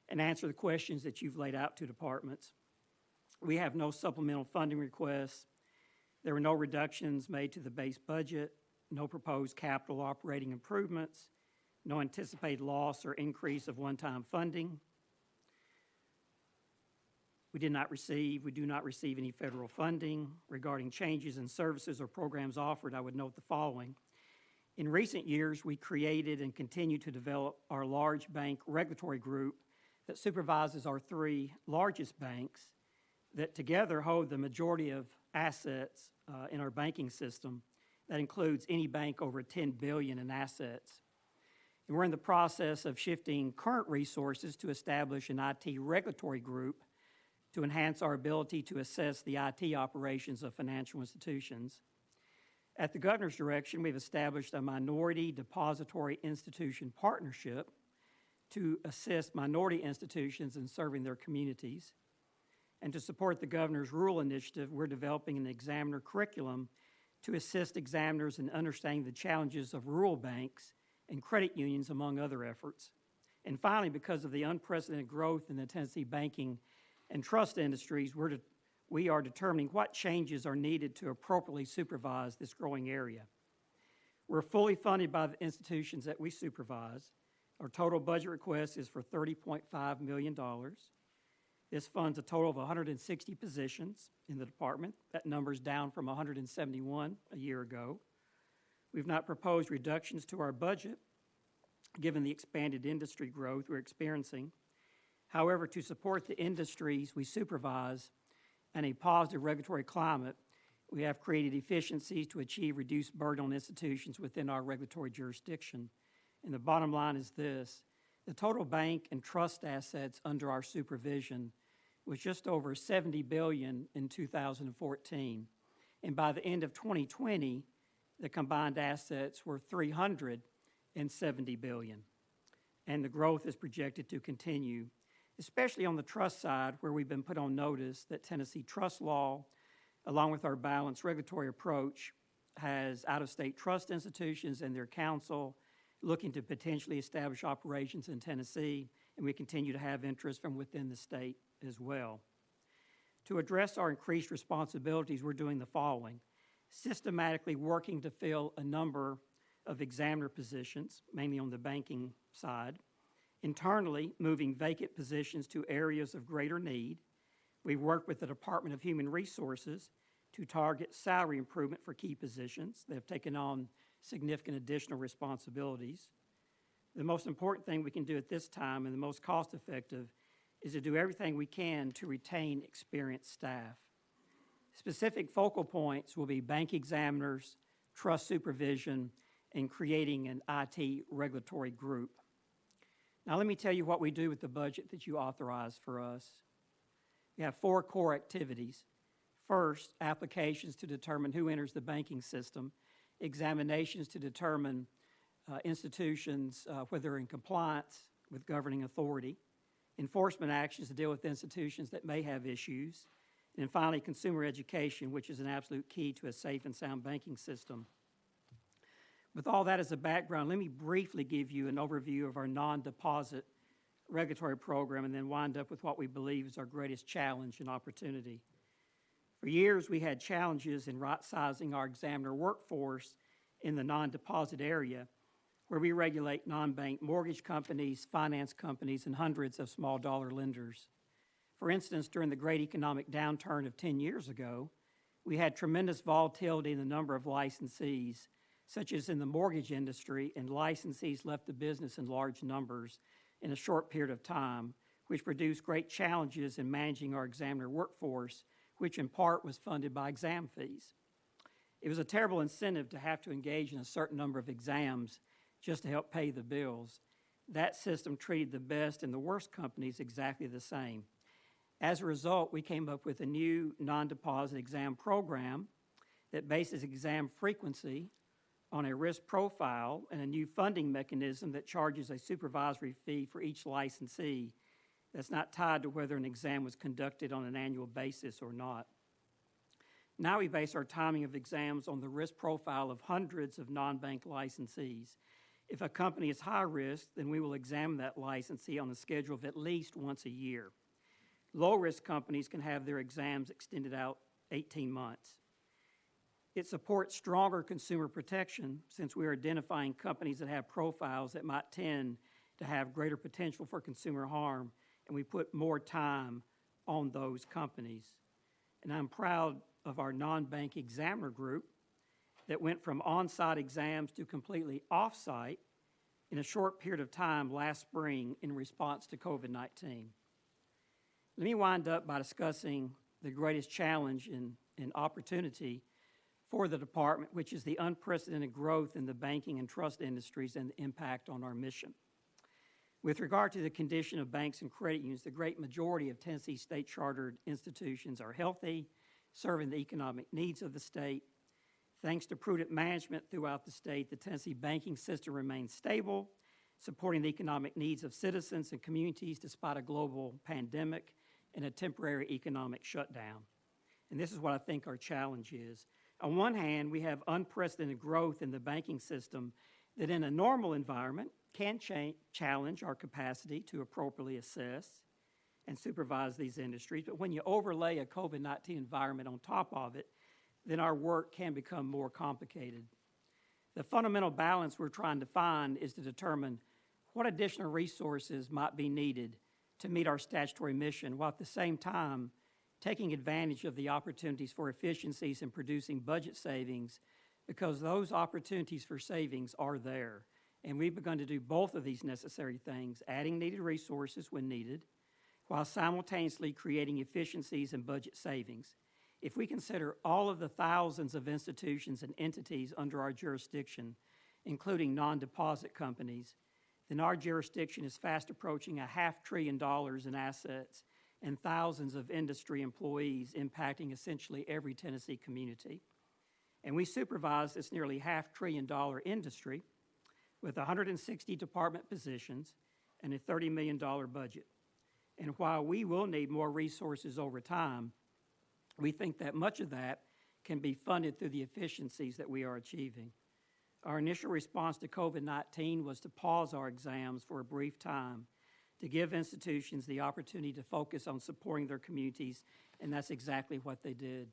and answer the questions that you've laid out to departments. We have no supplemental funding requests. There were no reductions made to the base budget, no proposed capital operating improvements, no anticipated loss or increase of one-time funding. We do not receive any federal funding. Regarding changes in services or programs offered, I would note the following. In recent years, we created and continue to develop our large bank regulatory group that supervises our three largest banks that together hold the majority of assets in our banking system. That includes any bank over $10 billion in assets. And we're in the process of shifting current resources to establish an IT regulatory group to enhance our ability to assess the IT operations of financial institutions. At the Governor's direction, we've established a minority depository institution partnership to assist minority institutions in serving their communities. And to support the Governor's Rural Initiative, we're developing an examiner curriculum to assist examiners in understanding the challenges of rural banks and credit unions, among other efforts. And finally, because of the unprecedented growth in the Tennessee banking and trust industries, we are determining what changes are needed to appropriately supervise this growing area. We're fully funded by the institutions that we supervise. Our total budget request is for $30.5 million. This funds a total of 160 positions in the department. That number is down from 171 a year ago. We've not proposed reductions to our budget, given the expanded industry growth we're experiencing. However, to support the industries we supervise and a positive regulatory climate, we have created efficiencies to achieve reduced burden on institutions within our regulatory jurisdiction. And the bottom line is this: the total bank and trust assets under our supervision was just over $70 billion in 2014. And by the end of 2020, the combined assets were $370 billion. And the growth is projected to continue, especially on the trust side, where we've been put on notice that Tennessee trust law, along with our balanced regulatory approach, has out-of-state trust institutions and their counsel looking to potentially establish operations in Tennessee, and we continue to have interest from within the state as well. To address our increased responsibilities, we're doing the following: systematically working to fill a number of examiner positions, mainly on the banking side. Internally, moving vacant positions to areas of greater need. We've worked with the Department of Human Resources to target salary improvement for key positions. They've taken on significant additional responsibilities. The most important thing we can do at this time, and the most cost-effective, is to do everything we can to retain experienced staff. Specific focal points will be bank examiners, trust supervision, and creating an IT regulatory group. Now let me tell you what we do with the budget that you authorized for us. We have 4 core activities. First, applications to determine who enters the banking system, examinations to determine institutions whether they're in compliance with governing authority, enforcement actions to deal with institutions that may have issues, and finally, consumer education, which is an absolute key to a safe and sound banking system. With all that as a background, let me briefly give you an overview of our non-deposit regulatory program and then wind up with what we believe is our greatest challenge and opportunity. For years, we had challenges in right-sizing our examiner workforce in the non-deposit area, where we regulate non-bank mortgage companies, finance companies, and hundreds of small dollar lenders. For instance, during the great economic downturn of 10 years ago, we had tremendous volatility in the number of licensees, such as in the mortgage industry, and licensees left the business in large numbers in a short period of time, which produced great challenges in managing our examiner workforce, which in part was funded by exam fees. It was a terrible incentive to have to engage in a certain number of exams just to help pay the bills. That system treated the best and the worst companies exactly the same. As a result, we came up with a new non-deposit exam program that bases exam frequency on a risk profile and a new funding mechanism that charges a supervisory fee for each licensee that's not tied to whether an exam was conducted on an annual basis or not. Now we base our timing of exams on the risk profile of hundreds of non-bank licensees. If a company is high risk, then we will examine that licensee on a schedule of at least once a year. Low-risk companies can have their exams extended out 18 months. It supports stronger consumer protection since we are identifying companies that have profiles that might tend to have greater potential for consumer harm, and we put more time on those companies. And I'm proud of our non-bank examiner group that went from on-site exams to completely off-site in a short period of time last spring in response to COVID-19. Let me wind up by discussing the greatest challenge and opportunity for the department, which is the unprecedented growth in the banking and trust industries and the impact on our mission. With regard to the condition of banks and credit unions, the great majority of Tennessee state-chartered institutions are healthy, serving the economic needs of the state. Thanks to prudent management throughout the state, the Tennessee banking system remains stable, supporting the economic needs of citizens and communities despite a global pandemic and a temporary economic shutdown. And this is what I think our challenge is. On one hand, we have unprecedented growth in the banking system that in a normal environment can challenge our capacity to appropriately assess and supervise these industries. But when you overlay a COVID-19 environment on top of it, then our work can become more complicated. The fundamental balance we're trying to find is to determine what additional resources might be needed to meet our statutory mission, while at the same time taking advantage of the opportunities for efficiencies in producing budget savings, because those opportunities for savings are there. And we've begun to do both of these necessary things, adding needed resources when needed, while simultaneously creating efficiencies and budget savings. If we consider all of the thousands of institutions and entities under our jurisdiction, including non-deposit companies, then our jurisdiction is fast approaching $500 billion in assets and thousands of industry employees impacting essentially every Tennessee community. And we supervise this nearly $500 billion industry with 160 department positions and a $30 million budget. And while we will need more resources over time, we think that much of that can be funded through the efficiencies that we are achieving. Our initial response to COVID-19 was to pause our exams for a brief time to give institutions the opportunity to focus on supporting their communities, and that's exactly what they did.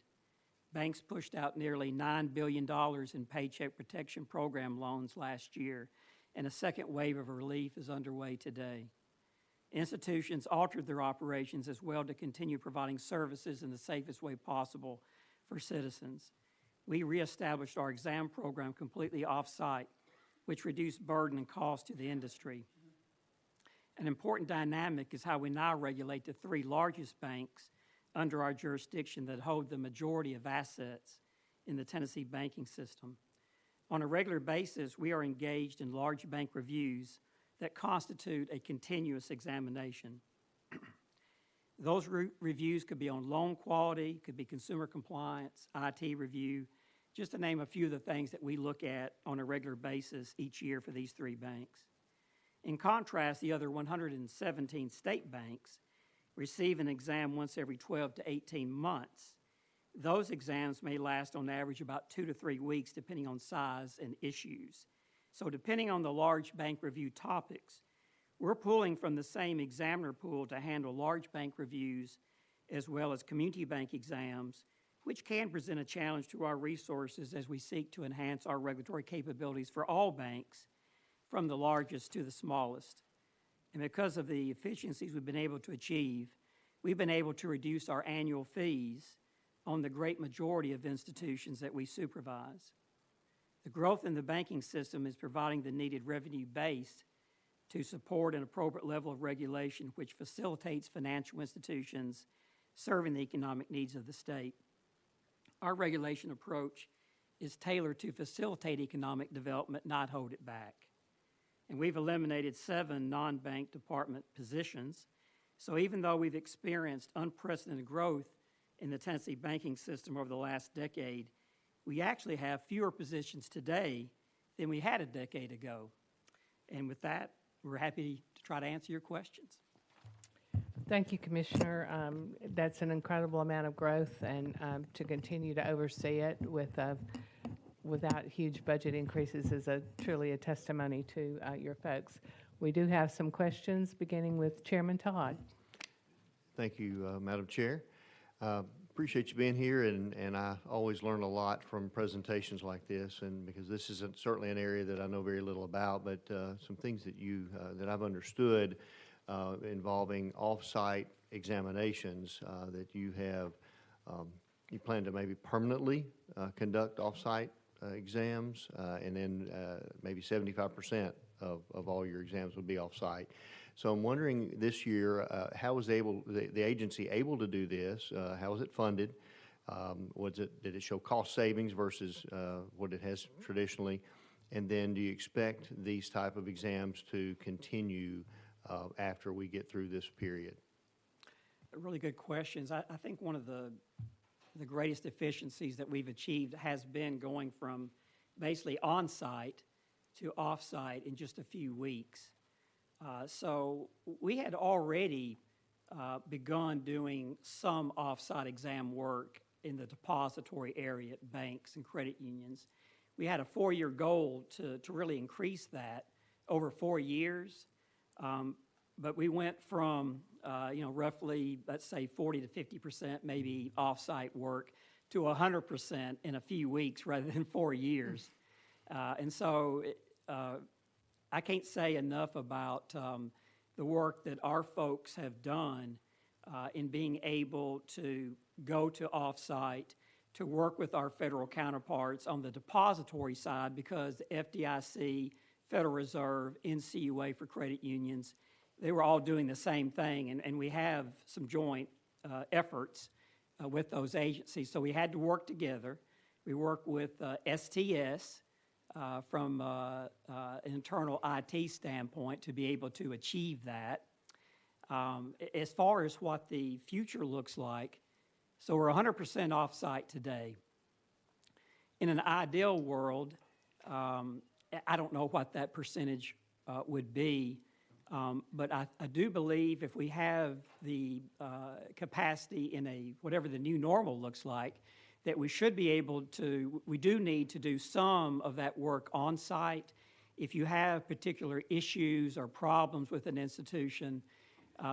Banks pushed out nearly $9 billion in Paycheck Protection Program loans last year, and a second wave of relief is underway today. Institutions altered their operations as well to continue providing services in the safest way possible for citizens. We reestablished our exam program completely off-site, which reduced burden and cost to the industry. An important dynamic is how we now regulate the three largest banks under our jurisdiction that hold the majority of assets in the Tennessee banking system. On a regular basis, we are engaged in large bank reviews that constitute a continuous examination. Those reviews could be on loan quality, could be consumer compliance, IT review, just to name a few of the things that we look at on a regular basis each year for these three banks. In contrast, the other 117 state banks receive an exam once every 12 to 18 months. Those exams may last on average about 2 to 3 weeks, depending on size and issues. So depending on the large bank review topics, we're pulling from the same examiner pool to handle large bank reviews as well as community bank exams, which can present a challenge to our resources as we seek to enhance our regulatory capabilities for all banks, from the largest to the smallest. And because of the efficiencies we've been able to achieve, we've been able to reduce our annual fees on the great majority of institutions that we supervise. The growth in the banking system is providing the needed revenue base to support an appropriate level of regulation which facilitates financial institutions serving the economic needs of the state. Our regulation approach is tailored to facilitate economic development, not hold it back. And we've eliminated 7 non-bank department positions. So even though we've experienced unprecedented growth in the Tennessee banking system over the last decade, we actually have fewer positions today than we had a decade ago. And with that, we're happy to try to answer your questions. Thank you, Commissioner. That's an incredible amount of growth, and to continue to oversee it without huge budget increases is truly a testimony to your folks. We do have some questions, beginning with Chairman Todd. Thank you, Madam Chair. Appreciate you being here, and I always learn a lot from presentations like this, and because this isn't certainly an area that I know very little about, but some things that that I've understood involving off-site examinations that you have. You plan to maybe permanently conduct off-site exams, and then maybe 75% of all your exams would be off-site. So I'm wondering this year, how was the agency able to do this? How was it funded? Did it show cost savings versus what it has traditionally? And then do you expect these type of exams to continue after we get through this period? Really good questions. I think one of the greatest efficiencies that we've achieved has been going from basically on-site to off-site in just a few weeks. So we had already begun doing some off-site exam work in the depository area at banks and credit unions. We had a 4-year goal to really increase that over 4 years, but we went from roughly, let's say 40 to 50% maybe off-site work to 100% in a few weeks rather than 4 years. And so I can't say enough about the work that our folks have done in being able to go to off-site, to work with our federal counterparts on the depository side, because the FDIC, Federal Reserve, NCUA for credit unions, they were all doing the same thing, and we have some joint efforts with those agencies. So we had to work together. We work with STS, from an internal IT standpoint to be able to achieve that. As far as what the future looks like, so we're 100% off-site today. In an ideal world, I don't know what that percentage would be, but I do believe if we have the capacity in whatever the new normal looks like, that we should be able to, we do need to do some of that work on site. If you have particular issues or problems with an institution,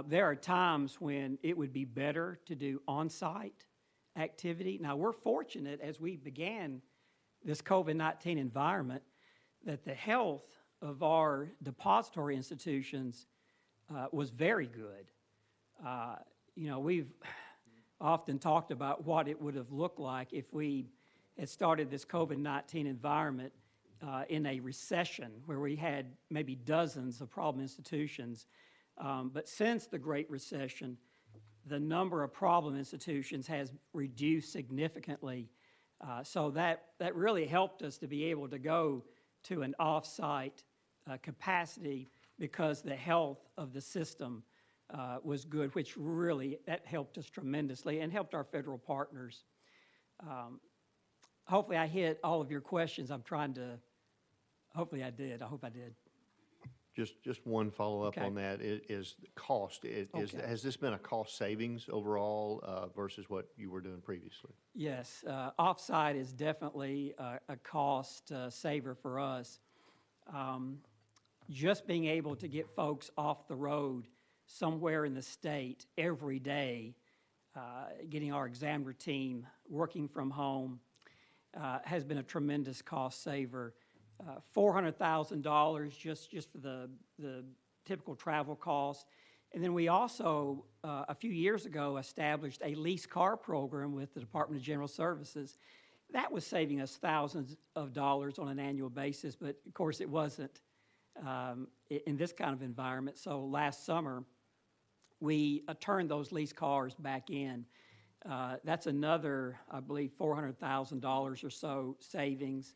there are times when it would be better to do on-site activity. Now, we're fortunate as we began this COVID-19 environment that the health of our depository institutions was very good. We've often talked about what it would have looked like if we had started this COVID-19 environment in a recession where we had maybe dozens of problem institutions. But since the Great Recession, the number of problem institutions has reduced significantly. So that really helped us to be able to go to an off-site capacity because the health of the system was good, which really, that helped us tremendously and helped our federal partners. Hopefully I hit all of your questions. Hopefully I did. I hope I did. Just one follow-up Okay. on that is cost. Has this been a cost savings overall versus what you were doing previously? Yes, off-site is definitely a cost saver for us. Just being able to get folks off the road somewhere in the state every day getting our examiner team working from home has been a tremendous cost saver. $400,000 just for the typical travel costs. And then we also, a few years ago, established a lease car program with the Department of General Services. That was saving us thousands of dollars on an annual basis, but of course it wasn't in this kind of environment. So last summer, we turned those lease cars back in. That's another, I believe, $400,000 or so savings.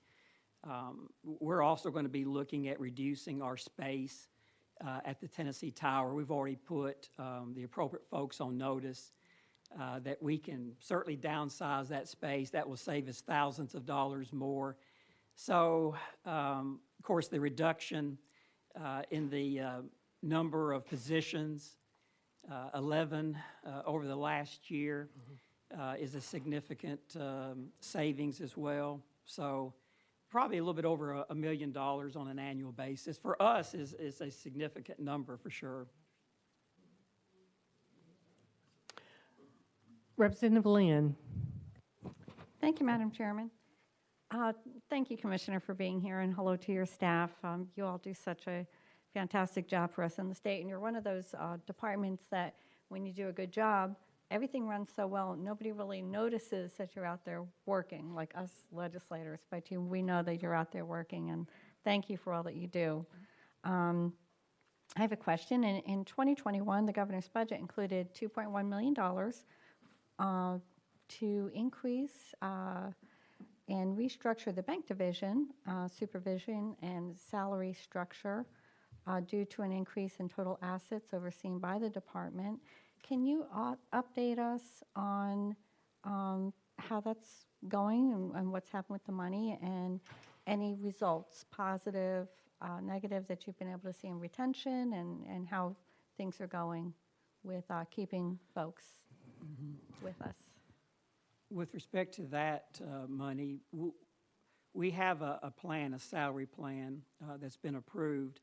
We're also going to be looking at reducing our space at the Tennessee Tower. We've already put the appropriate folks on notice that we can certainly downsize that space. That will save us thousands of dollars more. So, of course, the reduction in the number of positions, 11 over the last year, is a significant savings as well. So probably a little bit over $1 million on an annual basis. For us, is a significant number for sure. Representative Lynn. Thank you, Madam Chairman. Thank you, Commissioner, for being here, and hello to your staff. You all do such a fantastic job for us in the state, and you're one of those departments that when you do a good job, everything runs so well, nobody really notices that you're out there working, like us legislators, but we know that you're out there working, and thank you for all that you do. I have a question. In 2021, the governor's budget included $2.1 million to increase and restructure the bank division, supervision and salary structure due to an increase in total assets overseen by the department. Can you update us on how that's going and what's happened with the money, and any results, positive, negative, that you've been able to see in retention, and how things are going with keeping folks with us? With respect to that money, we have a plan, a salary plan that's been approved.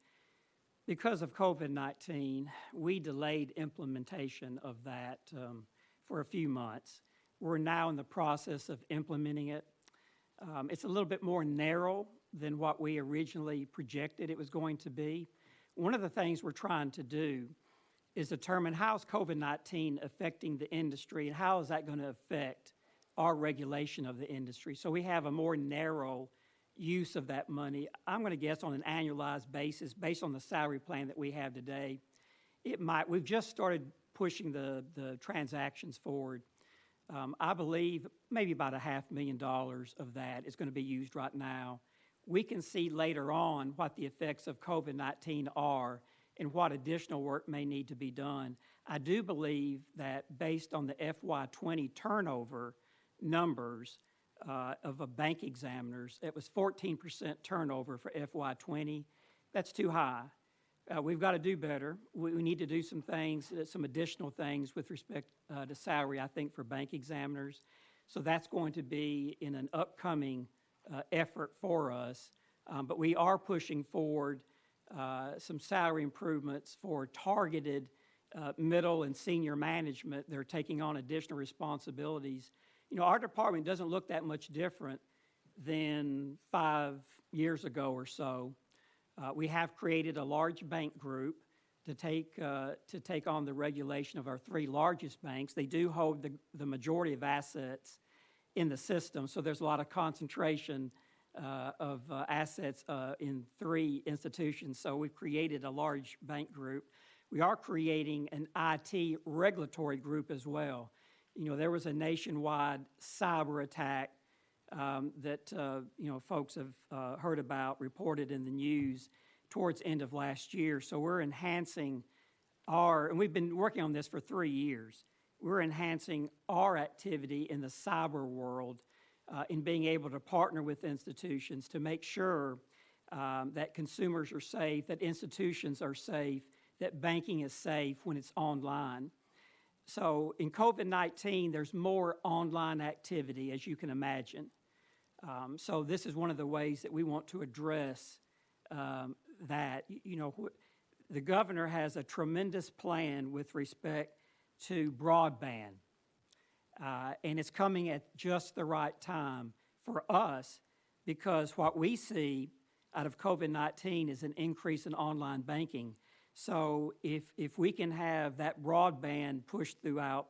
Because of COVID-19, we delayed implementation of that for a few months. We're now in the process of implementing it. It's a little bit more narrow than what we originally projected it was going to be. One of the things we're trying to do is determine how is COVID-19 affecting the industry, and how is that going to affect our regulation of the industry. So we have a more narrow use of that money. I'm going to guess on an annualized basis, based on the salary plan that we have today, we've just started pushing the transactions forward. I believe maybe about $500,000 of that is going to be used right now. We can see later on what the effects of COVID-19 are and what additional work may need to be done. I do believe that based on the FY20 turnover numbers of bank examiners, it was 14% turnover for FY20. That's too high. We've got to do better. We need to do some things, some additional things with respect to salary, I think, for bank examiners. So that's going to be in an upcoming effort for us. But we are pushing forward some salary improvements for targeted middle and senior management. They're taking on additional responsibilities. You know, our department doesn't look that much different than 5 years ago or so. We have created a large bank group to take on the regulation of our 3 largest banks. They do hold the majority of assets in the system, so there's a lot of concentration of assets in 3 institutions. So we've created a large bank group. We are creating an IT regulatory group as well. You know, there was a nationwide cyber attack that, you know, folks have heard about, reported in the news towards end of last year. So we're enhancing and we've been working on this for 3 years. We're enhancing our activity in the cyber world in being able to partner with institutions to make sure that consumers are safe, that institutions are safe, that banking is safe when it's online. So in COVID-19, there's more online activity, as you can imagine. So this is one of the ways that we want to address that. You know, the governor has a tremendous plan with respect to broadband. And it's coming at just the right time for us, because what we see out of COVID-19 is an increase in online banking. So if we can have that broadband pushed throughout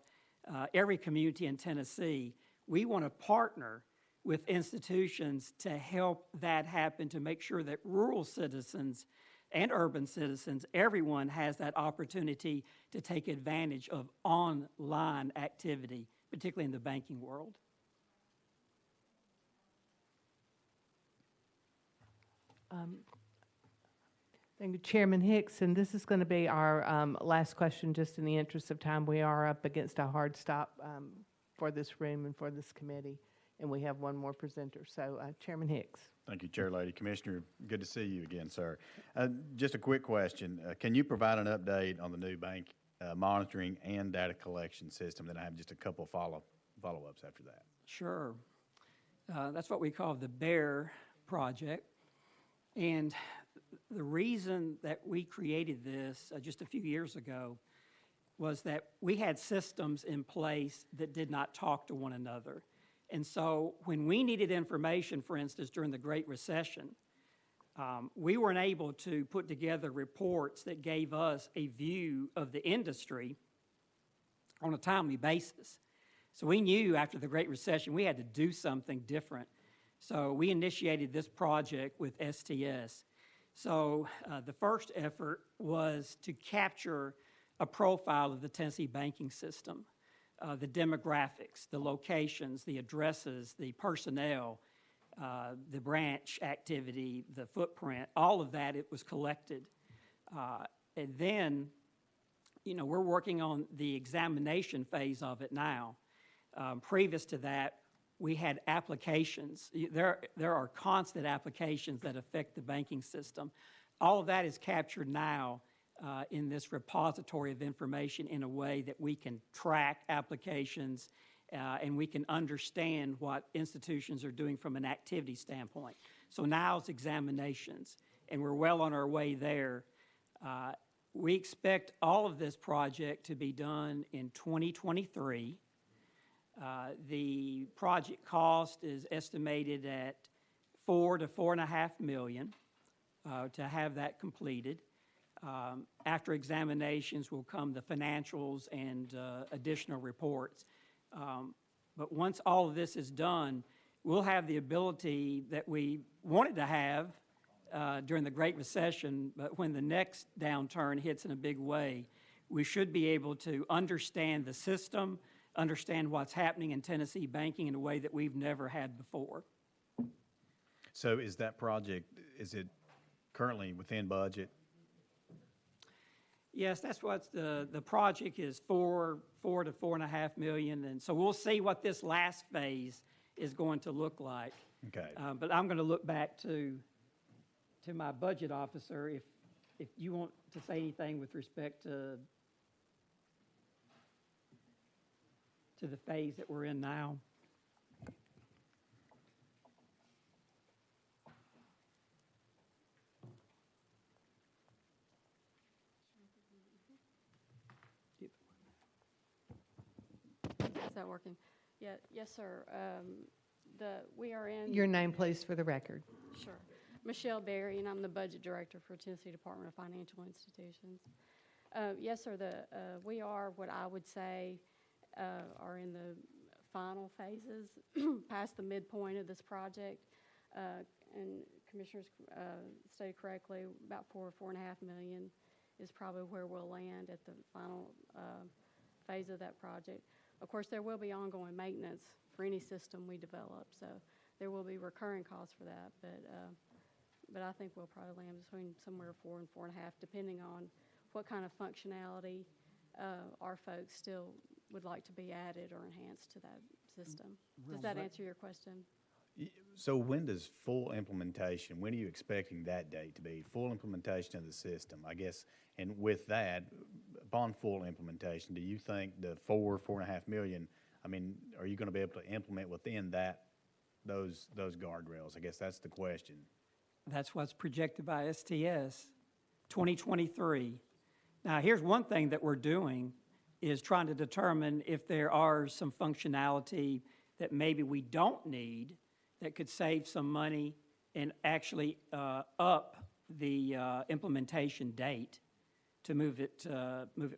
every community in Tennessee, we want to partner with institutions to help that happen, to make sure that rural citizens and urban citizens, everyone has that opportunity to take advantage of online activity, particularly in the banking world. Thank you, Chairman Hicks, and this is going to be our last question, just in the interest of time. We are up against a hard stop for this room and for this committee, and we have one more presenter. So, Chairman Hicks. Thank you, Chair Lady. Commissioner, good to see you again, sir. Just a quick question. Can you provide an update on the new bank monitoring and data collection system? Then I have just a couple follow-ups after that. Sure. That's what we call the BEAR project. And the reason that we created this just a few years ago was that we had systems in place that did not talk to one another. And so when we needed information, for instance, during the Great Recession, we weren't able to put together reports that gave us a view of the industry on a timely basis. So we knew after the Great Recession we had to do something different. So we initiated this project with STS. So the first effort was to capture a profile of the Tennessee banking system, the demographics, the locations, the addresses, the personnel, the branch activity, the footprint, all of that, it was collected. And then, we're working on the examination phase of it now. Previous to that, we had applications. There are constant applications that affect the banking system. All of that is captured now in this repository of information in a way that we can track applications and we can understand what institutions are doing from an activity standpoint. So now it's examinations, and we're well on our way there. We expect all of this project to be done in 2023. The project cost is estimated at $4 to $4.5 million to have that completed. After examinations will come the financials and additional reports. But once all of this is done, we'll have the ability that we wanted to have during the Great Recession, but when the next downturn hits in a big way, we should be able to understand the system, understand what's happening in Tennessee banking in a way that we've never had before. So is that project, is it currently within budget? Yes, that's what the project is, $4 to $4.5 million, and so we'll see what this last phase is going to look like. Okay. But I'm going to look back to my budget officer if you want to say anything with respect to the phase that we're in now. Is that working? Yeah, yes, sir. We are in. Your name, please, for the record. Sure. Michelle Berry, and I'm the budget director for Tennessee Department of Financial Institutions. Yes, sir. We are what I would say are in the final phases, past the midpoint of this project. And Commissioners stated correctly, about $4.5 million is probably where we'll land at the final phase of that project. Of course, there will be ongoing maintenance for any system we develop, so there will be recurring costs for that. But I think we'll probably land between somewhere 4 and 4.5, depending on what kind of functionality our folks still would like to be added or enhanced to that system. Does that answer your question? So when does full implementation, when are you expecting that date to be? Full implementation of the system, I guess, and with that, upon full implementation, do you think the $4.5 million, I mean, are you going to be able to implement within those guardrails? I guess that's the question. That's what's projected by STS, 2023. Now, here's one thing that we're doing. is trying to determine if there are some functionality that maybe we don't need that could save some money and actually up the implementation date to move it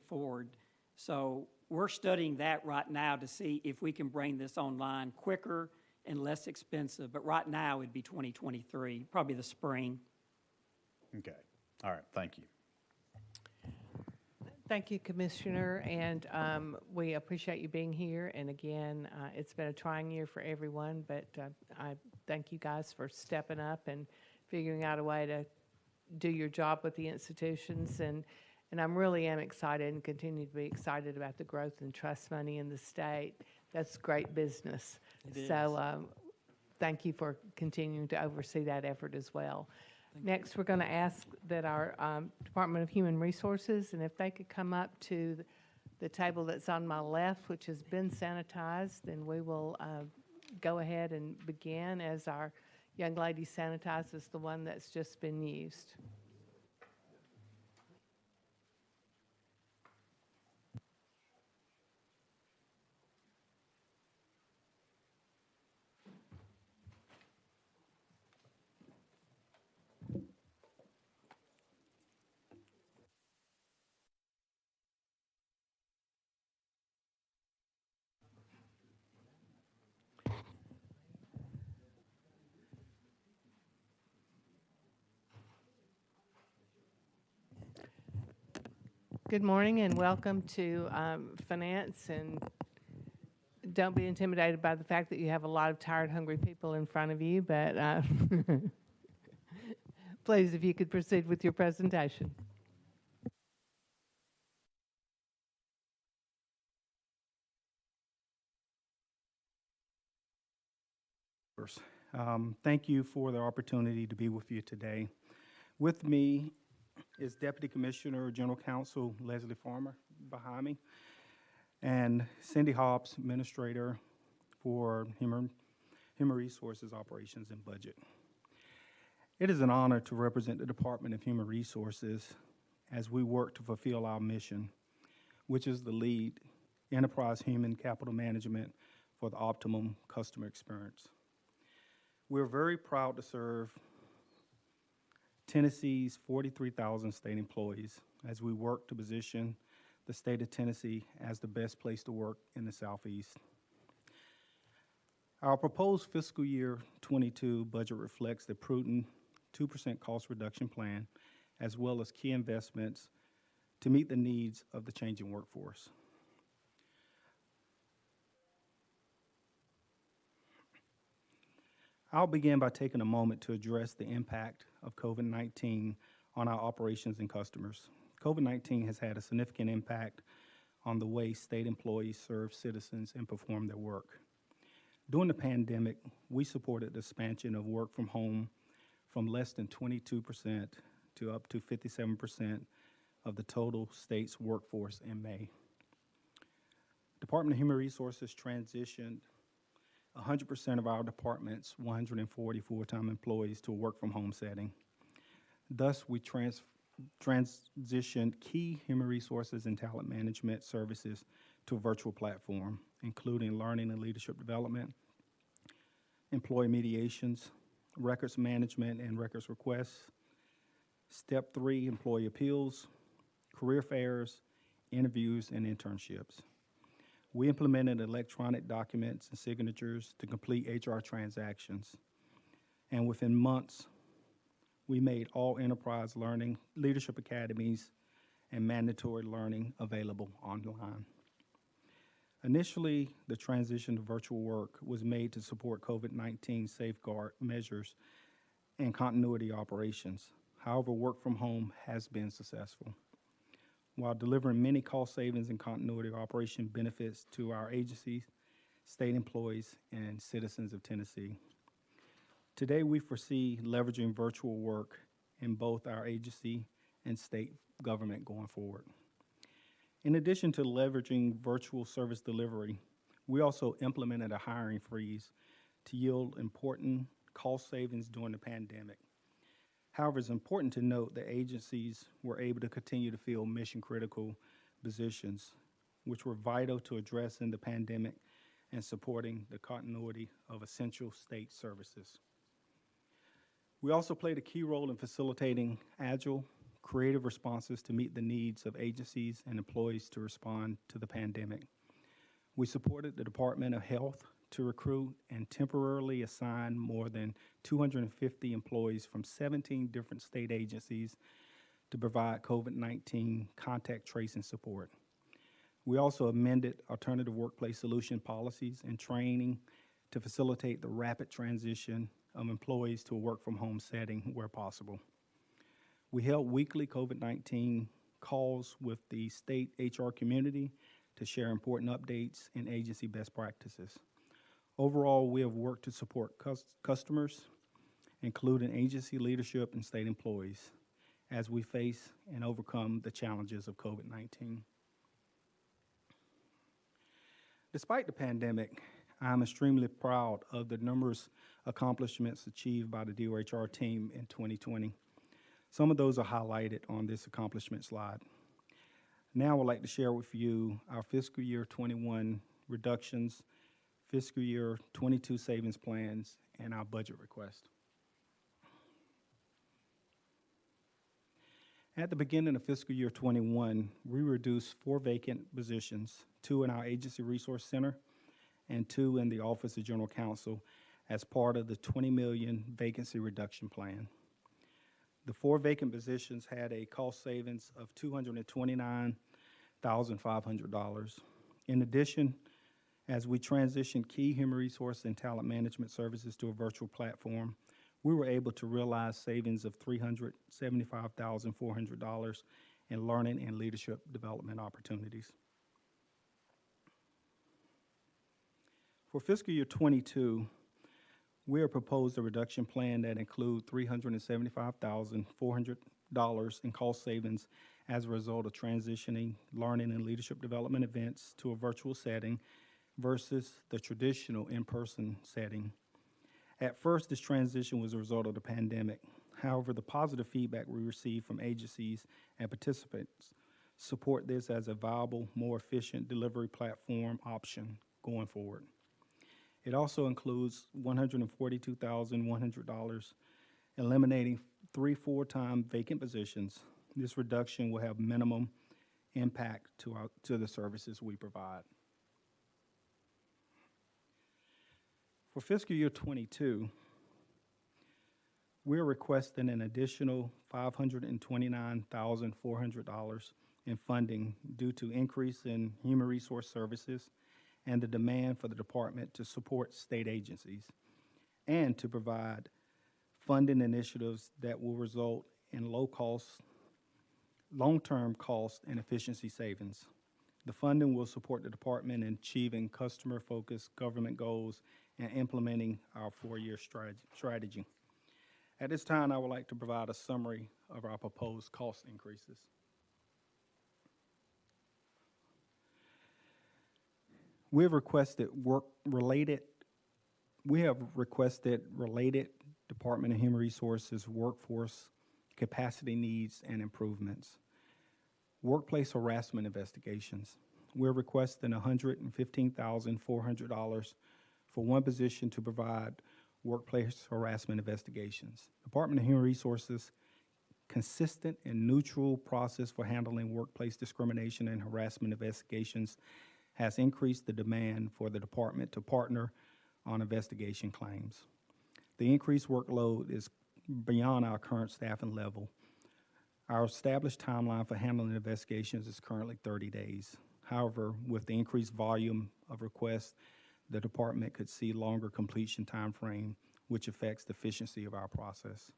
forward. So we're studying that right now to see if we can bring this online quicker and less expensive. But right now, it'd be 2023, probably the spring. Okay. All right. Thank you. Thank you, Commissioner, and we appreciate you being here. And again, it's been a trying year for everyone, but I thank you guys for stepping up and figuring out a way to do your job with the institutions. And I'm really am excited and continue to be excited about the growth in trust money in the state. That's great business. So thank you for continuing to oversee that effort as well. Next, we're going to ask that our Department of Human Resources, and if they could come up to the table that's on my left, which has been sanitized, then we will go ahead and begin as our young lady sanitizes the one that's just been used. Good morning and welcome to Finance, and don't be intimidated by the fact that you have a lot of tired, hungry people in front of you, but please, if you could proceed with your presentation. Thank you for the opportunity to be with you today. With me is Deputy Commissioner, General Counsel Leslie Farmer behind me, and Cindy Hobbs, Administrator for Human Resources Operations and Budget. It is an honor to represent the Department of Human Resources as we work to fulfill our mission, which is to lead enterprise human capital management for the optimum customer experience. We're very proud to serve Tennessee's 43,000 state employees as we work to position the state of Tennessee as the best place to work in the Southeast. Our proposed fiscal year 22 budget reflects the prudent 2% cost reduction plan, as well as key investments to meet the needs of the changing workforce. I'll begin by taking a moment to address the impact of COVID-19 on our operations and customers. COVID-19 has had a significant impact on the way state employees serve citizens and perform their work. During the pandemic, we supported the expansion of work from home from less than 22% to up to 57% of the total state's workforce in May. Department of Human Resources transitioned 100% of our department's 140 full-time employees to a work-from-home setting. Thus, we transitioned key human resources and talent management services to a virtual platform, including learning and leadership development, employee mediations, records management and records requests, Step 3 employee appeals, career fairs, interviews, and internships. We implemented electronic documents and signatures to complete HR transactions. And within months, we made all enterprise learning, leadership academies, and mandatory learning available online. Initially, the transition to virtual work was made to support COVID-19 safeguard measures and continuity operations. However, work from home has been successful, while delivering many cost savings and continuity operation benefits to our agencies, state employees, and citizens of Tennessee. Today, we foresee leveraging virtual work in both our agency and state government going forward. In addition to leveraging virtual service delivery, we also implemented a hiring freeze to yield important cost savings during the pandemic. However, it's important to note that agencies were able to continue to fill mission-critical positions which were vital to addressing the pandemic and supporting the continuity of essential state services. We also played a key role in facilitating agile, creative responses to meet the needs of agencies and employees to respond to the pandemic. We supported the Department of Health to recruit and temporarily assign more than 250 employees from 17 different state agencies to provide COVID-19 contact tracing support. We also amended alternative workplace solution policies and training to facilitate the rapid transition of employees to a work-from-home setting where possible. We held weekly COVID-19 calls with the state HR community to share important updates and agency best practices. Overall, we have worked to support customers, including agency leadership and state employees, as we face and overcome the challenges of COVID-19. Despite the pandemic, I am extremely proud of the numerous accomplishments achieved by the DOHR team in 2020. Some of those are highlighted on this accomplishment slide. Now I would like to share with you our fiscal year 21 reductions, fiscal year 22 savings plans, and our budget request. At the beginning of fiscal year 21, we reduced 4 vacant positions, 2 in our Agency Resource Center and 2 in the Office of General Counsel as part of the $20 million vacancy reduction plan. The 4 vacant positions had a cost savings of $229,500. In addition, as we transitioned key human resource and talent management services to a virtual platform, we were able to realize savings of $375,400 in learning and leadership development opportunities. For fiscal year 22, we have proposed a reduction plan that includes $375,400 in cost savings as a result of transitioning learning and leadership development events to a virtual setting versus the traditional in-person setting. At first, this transition was a result of the pandemic. However, the positive feedback we received from agencies and participants support this as a viable, more efficient delivery platform option going forward. It also includes $142,100, eliminating 3 full-time vacant positions. This reduction will have minimum impact to the services we provide. For fiscal year 22, we're requesting an additional $529,400 in funding due to increase in human resource services and the demand for the department to support state agencies, and to provide funding initiatives that will result in long-term cost and efficiency savings. The funding will support the department in achieving customer-focused government goals and implementing our 4-year strategy. At this time, I would like to provide a summary of our proposed cost increases. We have requested related Department of Human Resources workforce capacity needs and improvements. Workplace harassment investigations. We're requesting $115,400 for 1 position to provide workplace harassment investigations. Department of Human Resources consistent and neutral process for handling workplace discrimination and harassment investigations has increased the demand for the department to partner on investigation claims. The increased workload is beyond our current staffing level. Our established timeline for handling investigations is currently 30 days. However, with the increased volume of requests, the department could see longer completion time frame, which affects the efficiency of our process.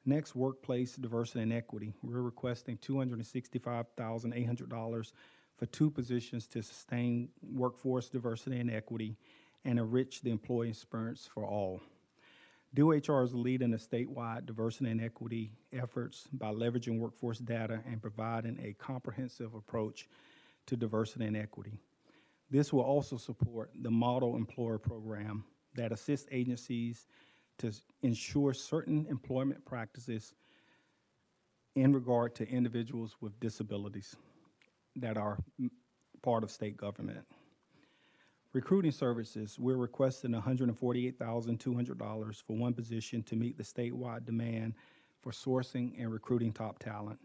Next, workplace diversity and equity. We're requesting $265,800 for 2 positions to sustain workforce diversity and equity and enrich the employee experience for all. DOHR is leading the statewide diversity and equity efforts by leveraging workforce data and providing a comprehensive approach to diversity and equity. This will also support the Model Employer Program that assists agencies to ensure certain employment practices in regard to individuals with disabilities that are part of state government. Recruiting services, we're requesting $148,200 for one position to meet the statewide demand for sourcing and recruiting top talent.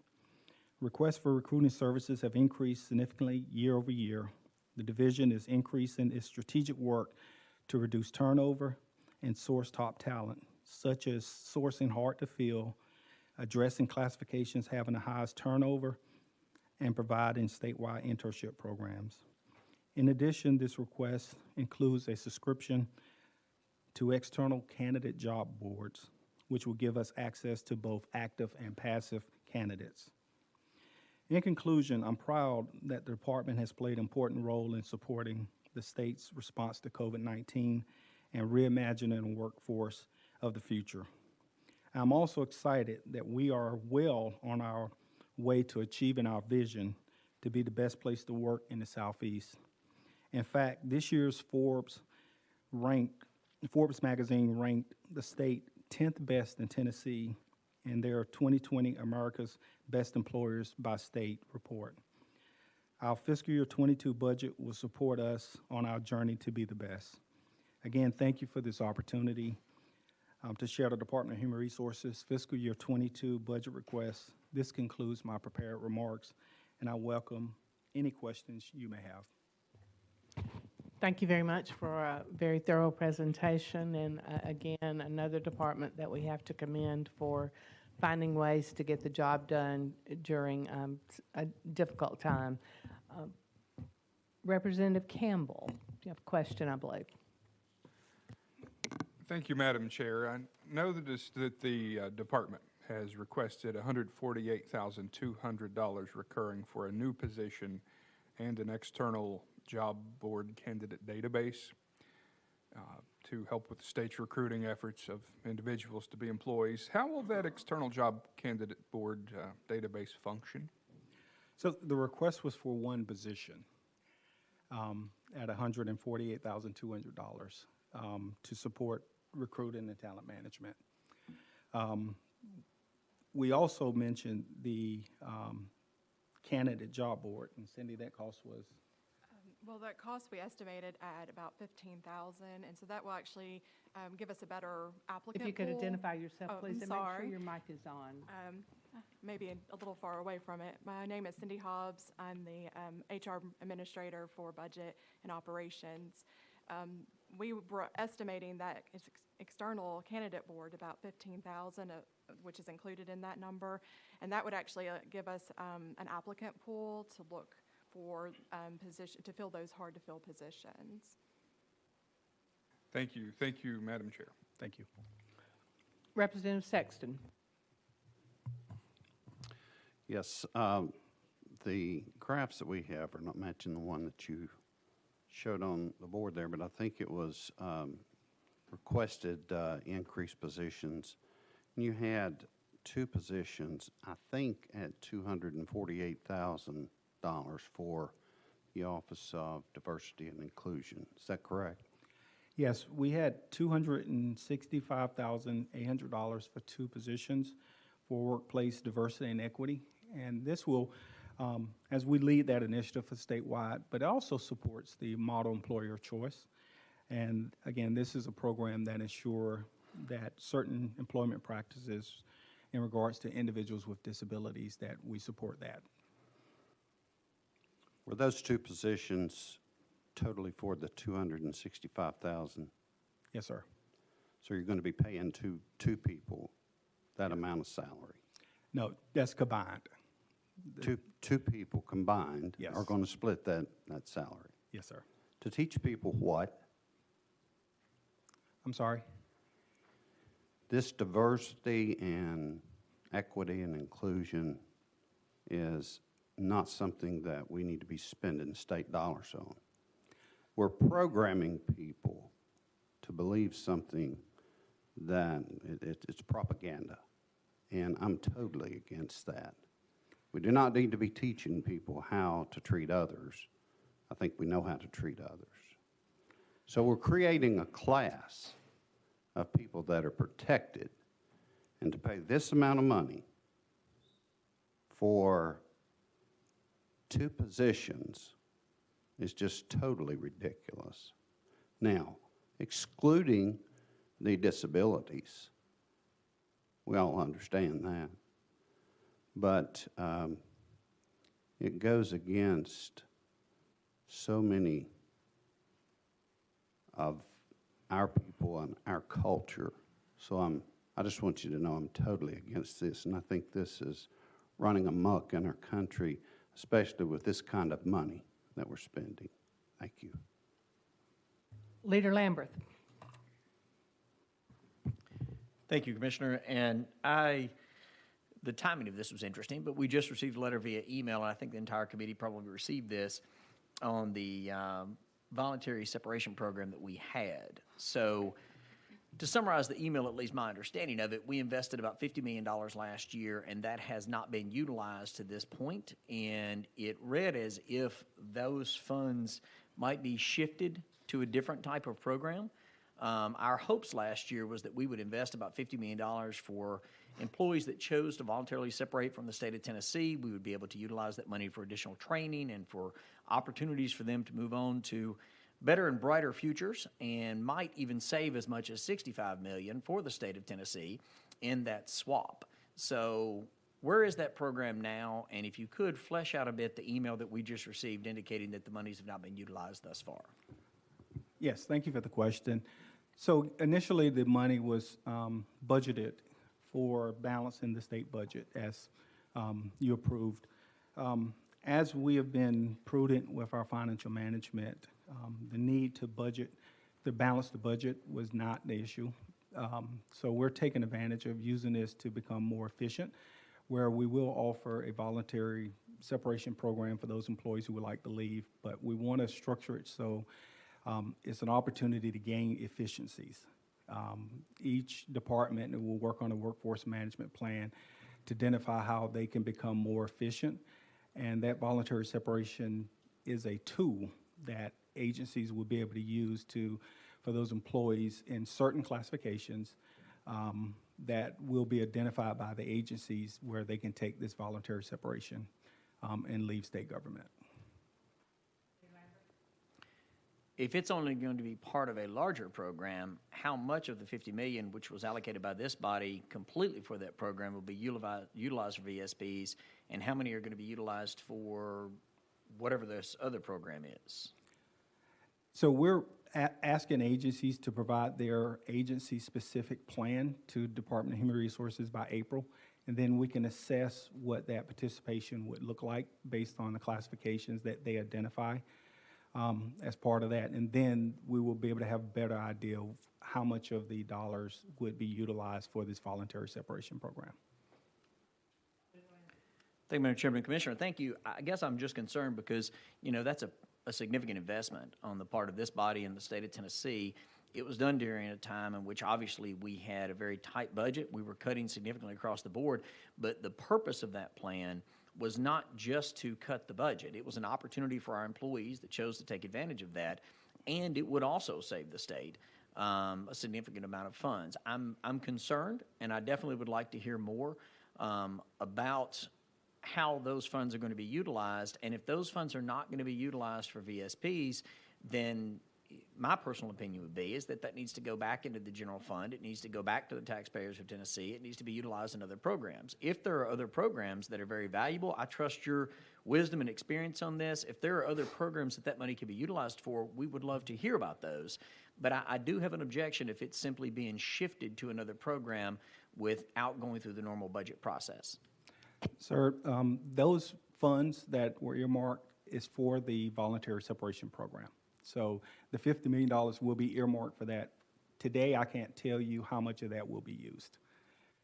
Requests for recruiting services have increased significantly year over year. The division is increasing its strategic work to reduce turnover and source top talent, such as sourcing hard to fill, addressing classifications having the highest turnover, and providing statewide internship programs. In addition, this request includes a subscription to external candidate job boards, which will give us access to both active and passive candidates. In conclusion, I'm proud that the department has played an important role in supporting the state's response to COVID-19 and reimagining the workforce of the future. I'm also excited that we are well on our way to achieving our vision to be the best place to work in the Southeast. In fact, this year's Forbes magazine ranked the state 10th best in Tennessee in their 2020 America's Best Employers by State report. Our fiscal year 22 budget will support us on our journey to be the best. Again, thank you for this opportunity to share the Department of Human Resources fiscal year 22 budget requests. This concludes my prepared remarks, and I welcome any questions you may have. Thank you very much for a very thorough presentation, and again, another department that we have to commend for finding ways to get the job done during a difficult time. Representative Campbell, you have a question, I believe. Thank you, Madam Chair. I know that the department has requested $148,200 recurring for a new position and an external job board candidate database to help with the state's recruiting efforts of individuals to be employees. How will that external job candidate board database function? So the request was for one position at $148,200 to support recruiting and talent management. We also mentioned the candidate job board, and Cindy, that cost was? Well, that cost we estimated at about $15,000, and so that will actually give us a better applicant If you could pool. identify yourself, Oh, please, I'm and make sure sorry. your mic is on. Maybe a little far away from it. My name is Cindy Hobbs. I'm the HR administrator for budget and operations. We were estimating that external candidate board about $15,000, which is included in that number, and that would actually give us an applicant pool to look for to fill those hard to fill positions. Thank you, Madam Chair. Thank you. Representative Sexton. Yes, the graphs that we have are not matching the one that you showed on the board there, but I think it was requested increased positions. And you had two positions, I think, at $248,000 for the Office of Diversity and Inclusion. Is that correct? Yes, we had $265,800 for two positions for workplace diversity and equity. And this will, as we lead that initiative for statewide, but it also supports the model employer choice. And again, this is a program that ensures that certain employment practices in regards to individuals with disabilities, that we support that. Were those two positions totally for the $265,000? Yes, sir. So you're going to be paying two people that amount of salary? No, that's combined. Two people combined Yes. are going to split that salary? Yes, sir. To teach people what? I'm sorry? This diversity and equity and inclusion is not something that we need to be spending state dollars on. We're programming people to believe something that it's propaganda, and I'm totally against that. We do not need to be teaching people how to treat others. I think we know how to treat others. So we're creating a class of people that are protected, and to pay this amount of money for two positions is just totally ridiculous. Now, excluding the disabilities, we all understand that. But it goes against so many of our people and our culture. So I just want you to know I'm totally against this, and I think this is running amok in our country, especially with this kind of money that we're spending. Thank you. Leader Lamberth. Thank you, Commissioner. And the timing of this was interesting, but we just received a letter via email, and I think the entire committee probably received this, on the voluntary separation program that we had. So to summarize the email, at least my understanding of it, we invested about $50 million last year, and that has not been utilized to this point. And it read as if those funds might be shifted to a different type of program. Our hopes last year was that we would invest about $50 million for employees that chose to voluntarily separate from the state of Tennessee. We would be able to utilize that money for additional training and for opportunities for them to move on to better and brighter futures, and might even save as much as $65 million for the state of Tennessee in that swap. So where is that program now? And if you could flesh out a bit the email that we just received indicating that the monies have not been utilized thus far. Yes, thank you for the question. So initially, the money was budgeted for balance in the state budget, as you approved. As we have been prudent with our financial management, the need to balance the budget was not the issue. So we're taking advantage of using this to become more efficient, where we will offer a voluntary separation program for those employees who would like to leave, but we want to structure it so it's an opportunity to gain efficiencies. Each department will work on a workforce management plan to identify how they can become more efficient, and that voluntary separation is a tool that agencies will be able to use for those employees in certain classifications that will be identified by the agencies where they can take this voluntary separation and leave state government. If it's only going to be part of a larger program, how much of the $50 million, which was allocated by this body completely for that program, will be utilized for VSPs, and how many are going to be utilized for whatever this other program is? So we're asking agencies to provide their agency-specific plan to Department of Human Resources by April, and then we can assess what that participation would look like based on the classifications that they identify as part of that. And then we will be able to have a better idea of how much of the dollars would be utilized for this voluntary separation program. Thank you, Madam Chairman. Commissioner, thank you. I guess I'm just concerned because, that's a significant investment on the part of this body in the state of Tennessee. It was done during a time in which obviously we had a very tight budget. We were cutting significantly across the board, but the purpose of that plan was not just to cut the budget. It was an opportunity for our employees that chose to take advantage of that, and it would also save the state a significant amount of funds. I'm concerned, and I definitely would like to hear more about how those funds are going to be utilized, and if those funds are not going to be utilized for VSPs, then my personal opinion would be is that needs to go back into the general fund. It needs to go back to the taxpayers of Tennessee. It needs to be utilized in other programs. If there are other programs that are very valuable, I trust your wisdom and experience on this. If there are other programs that money can be utilized for, we would love to hear about those. But I do have an objection if it's simply being shifted to another program without going through the normal budget process. Sir, those funds that were earmarked is for the voluntary separation program. So the $50 million will be earmarked for that. Today, I can't tell you how much of that will be used.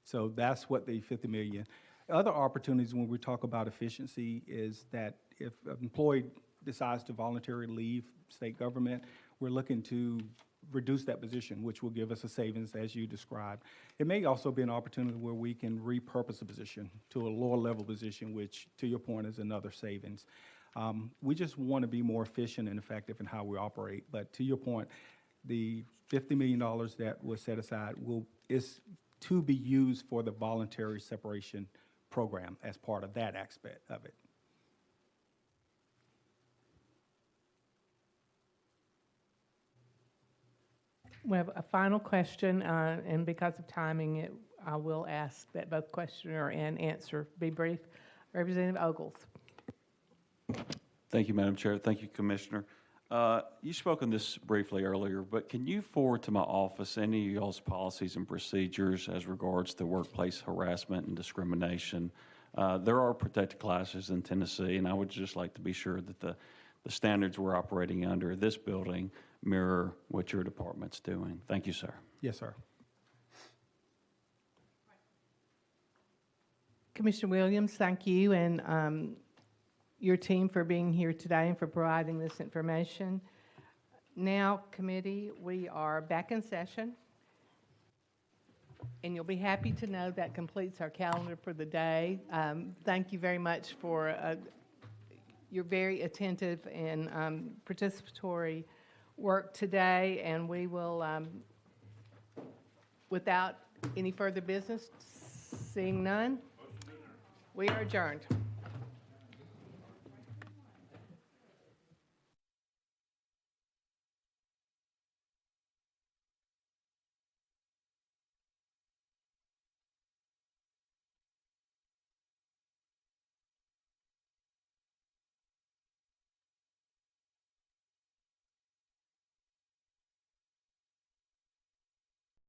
So that's what the $50 million. Other opportunities when we talk about efficiency is that if an employee decides to voluntarily leave state government, we're looking to reduce that position, which will give us a savings as you described. It may also be an opportunity where we can repurpose a position to a lower level position, which to your point is another savings. We just want to be more efficient and effective in how we operate. But to your point, the $50 million that was set aside is to be used for the voluntary separation program as part of that aspect of it. We have a final question, and because of timing, I will ask that both questioner and answer be brief. Representative Ogles. Thank you, Madam Chair. Thank you, Commissioner. You spoke on this briefly earlier, but can you forward to my office any of y'all's policies and procedures as regards to workplace harassment and discrimination? There are protected classes in Tennessee, and I would just like to be sure that the standards we're operating under this building mirror what your department's doing. Thank you, sir. Yes, sir. Commissioner Williams, thank you, and your team for being here today and for providing this information. Now, committee, we are back in session, and you'll be happy to know that completes our calendar for the day. Thank you very much for your very attentive and participatory work today, and we will, without any further business, seeing none, we are adjourned.